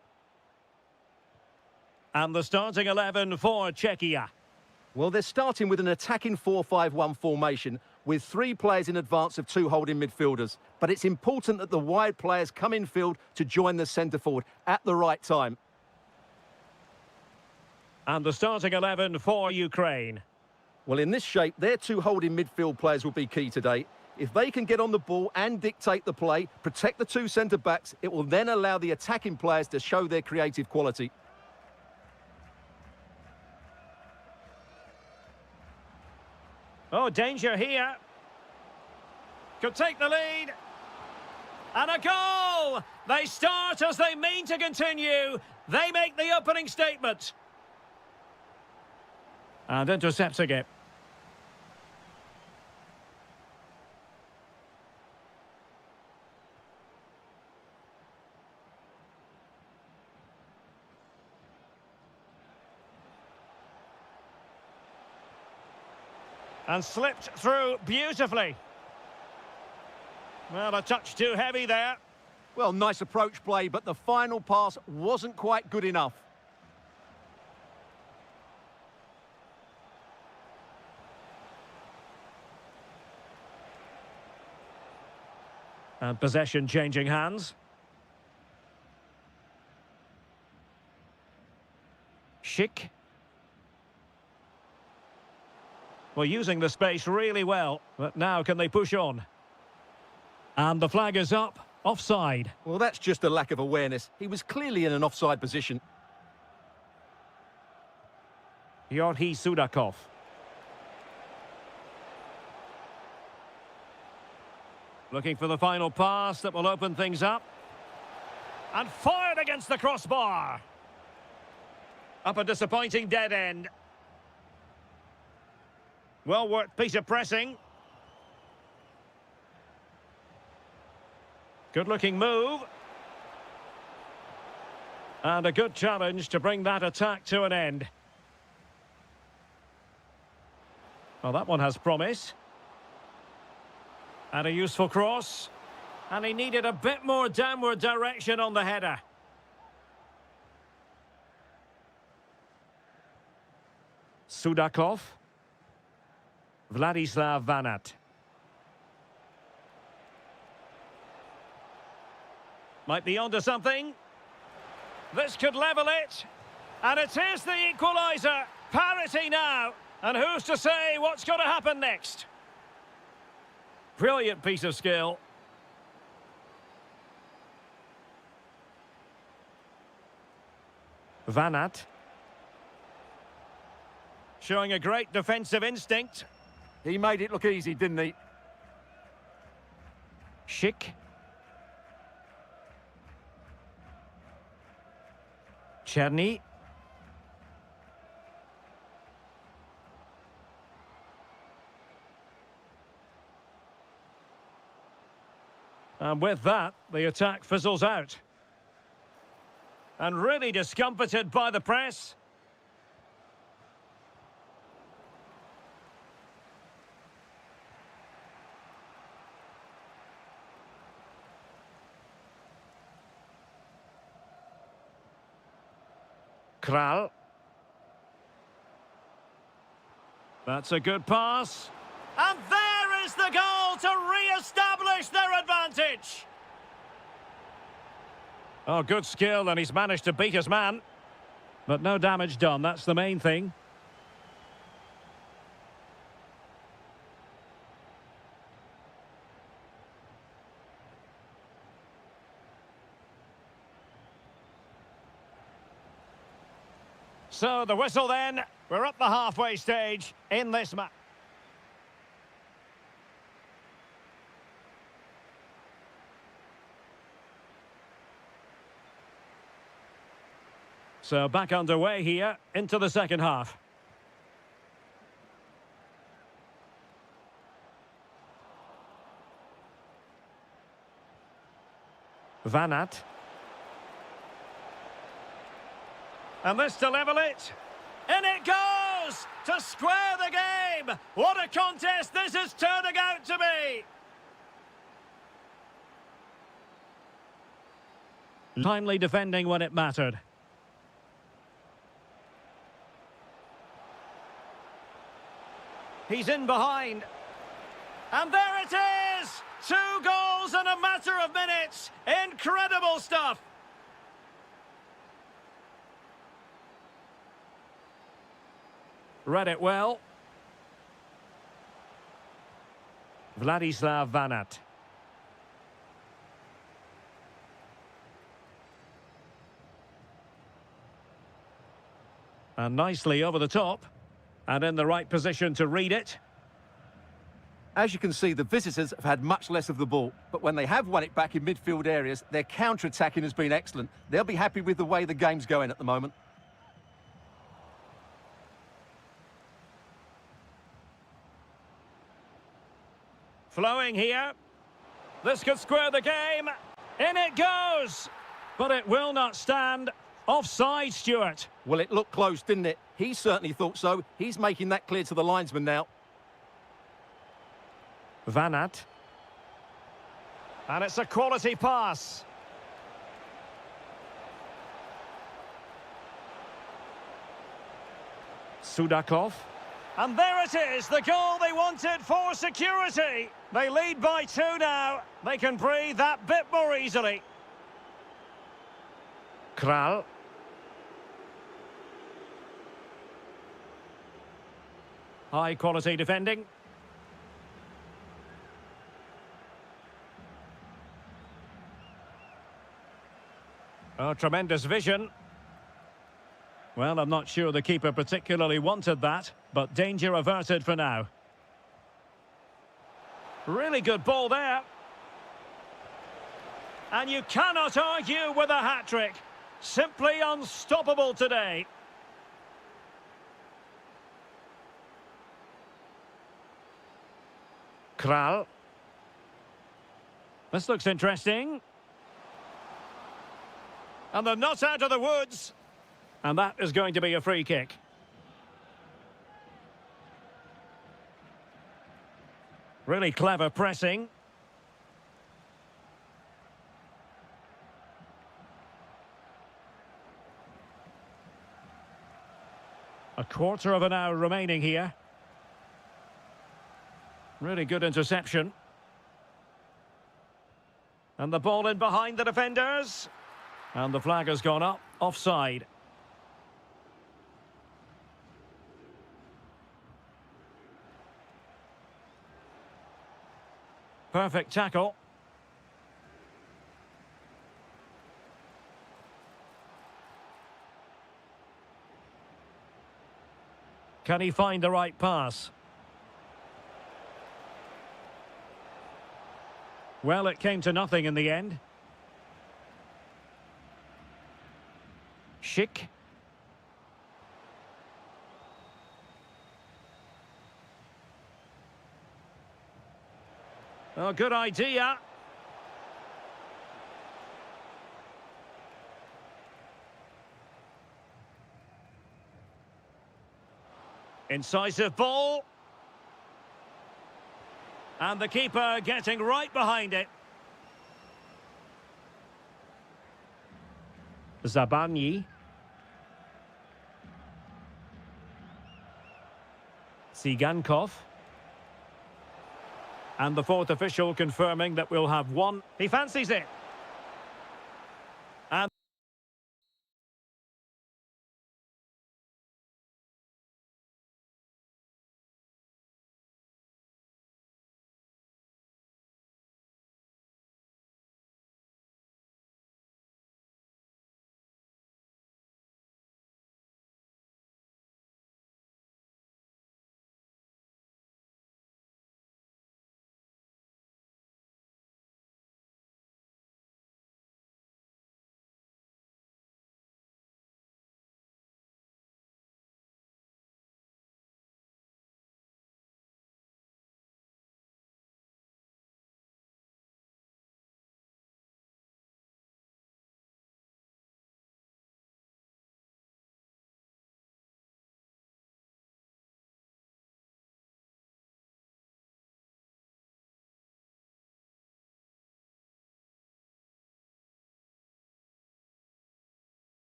And the starting 11 for Czechia. Well, they're starting with an attacking 4-5-1 formation with 3 players in advance of 2 holding midfielders. But it's important that the wide players come in field to join the centre forward at the right time. And the starting 11 for Ukraine. Well, in this shape, their 2 holding midfield players will be key today. If they can get on the ball and dictate the play, protect the 2 centre-backs, it will then allow the attacking players to show their creative quality. Oh, danger here. Could take the lead. And a goal! They start as they mean to continue. They make the opening statement. And intercepting it. And slipped through beautifully. Well, a touch too heavy there. Well, nice approach play, but the final pass wasn't quite good enough. And possession changing hands. Schick. Well, using the space really well, but now can they push on? And the flag is up, offside. Well, that's just a lack of awareness. He was clearly in an offside position. Yorhi Sudakov. Looking for the final pass that will open things up. And fired against the crossbar. Up a disappointing dead end. Well worked piece of pressing. Good looking move. And a good challenge to bring that attack to an end. Well, that one has promise. And a useful cross. And he needed a bit more downward direction on the header. Sudakov. Vladislav Vanat. Might be onto something. This could level it. And it is the equaliser. Parity now. And who's to say what's going to happen next? Brilliant piece of skill. Vanat. Showing a great defensive instinct. He made it look easy, didn't he? Schick. Cherny. And with that, the attack fizzles out. And really discomfited by the press. Kral. That's a good pass. And there is the goal to re-establish their advantage. Oh, good skill, and he's managed to beat his man. But no damage done, that's the main thing. So the whistle then, we're up the halfway stage in this match. So back underway here into the second half. Vanat. And this to level it. And it goes to square the game. What a contest this is turning out to be. Timely defending when it mattered. He's in behind. And there it is! 2 goals in a matter of minutes. Incredible stuff. Read it well. Vladislav Vanat. And nicely over the top. And in the right position to read it. As you can see, the visitors have had much less of the ball, but when they have won it back in midfield areas, their counter-attacking has been excellent. They'll be happy with the way the game's going at the moment. Flowing here. This could square the game. In it goes. But it will not stand. Offside, Stuart. Well, it looked close, didn't it? He certainly thought so. He's making that clear to the linesman now. Vanat. And it's a quality pass. Sudakov. And there it is, the goal they wanted for security. They lead by 2 now. They can breathe that bit more easily. Kral. High quality defending. Oh, tremendous vision. Well, I'm not sure the keeper particularly wanted that, but danger averted for now. Really good ball there. And you cannot argue with a hat-trick. Simply unstoppable today. Kral. This looks interesting. And they're not out of the woods. And that is going to be a free kick. Really clever pressing. A quarter of an hour remaining here. Really good interception. And the ball in behind the defenders. And the flag has gone up, offside. Perfect tackle. Can he find the right pass? Well, it came to nothing in the end. Schick. Oh, good idea. Incisive ball. And the keeper getting right behind it. Zabani. Tsigankov. And the fourth official confirming that we'll have one. He fancies it.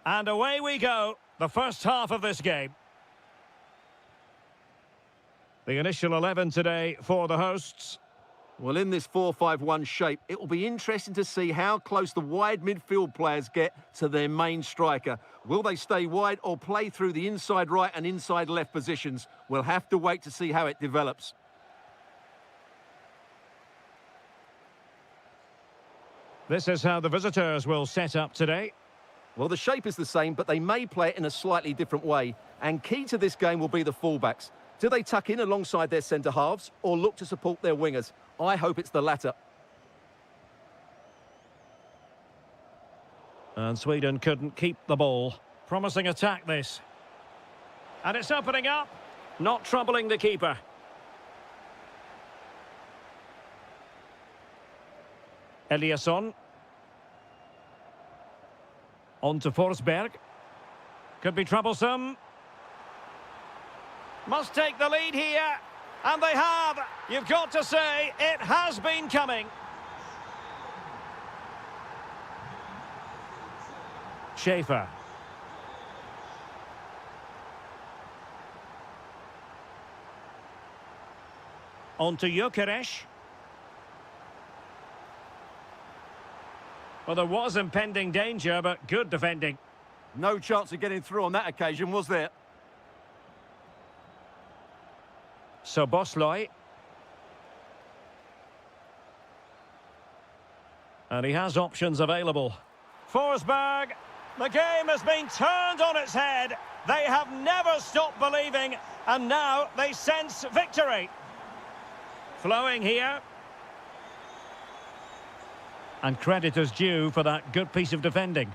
And away we go, the first half of this game. The initial 11 today for the hosts. Well, in this 4-5-1 shape, it will be interesting to see how close the wide midfield players get to their main striker. Will they stay wide or play through the inside right and inside left positions? We'll have to wait to see how it develops. This is how the visitors will set up today. Well, the shape is the same, but they may play it in a slightly different way. And key to this game will be the fullbacks. Do they tuck in alongside their centre-halves or look to support their wingers? I hope it's the latter. And Sweden couldn't keep the ball. Promising attack, this. And it's opening up. Not troubling the keeper. Eliasson. On to Forsberg. Could be troublesome. Must take the lead here. And they have. You've got to say, it has been coming. Schaefer. On to Gyökeres. Well, there was impending danger, but good defending. No chance of getting through on that occasion, was there? So Bosley. And he has options available. Forsberg. The game has been turned on its head. They have never stopped believing, and now they sense victory. Flowing here. And credit is due for that good piece of defending.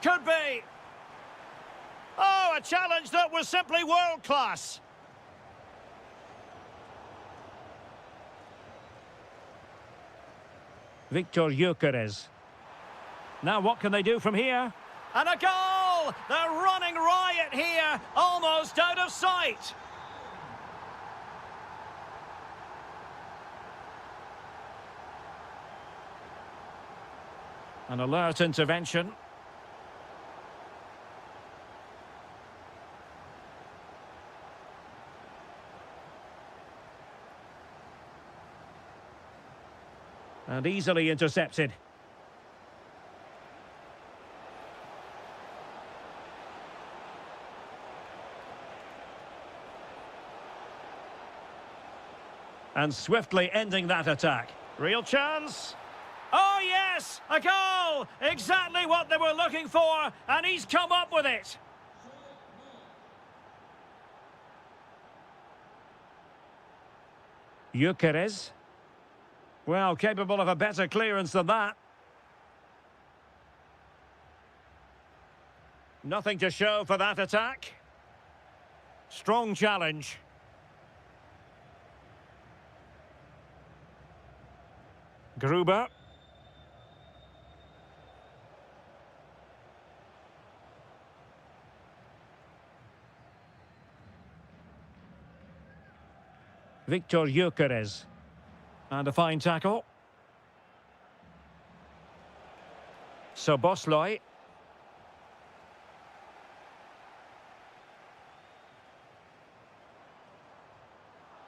Could be. Oh, a challenge that was simply world-class. Victor Gyökeres. Now what can they do from here? And a goal! They're running riot here, almost out of sight. An alert intervention. And easily intercepted. And swiftly ending that attack. Real chance. Oh, yes! A goal! Exactly what they were looking for, and he's come up with it. Gyökeres. Well, capable of a better clearance than that. Nothing to show for that attack. Strong challenge. Gruber. Victor Gyökeres. And a fine tackle. So Bosley.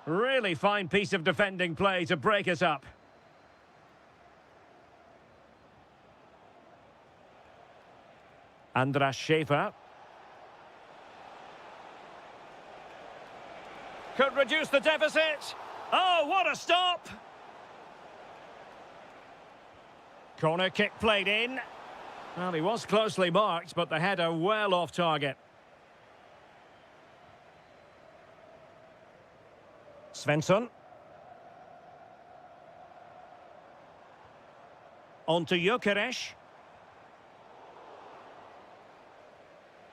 Really fine piece of defending play to break us up. Andras Schaefer. Could reduce the deficit. Oh, what a stop! Corner kick played in. Well, he was closely marked, but the header well off target. Svensson. On to Gyökeres.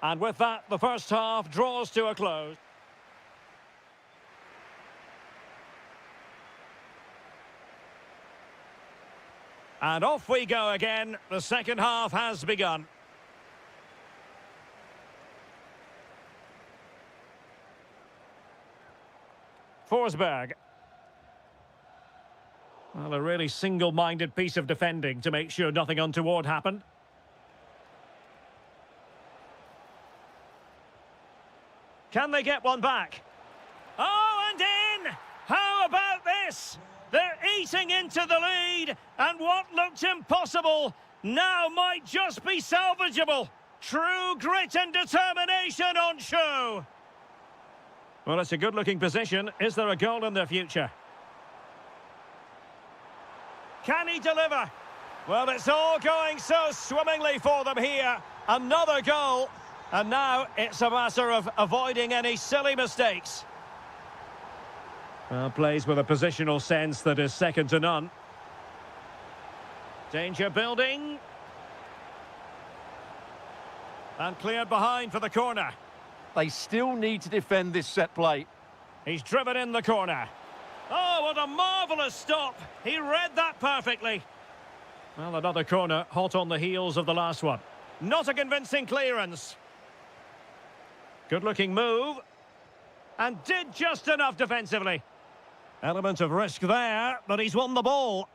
And with that, the first half draws to a close. And off we go again. The second half has begun. Forsberg. Well, a really single-minded piece of defending to make sure nothing untoward happened. Can they get one back? Oh, and in! How about this? They're eating into the lead, and what looked impossible now might just be salvageable. True grit and determination on show. Well, it's a good-looking position. Is there a goal in the future? Can he deliver? Well, it's all going so swimmingly for them here. Another goal. And now it's a matter of avoiding any silly mistakes. Well, plays with a positional sense that is second to none. Danger building. And cleared behind for the corner. They still need to defend this set play. He's driven in the corner. Oh, what a marvellous stop. He read that perfectly. Well, another corner, hot on the heels of the last one. Not a convincing clearance. Good-looking move. And did just enough defensively. Element of risk there, but he's won the ball.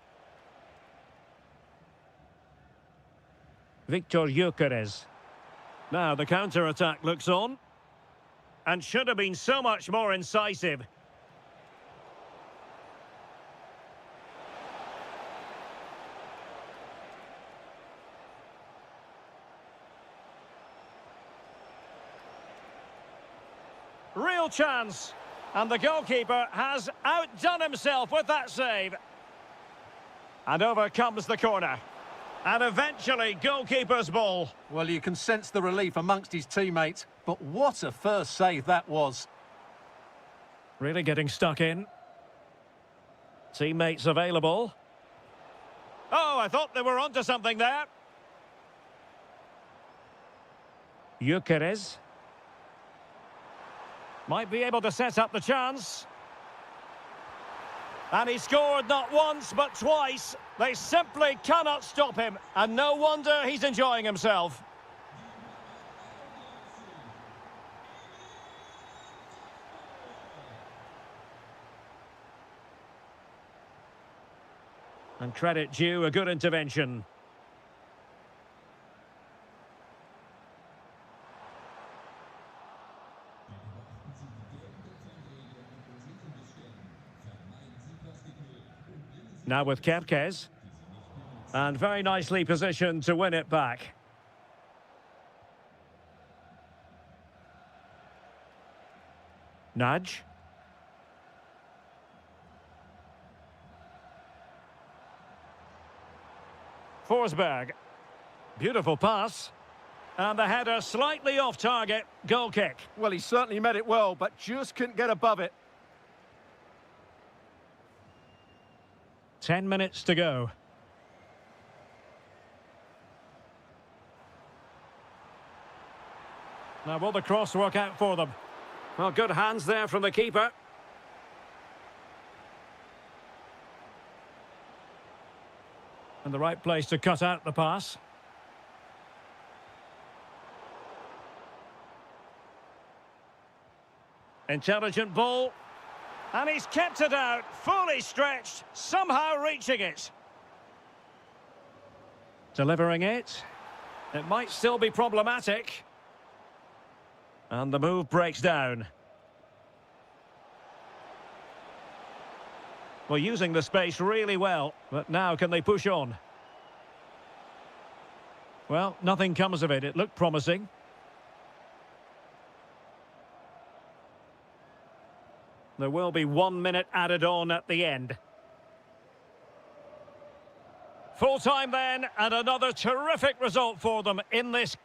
Victor Gyökeres. Now the counter-attack looks on. And should have been so much more incisive. Real chance. And the goalkeeper has outdone himself with that save. And over comes the corner. And eventually, goalkeeper's ball. Well, you can sense the relief amongst his teammates, but what a first save that was. Really getting stuck in. Teammates available. Oh, I thought they were onto something there. Gyökeres. Might be able to set up the chance. And he scored not once, but twice. They simply cannot stop him. And no wonder he's enjoying himself. And credit due, a good intervention. Now with Kerkez. And very nicely positioned to win it back. Nudge. Forsberg. Beautiful pass. And the header slightly off target. Goal kick. Well, he certainly met it well, but just couldn't get above it. 10 minutes to go. Now, will the cross work out for them? Well, good hands there from the keeper. And the right place to cut out the pass. Intelligent ball. And he's kept it out, fully stretched, somehow reaching it. Delivering it. It might still be problematic. And the move breaks down. Well, using the space really well, but now can they push on? Well, nothing comes of it. It looked promising. There will be 1 minute added on at the end. Full time then, and another terrific result for them in this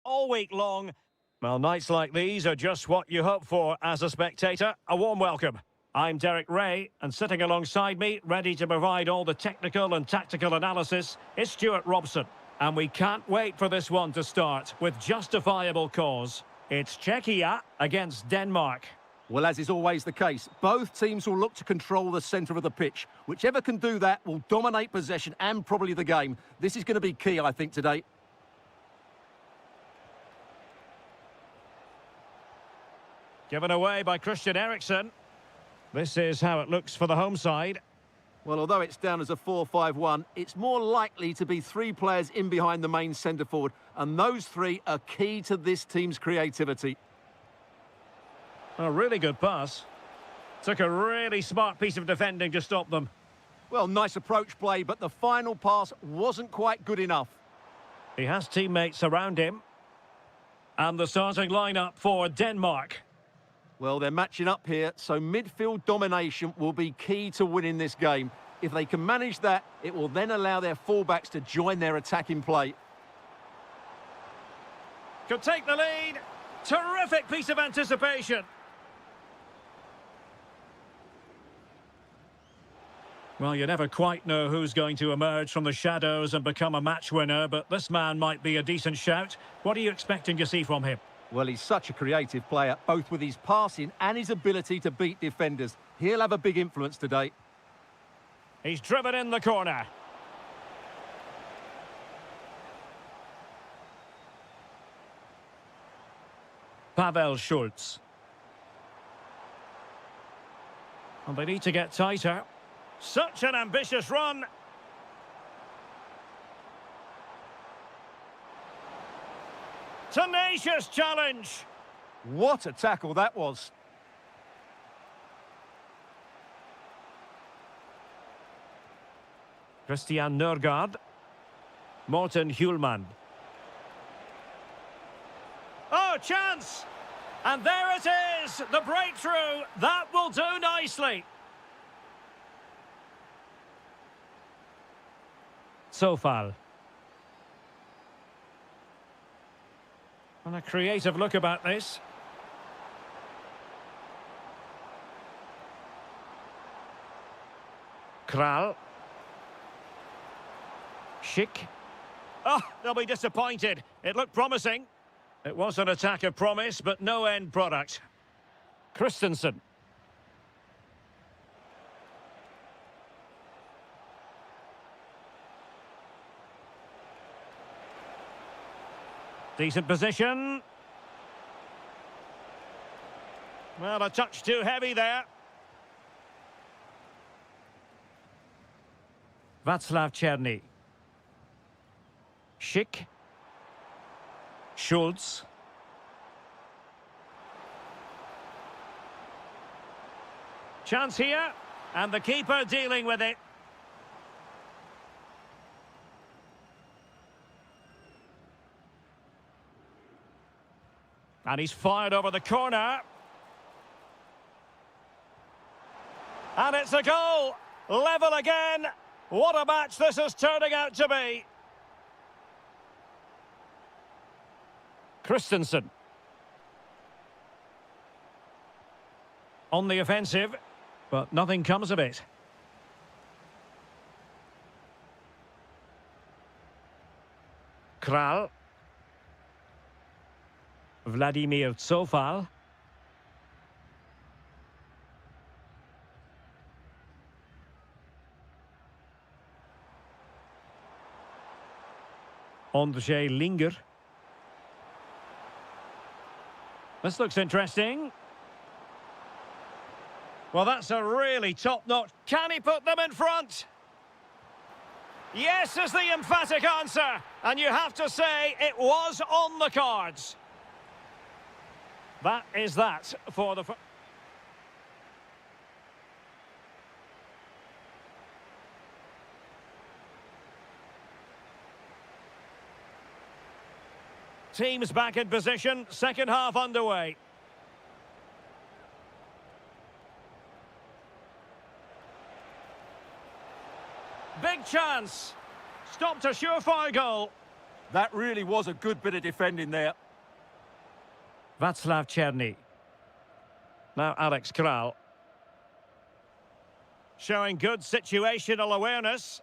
all week long. Well, nights like these are just what you hope for as a spectator. A warm welcome. I'm Derek Ray, and sitting alongside me, ready to provide all the technical and tactical analysis, is Stuart Robson. And we can't wait for this one to start with justifiable cause. It's Czechia against Denmark. Well, as is always the case, both teams will look to control the centre of the pitch. Whichever can do that will dominate possession and probably the game. This is going to be key, I think, today. Given away by Christian Eriksen. This is how it looks for the home side. Well, although it's down as a 4-5-1, it's more likely to be three players in behind the main centre-forward, and those three are key to this team's creativity. A really good pass. Took a really smart piece of defending to stop them. Well, nice approach play, but the final pass wasn't quite good enough. He has teammates around him. And the starting lineup for Denmark. Well, they're matching up here, so midfield domination will be key to winning this game. If they can manage that, it will then allow their fullbacks to join their attacking play. Could take the lead. Terrific piece of anticipation. Well, you never quite know who's going to emerge from the shadows and become a match winner, but this man might be a decent shout. What are you expecting to see from him? Well, he's such a creative player, both with his passing and his ability to beat defenders. He'll have a big influence today. He's driven in the corner. Pavel Schulz. And they need to get tighter. Such an ambitious run. Tenacious challenge. What a tackle that was. Christian Nørgaard. Morten Hjulmand. Oh, chance! And there it is, the breakthrough. That will do nicely. Sofal. And a creative look about this. Kral. Schick. Oh, they'll be disappointed. It looked promising. It was an attack of promise, but no end product. Christensen. Decent position. Well, a touch too heavy there. Václav Černý. Schick. Schulz. Chance here, and the keeper dealing with it. And he's fired over the corner. And it's a goal. Level again. What a match this is turning out to be. Christensen. On the offensive, but nothing comes of it. Kral. Vladimir Sofal. Ondřej Linger. This looks interesting. Well, that's a really top-notch. Can he put them in front? Yes is the emphatic answer. And you have to say it was on the cards. That is that for the... Teams back in position, second half underway. Big chance. Stopped a surefire goal. That really was a good bit of defending there. Václav Černý. Now Alex Kral. Showing good situational awareness.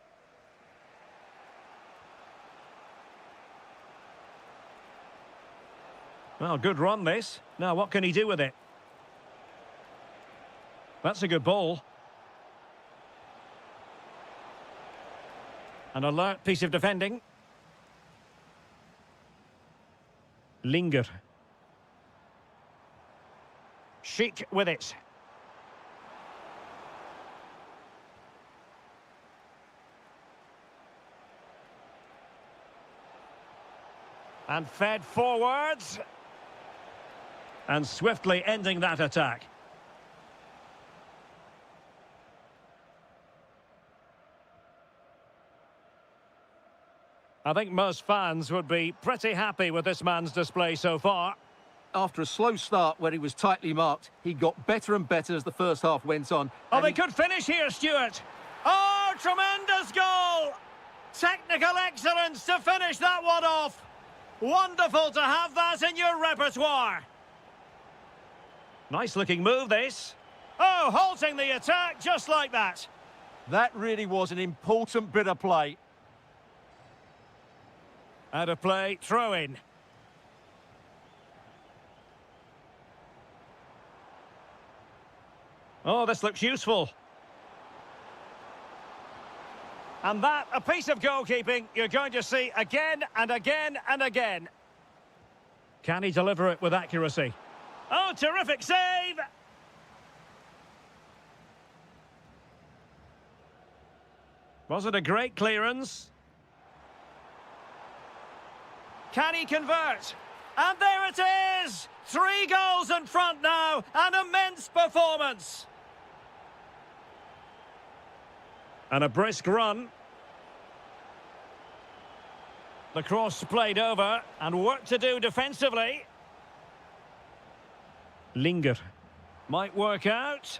Well, good run this. Now, what can he do with it? That's a good ball. An alert piece of defending. Linger. Chic with it. And fed forwards. And swiftly ending that attack. I think most fans would be pretty happy with this man's display so far. After a slow start where he was tightly marked, he got better and better as the first half went on. Oh, they could finish here, Stuart. Oh, tremendous goal! Technical excellence to finish that one off. Wonderful to have that in your repertoire. Nice looking move, this. Oh, halting the attack just like that. That really was an important bit of play. Out of play, throw in. Oh, this looks useful. And that, a piece of goalkeeping you're going to see again and again and again. Can he deliver it with accuracy? Oh, terrific save! Was it a great clearance? Can he convert? And there it is! 3 goals in front now, an immense performance. And a brisk run. The cross played over, and work to do defensively. Linger. Might work out.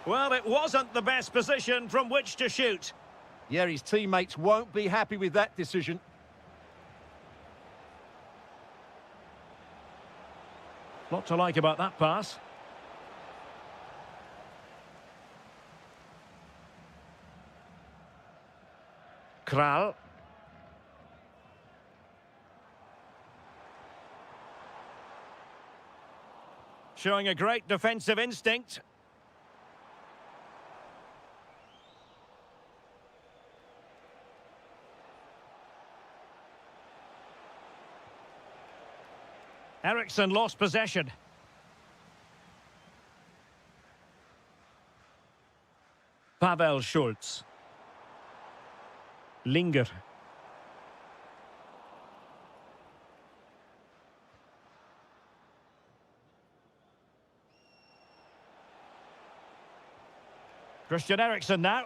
Well, it wasn't the best position from which to shoot. Yeah, his teammates won't be happy with that decision. Lot to like about that pass. Kral. Showing a great defensive instinct. Eriksson lost possession. Pavel Schultz. Linger. Christian Eriksson now.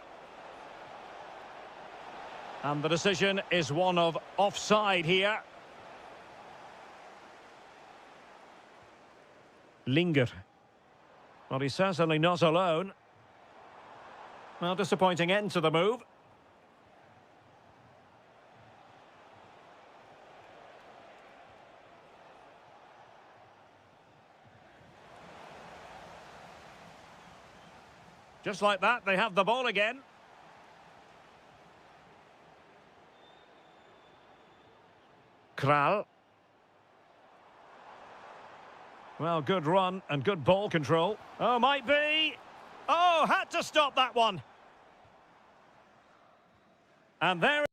And the decision is one of offside here. Linger. Well, he's certainly not alone. Well, disappointing end to the move. Just like that, they have the ball again. Kral. Well, good run and good ball control. Oh, might be. Oh, had to stop that one. And there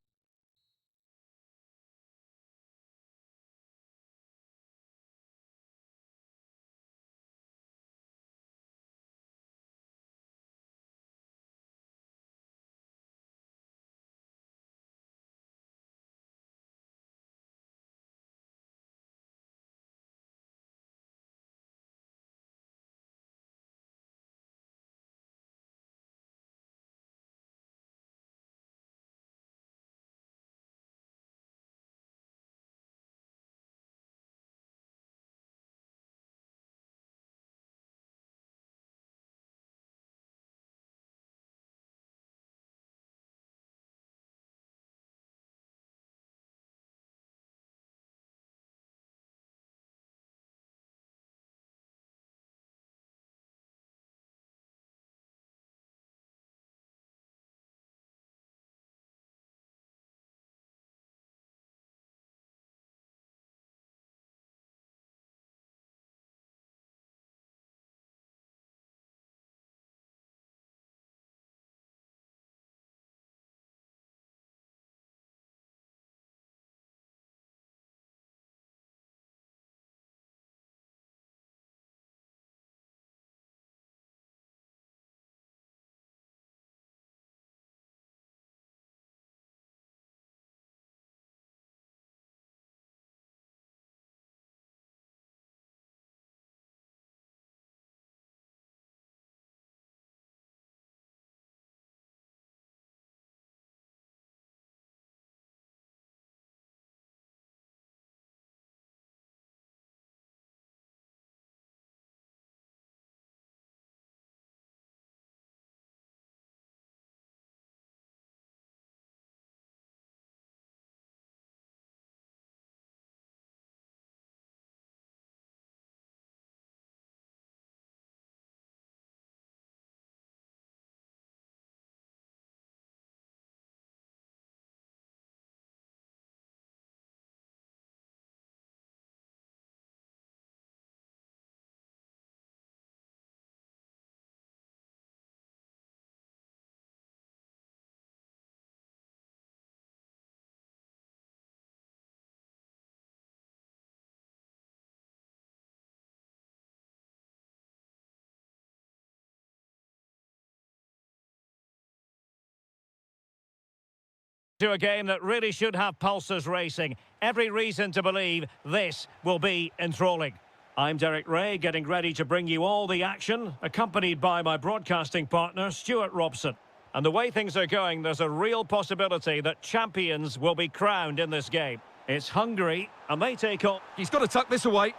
To a game that really should have pulses racing. Every reason to believe this will be enthralling. I'm Derek Ray, getting ready to bring you all the action, accompanied by my broadcasting partner, Stuart Robson. And the way things are going, there's a real possibility that champions will be crowned in this game. It's Hungary, and they take on... He's got to tuck this away.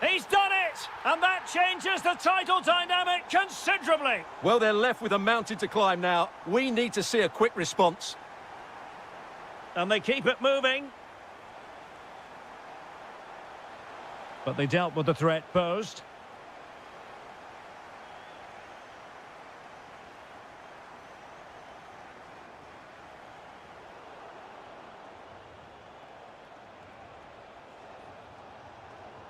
He's done it! And that changes the title dynamic considerably. Well, they're left with a mountain to climb now. We need to see a quick response. And they keep it moving. But they dealt with the threat posed.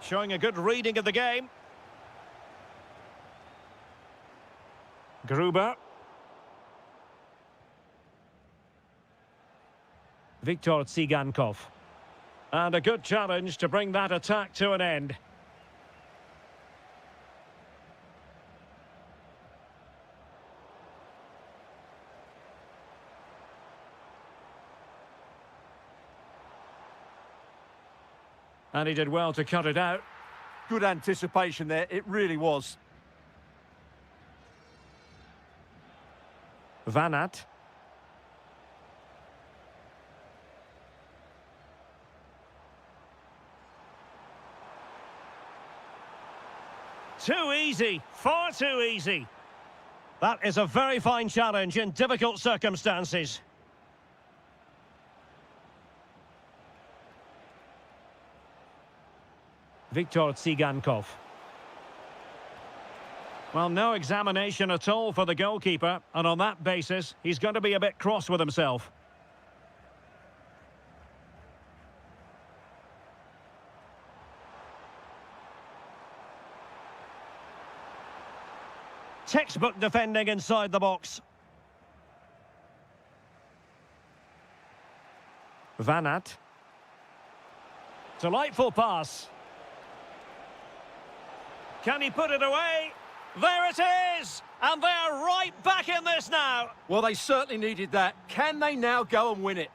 Showing a good reading of the game. Gruber. Viktor Tsigankov. And a good challenge to bring that attack to an end. And he did well to cut it out. Good anticipation there, it really was. Van Aert. Too easy, far too easy. That is a very fine challenge in difficult circumstances. Viktor Tsigankov. Well, no examination at all for the goalkeeper, and on that basis, he's going to be a bit cross with himself. Textbook defending inside the box. Van Aert. Delightful pass. Can he put it away? There it is! And they're right back in this now. Well, they certainly needed that. Can they now go and win it?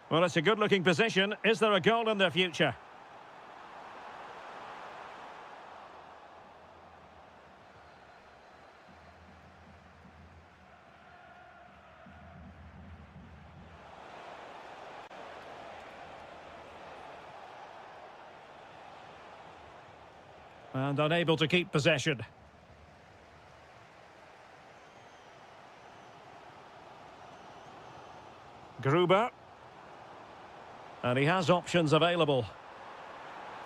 Well, it's a good-looking position. Is there a goal in the future? And unable to keep possession. Gruber. And he has options available.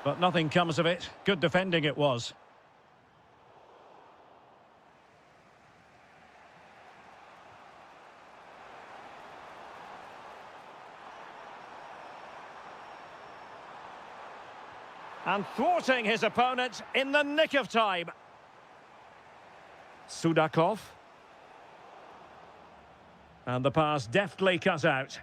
But nothing comes of it. Good defending it was. And thwarting his opponent in the nick of time. Sudakov. And the pass deftly cut out.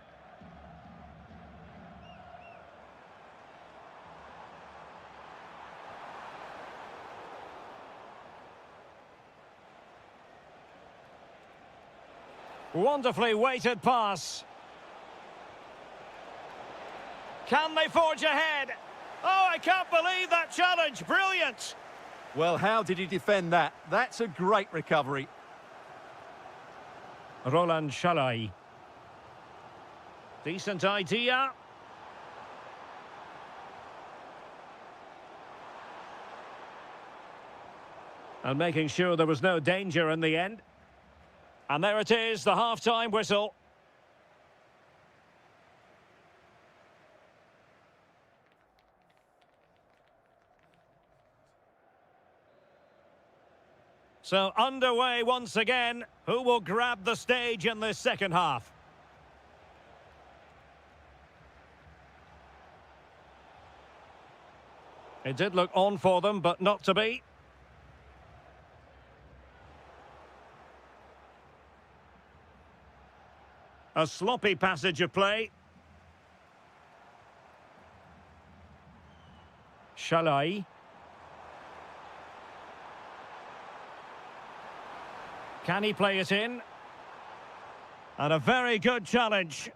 Wonderfully weighted pass. Can they forge ahead? Oh, I can't believe that challenge. Brilliant. Well, how did he defend that? That's a great recovery. Roland Shalai. Decent idea. And making sure there was no danger in the end. And there it is, the half-time whistle. So underway once again. Who will grab the stage in this second half? It did look on for them, but not to be. A sloppy passage of play. Shalai. Can he play it in? And a very good challenge.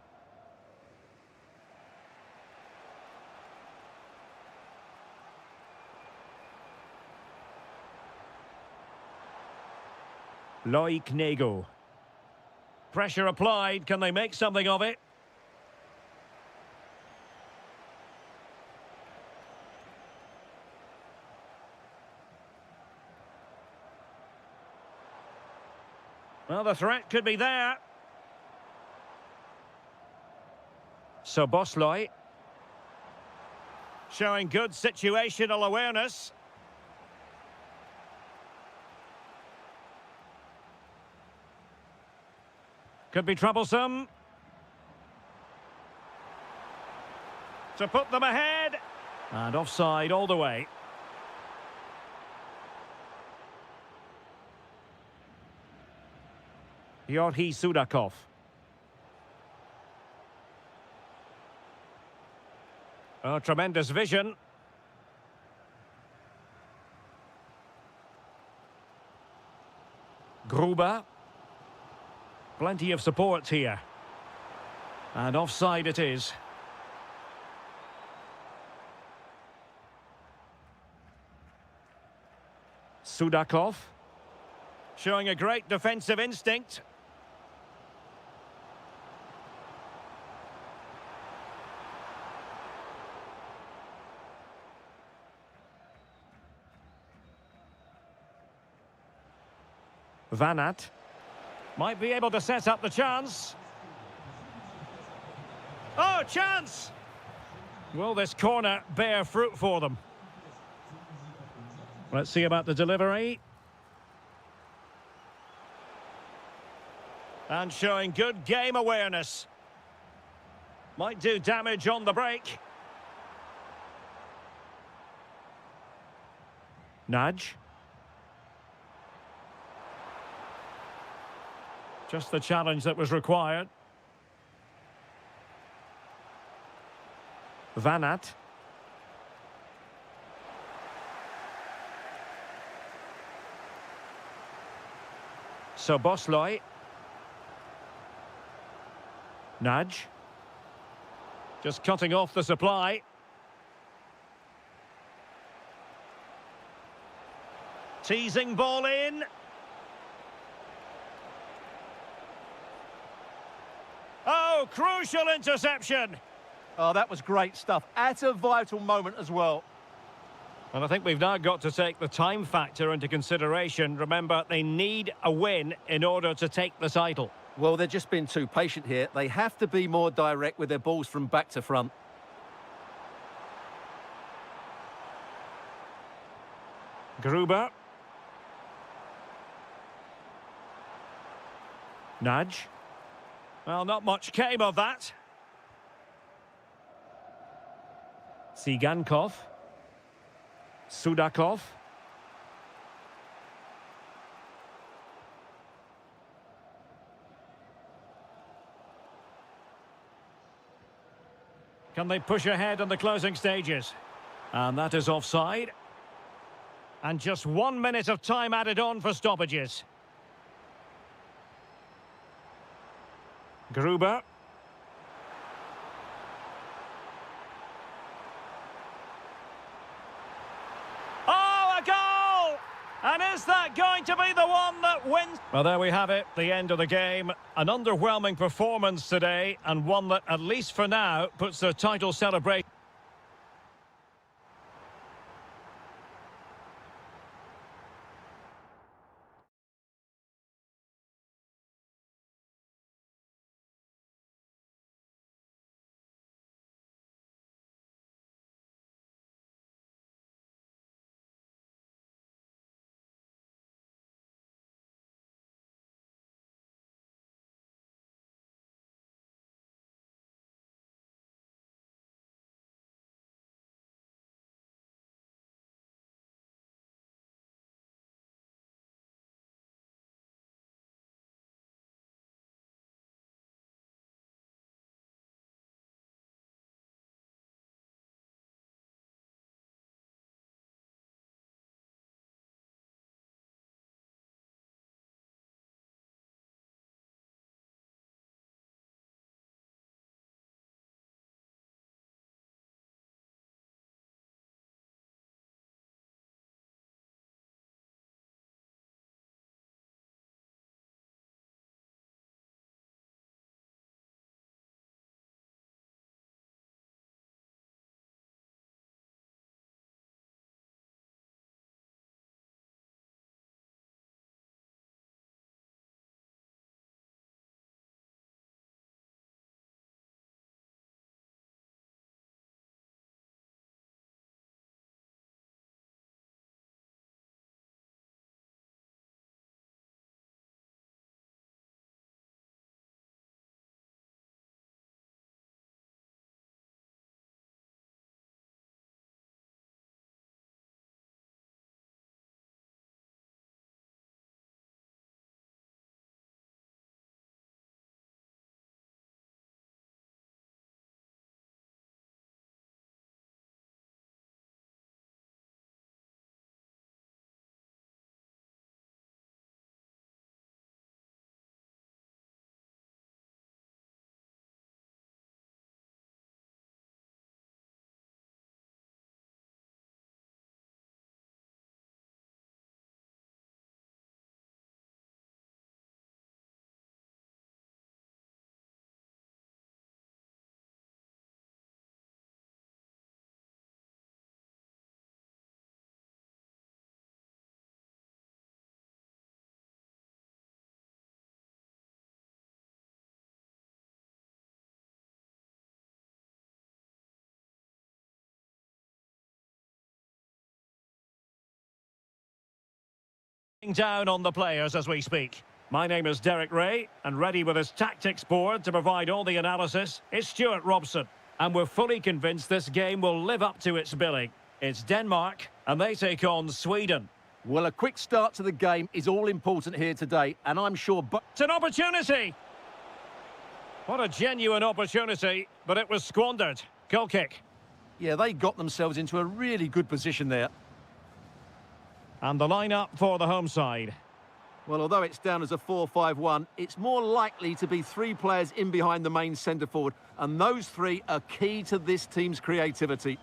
Loic Nego. Pressure applied. Can they make something of it? Well, the threat could be there. So Bosloy. Showing good situational awareness. Could be troublesome. To put them ahead. And offside all the way. Georgi Sudakov. Oh, tremendous vision. Gruber. Plenty of support here. And offside it is. Sudakov. Showing a great defensive instinct. Vanat. Might be able to set up the chance. Oh, chance! Will this corner bear fruit for them? Let's see about the delivery. And showing good game awareness. Might do damage on the break. Nudge. Just the challenge that was required. Vanat. So Bosloy. Nudge. Just cutting off the supply. Teasing ball in. Oh, crucial interception. Oh, that was great stuff. At a vital moment as well. And I think we've now got to take the time factor into consideration. Remember, they need a win in order to take the title. Well, they've just been too patient here. They have to be more direct with their balls from back to front. Gruber. Nudge. Well, not much came of that. Sigankov. Sudakov. Can they push ahead in the closing stages? And that is offside. And just 1 minute of time added on for stoppages. Gruber. Oh, a goal! And is that going to be the one that wins? Well, there we have it, the end of the game. An underwhelming performance today, and one that, at least for now, puts the title celebration. Down on the players as we speak. My name is Derek Ray, and ready with his tactics board to provide all the analysis is Stuart Robson. And we're fully convinced this game will live up to its billing. It's Denmark, and they take on Sweden. Well, a quick start to the game is all important here today, and I'm sure... It's an opportunity! What a genuine opportunity, but it was squandered. Goal kick. Yeah, they got themselves into a really good position there. And the lineup for the home side. Well, although it's down as a 4-5-1, it's more likely to be three players in behind the main centre forward, and those three are key to this team's creativity.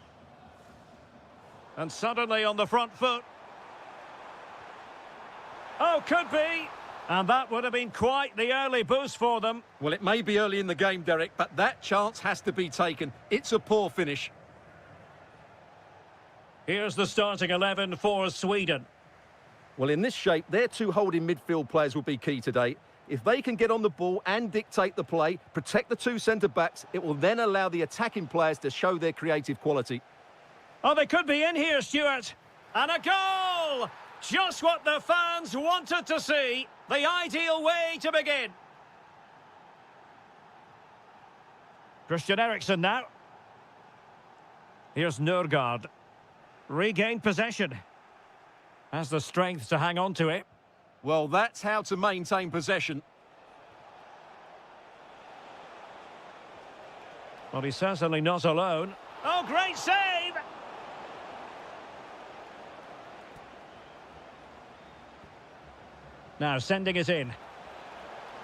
And suddenly on the front foot. Oh, could be. And that would have been quite the early boost for them. Well, it may be early in the game, Derek, but that chance has to be taken. It's a poor finish. Here's the starting 11 for Sweden. Well, in this shape, their two holding midfield players will be key today. If they can get on the ball and dictate the play, protect the two centre-backs, it will then allow the attacking players to show their creative quality. Oh, they could be in here, Stuart. And a goal! Just what the fans wanted to see. The ideal way to begin. Christian Eriksen now. Here's Nørgaard. Regained possession. Has the strength to hang on to it. Well, that's how to maintain possession. Well, he's certainly not alone. Oh, great save! Now sending it in.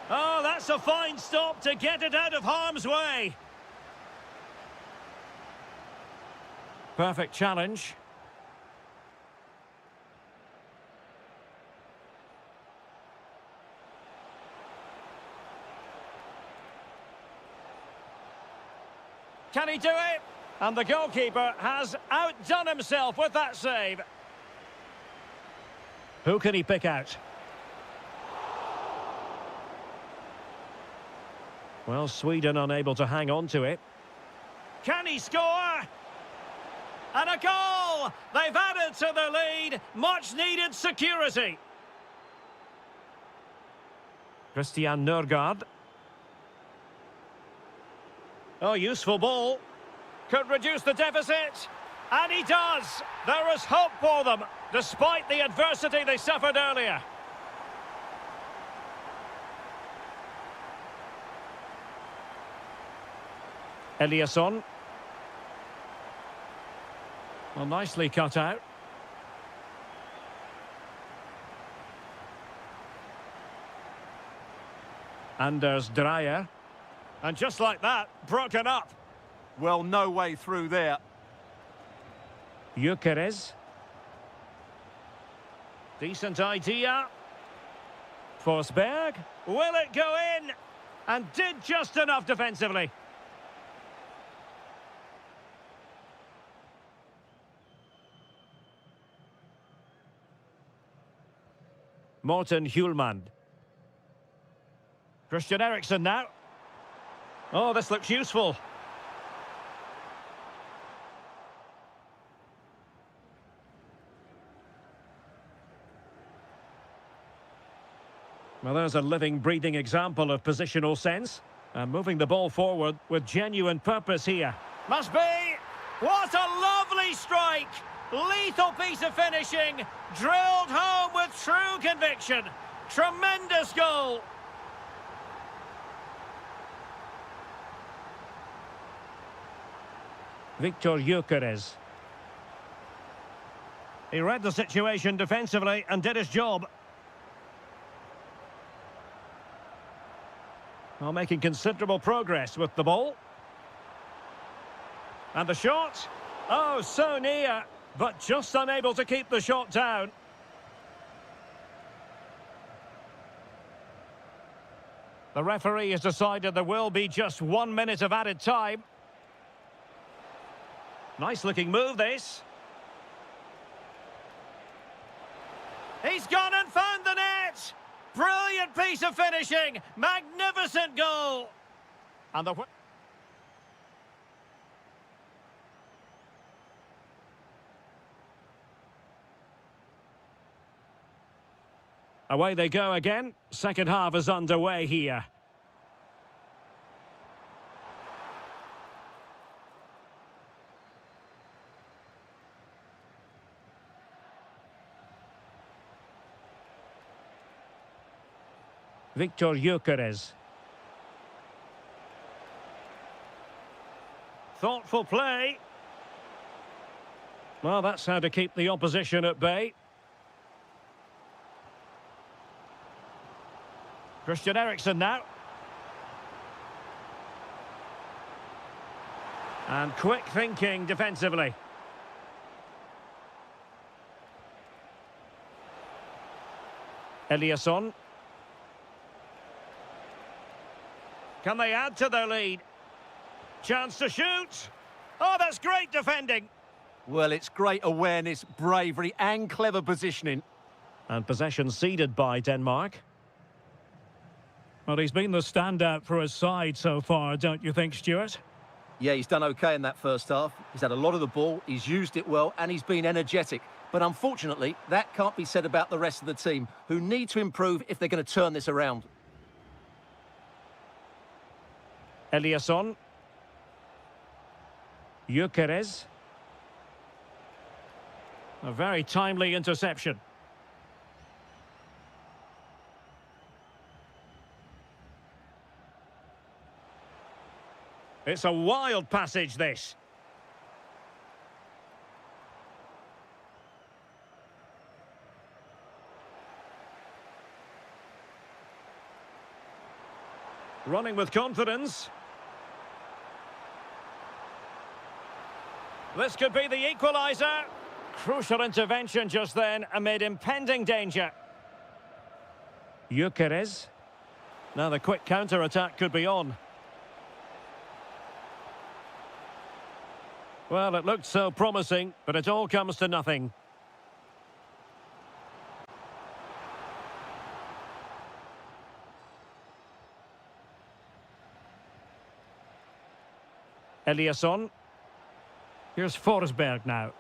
Oh, that's a fine stop to get it out of harm's way. Perfect challenge. Can he do it? And the goalkeeper has outdone himself with that save. Who can he pick out? Well, Sweden unable to hang on to it. Can he score? And a goal! They've added to the lead. Much needed security. Christian Nørgaard. Oh, useful ball. Could reduce the deficit. And he does. There is hope for them, despite the adversity they suffered earlier. Eliasson. Well, nicely cut out. Anders Dreyer. And just like that, broken up. Well, no way through there. Gyökeres. Decent idea. Forsberg. Will it go in? And did just enough defensively. Morten Hjulmand. Christian Eriksen now. Oh, this looks useful. Well, there's a living, breathing example of positional sense. And moving the ball forward with genuine purpose here. Must be! What a lovely strike! Lethal piece of finishing. Drilled home with true conviction. Tremendous goal. Victor Gyökeres. He read the situation defensively and did his job. Well, making considerable progress with the ball. And the shot. Oh, so near, but just unable to keep the shot down. The referee has decided there will be just 1 minute of added time. Nice looking move, this. He's gone and found the net. Brilliant piece of finishing. Magnificent goal. And the... Away they go again. Second half is underway here. Victor Gyökeres. Thoughtful play. Well, that's how to keep the opposition at bay. Christian Eriksen now. And quick thinking defensively. Eliasson. Can they add to their lead? Chance to shoot. Oh, that's great defending. Well, it's great awareness, bravery and clever positioning. And possession ceded by Denmark. Well, he's been the standout for his side so far, don't you think, Stuart? Yeah, he's done okay in that first half. He's had a lot of the ball, he's used it well, and he's been energetic. But unfortunately, that can't be said about the rest of the team, who need to improve if they're going to turn this around. Eliasson. Gyökeres. A very timely interception. It's a wild passage, this. Running with confidence. This could be the equaliser. Crucial intervention just then amid impending danger. Gyökeres. Now the quick counter-attack could be on. Well, it looked so promising, but it all comes to nothing. Eliasson. Here's Forsberg now.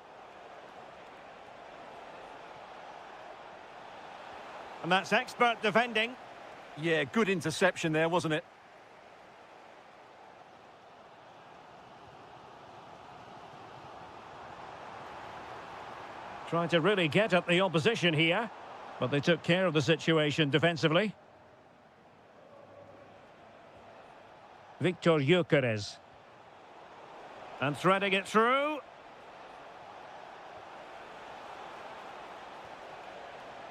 And that's expert defending. Yeah, good interception there, wasn't it? Trying to really get at the opposition here, but they took care of the situation defensively. Victor Gyökeres. And threading it through.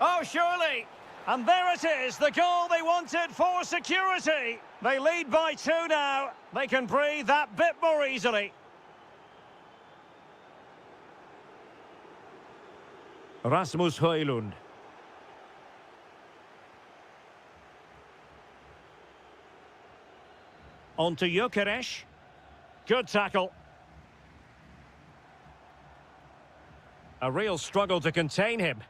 Oh, surely! And there it is, the goal they wanted for security. They lead by 2 now. They can breathe that bit more easily. Rasmus Højlund. On to Gyökeres. Good tackle. A real struggle to contain him.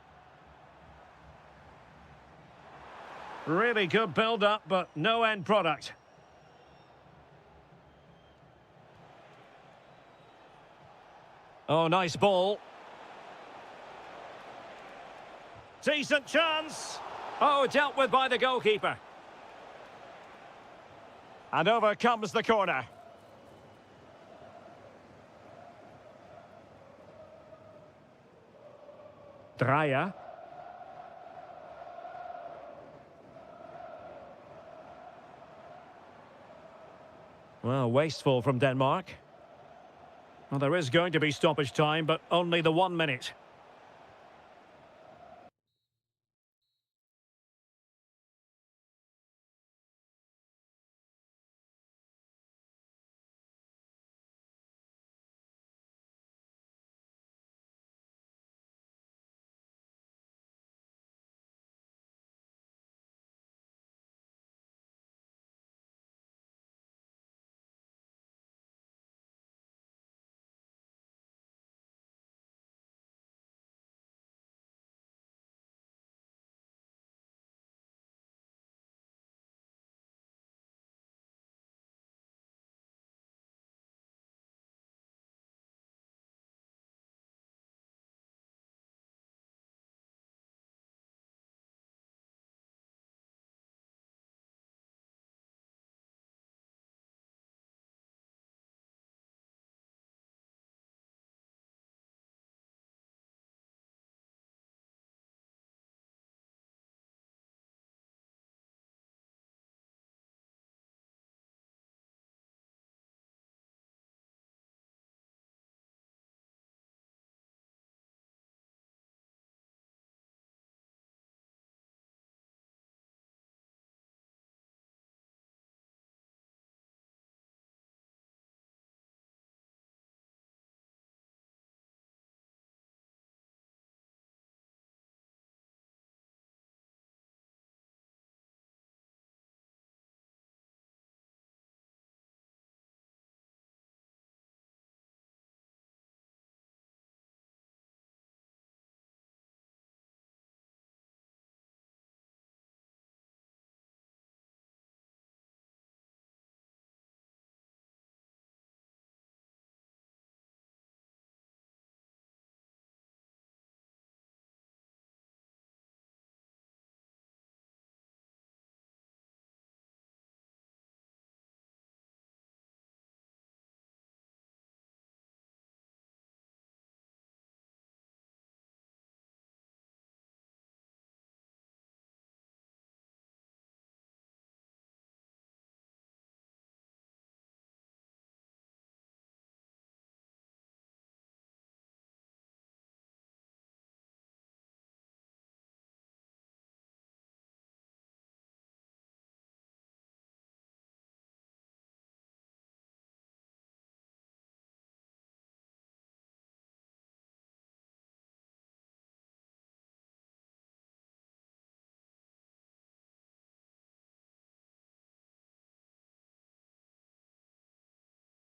Really good build-up, but no end product. Oh, nice ball. Decent chance. Oh, dealt with by the goalkeeper. And over comes the corner. Dreyer. Well, wasteful from Denmark. Well, there is going to be stoppage time, but only the 1 minute.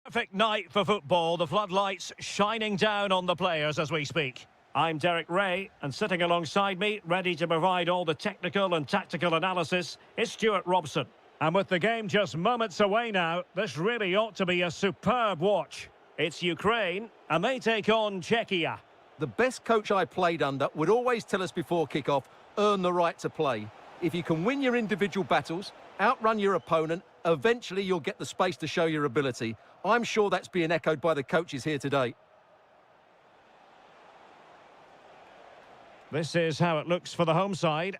Perfect night for football, the floodlights shining down on the players as we speak. I'm Derek Ray, and sitting alongside me, ready to provide all the technical and tactical analysis, is Stuart Robson. And with the game just moments away now, this really ought to be a superb watch. It's Ukraine, and they take on Czechia. The best coach I played under would always tell us before kick-off, earn the right to play. If you can win your individual battles, outrun your opponent, eventually you'll get the space to show your ability. I'm sure that's being echoed by the coaches here today. This is how it looks for the home side.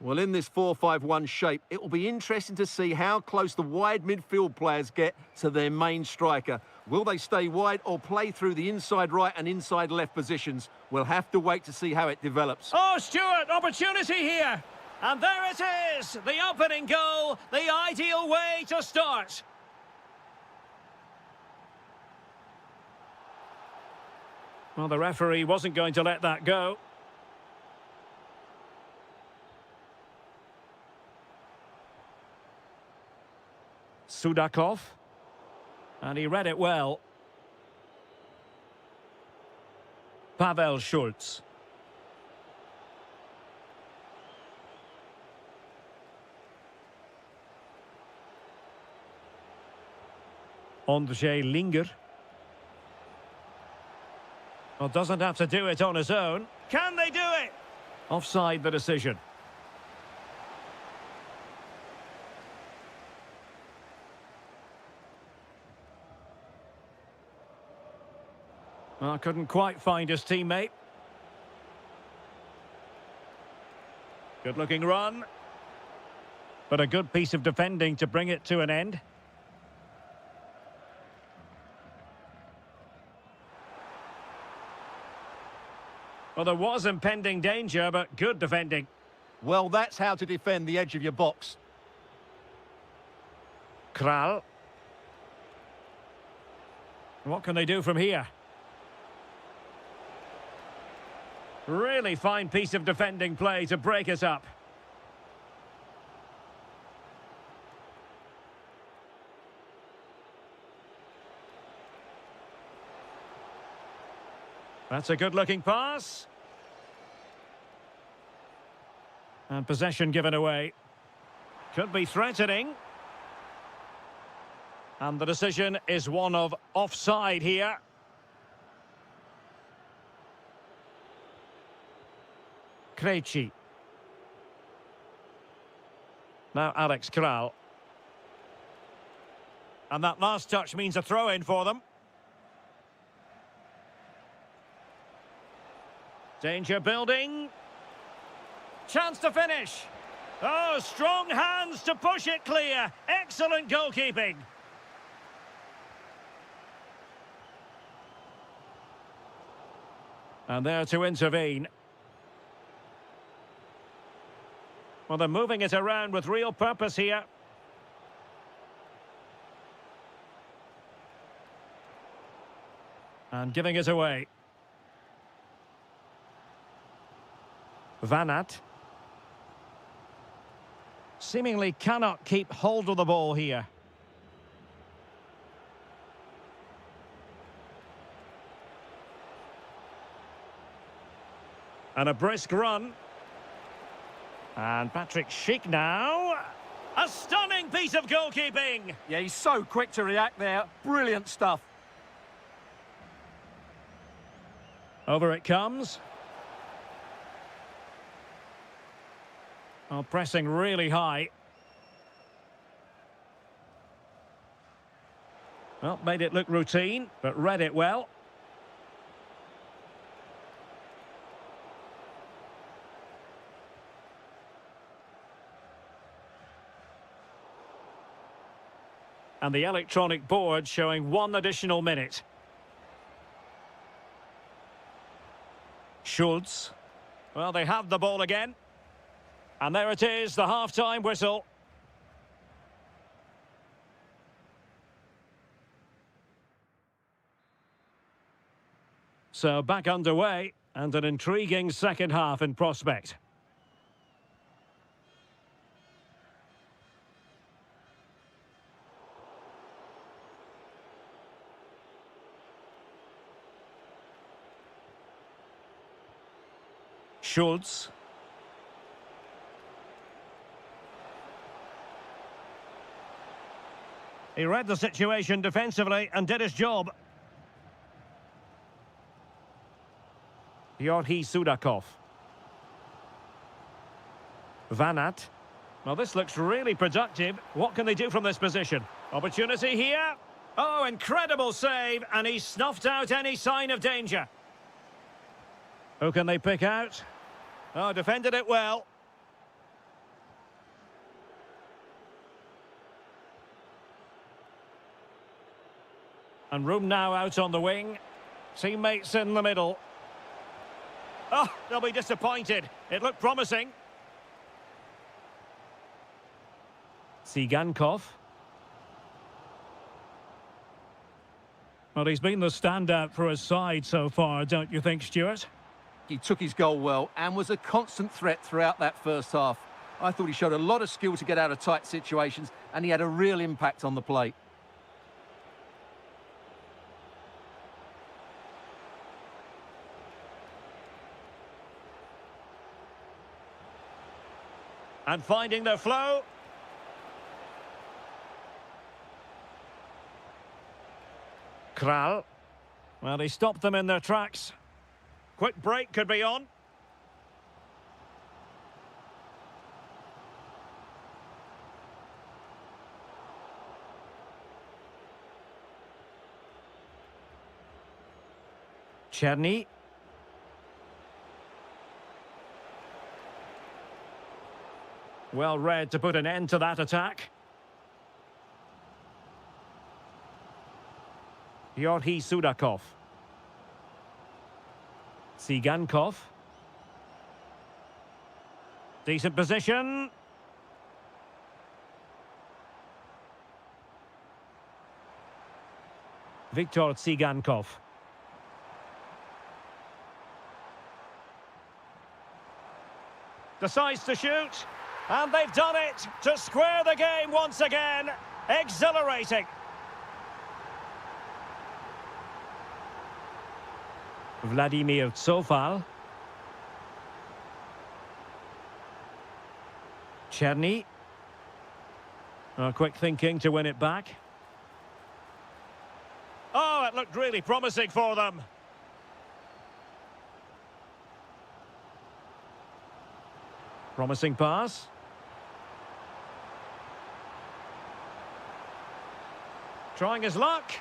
Well, in this 4-5-1 shape, it will be interesting to see how close the wide midfield players get to their main striker. Will they stay wide or play through the inside right and inside left positions? We'll have to wait to see how it develops. Oh, Stuart, opportunity here. And there it is, the opening goal, the ideal way to start. Well, the referee wasn't going to let that go. Sudakov. And he read it well. Pavel Schulz. Andrzej Linger. Well, doesn't have to do it on his own. Can they do it? Offside the decision. Well, couldn't quite find his teammate. Good-looking run. But a good piece of defending to bring it to an end. Well, there was impending danger, but good defending. Well, that's how to defend the edge of your box. Kral. What can they do from here? Really fine piece of defending play to break us up. That's a good-looking pass. And possession given away. Could be threatening. And the decision is one of offside here. Krejci. Now Alex Kral. And that last touch means a throw-in for them. Danger building. Chance to finish. Oh, strong hands to push it clear. Excellent goalkeeping. And there to intervene. Well, they're moving it around with real purpose here. And giving it away. Van Aert. Seemingly cannot keep hold of the ball here. And a brisk run. And Patrick Schick now. A stunning piece of goalkeeping. Yeah, he's so quick to react there. Brilliant stuff. Over it comes. Oh, pressing really high. Well, made it look routine, but read it well. And the electronic board showing 1 additional minute. Schulz. Well, they have the ball again. And there it is, the half-time whistle. So back underway, and an intriguing second half in prospect. Schultz. He read the situation defensively and did his job. Yorhi Sudakov. Vanat. Well, this looks really productive. What can they do from this position? Opportunity here. Oh, incredible save, and he snuffed out any sign of danger. Who can they pick out? Oh, defended it well. And room now out on the wing. Teammates in the middle. Oh, they'll be disappointed. It looked promising. Tsigankov. Well, he's been the standout for his side so far, don't you think, Stuart? He took his goal well and was a constant threat throughout that first half. I thought he showed a lot of skill to get out of tight situations, and he had a real impact on the plate. And finding their flow. Kral. Well, he stopped them in their tracks. Quick break could be on. Cherny. Well read to put an end to that attack. Yorhi Sudakov. Tsigankov. Decent position. Viktor Tsigankov. Decides to shoot. And they've done it to square the game once again. Exhilarating. Vladimir Tsofal. Cherny. Quick thinking to win it back. Oh, it looked really promising for them. Promising pass. Trying his luck.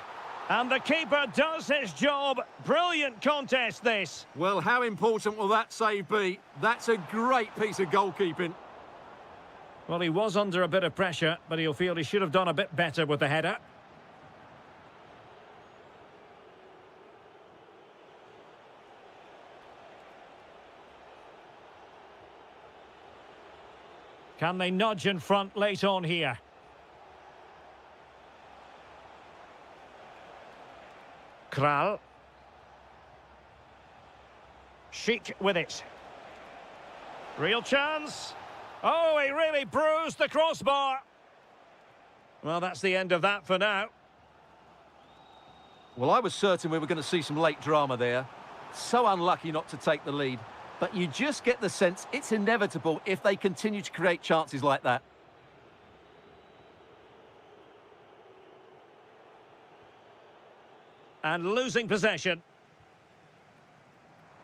And the keeper does his job. Brilliant contest, this. Well, how important will that save be? That's a great piece of goalkeeping. Well, he was under a bit of pressure, but he'll feel he should have done a bit better with the header. Can they nudge in front late on here? Kral. Chic with it. Real chance. Oh, he really bruised the crossbar. Well, that's the end of that for now. Well, I was certain we were going to see some late drama there. So unlucky not to take the lead. But you just get the sense it's inevitable if they continue to create chances like that. And losing possession.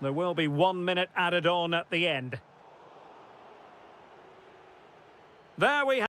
There will be 1 minute added on at the end. There we have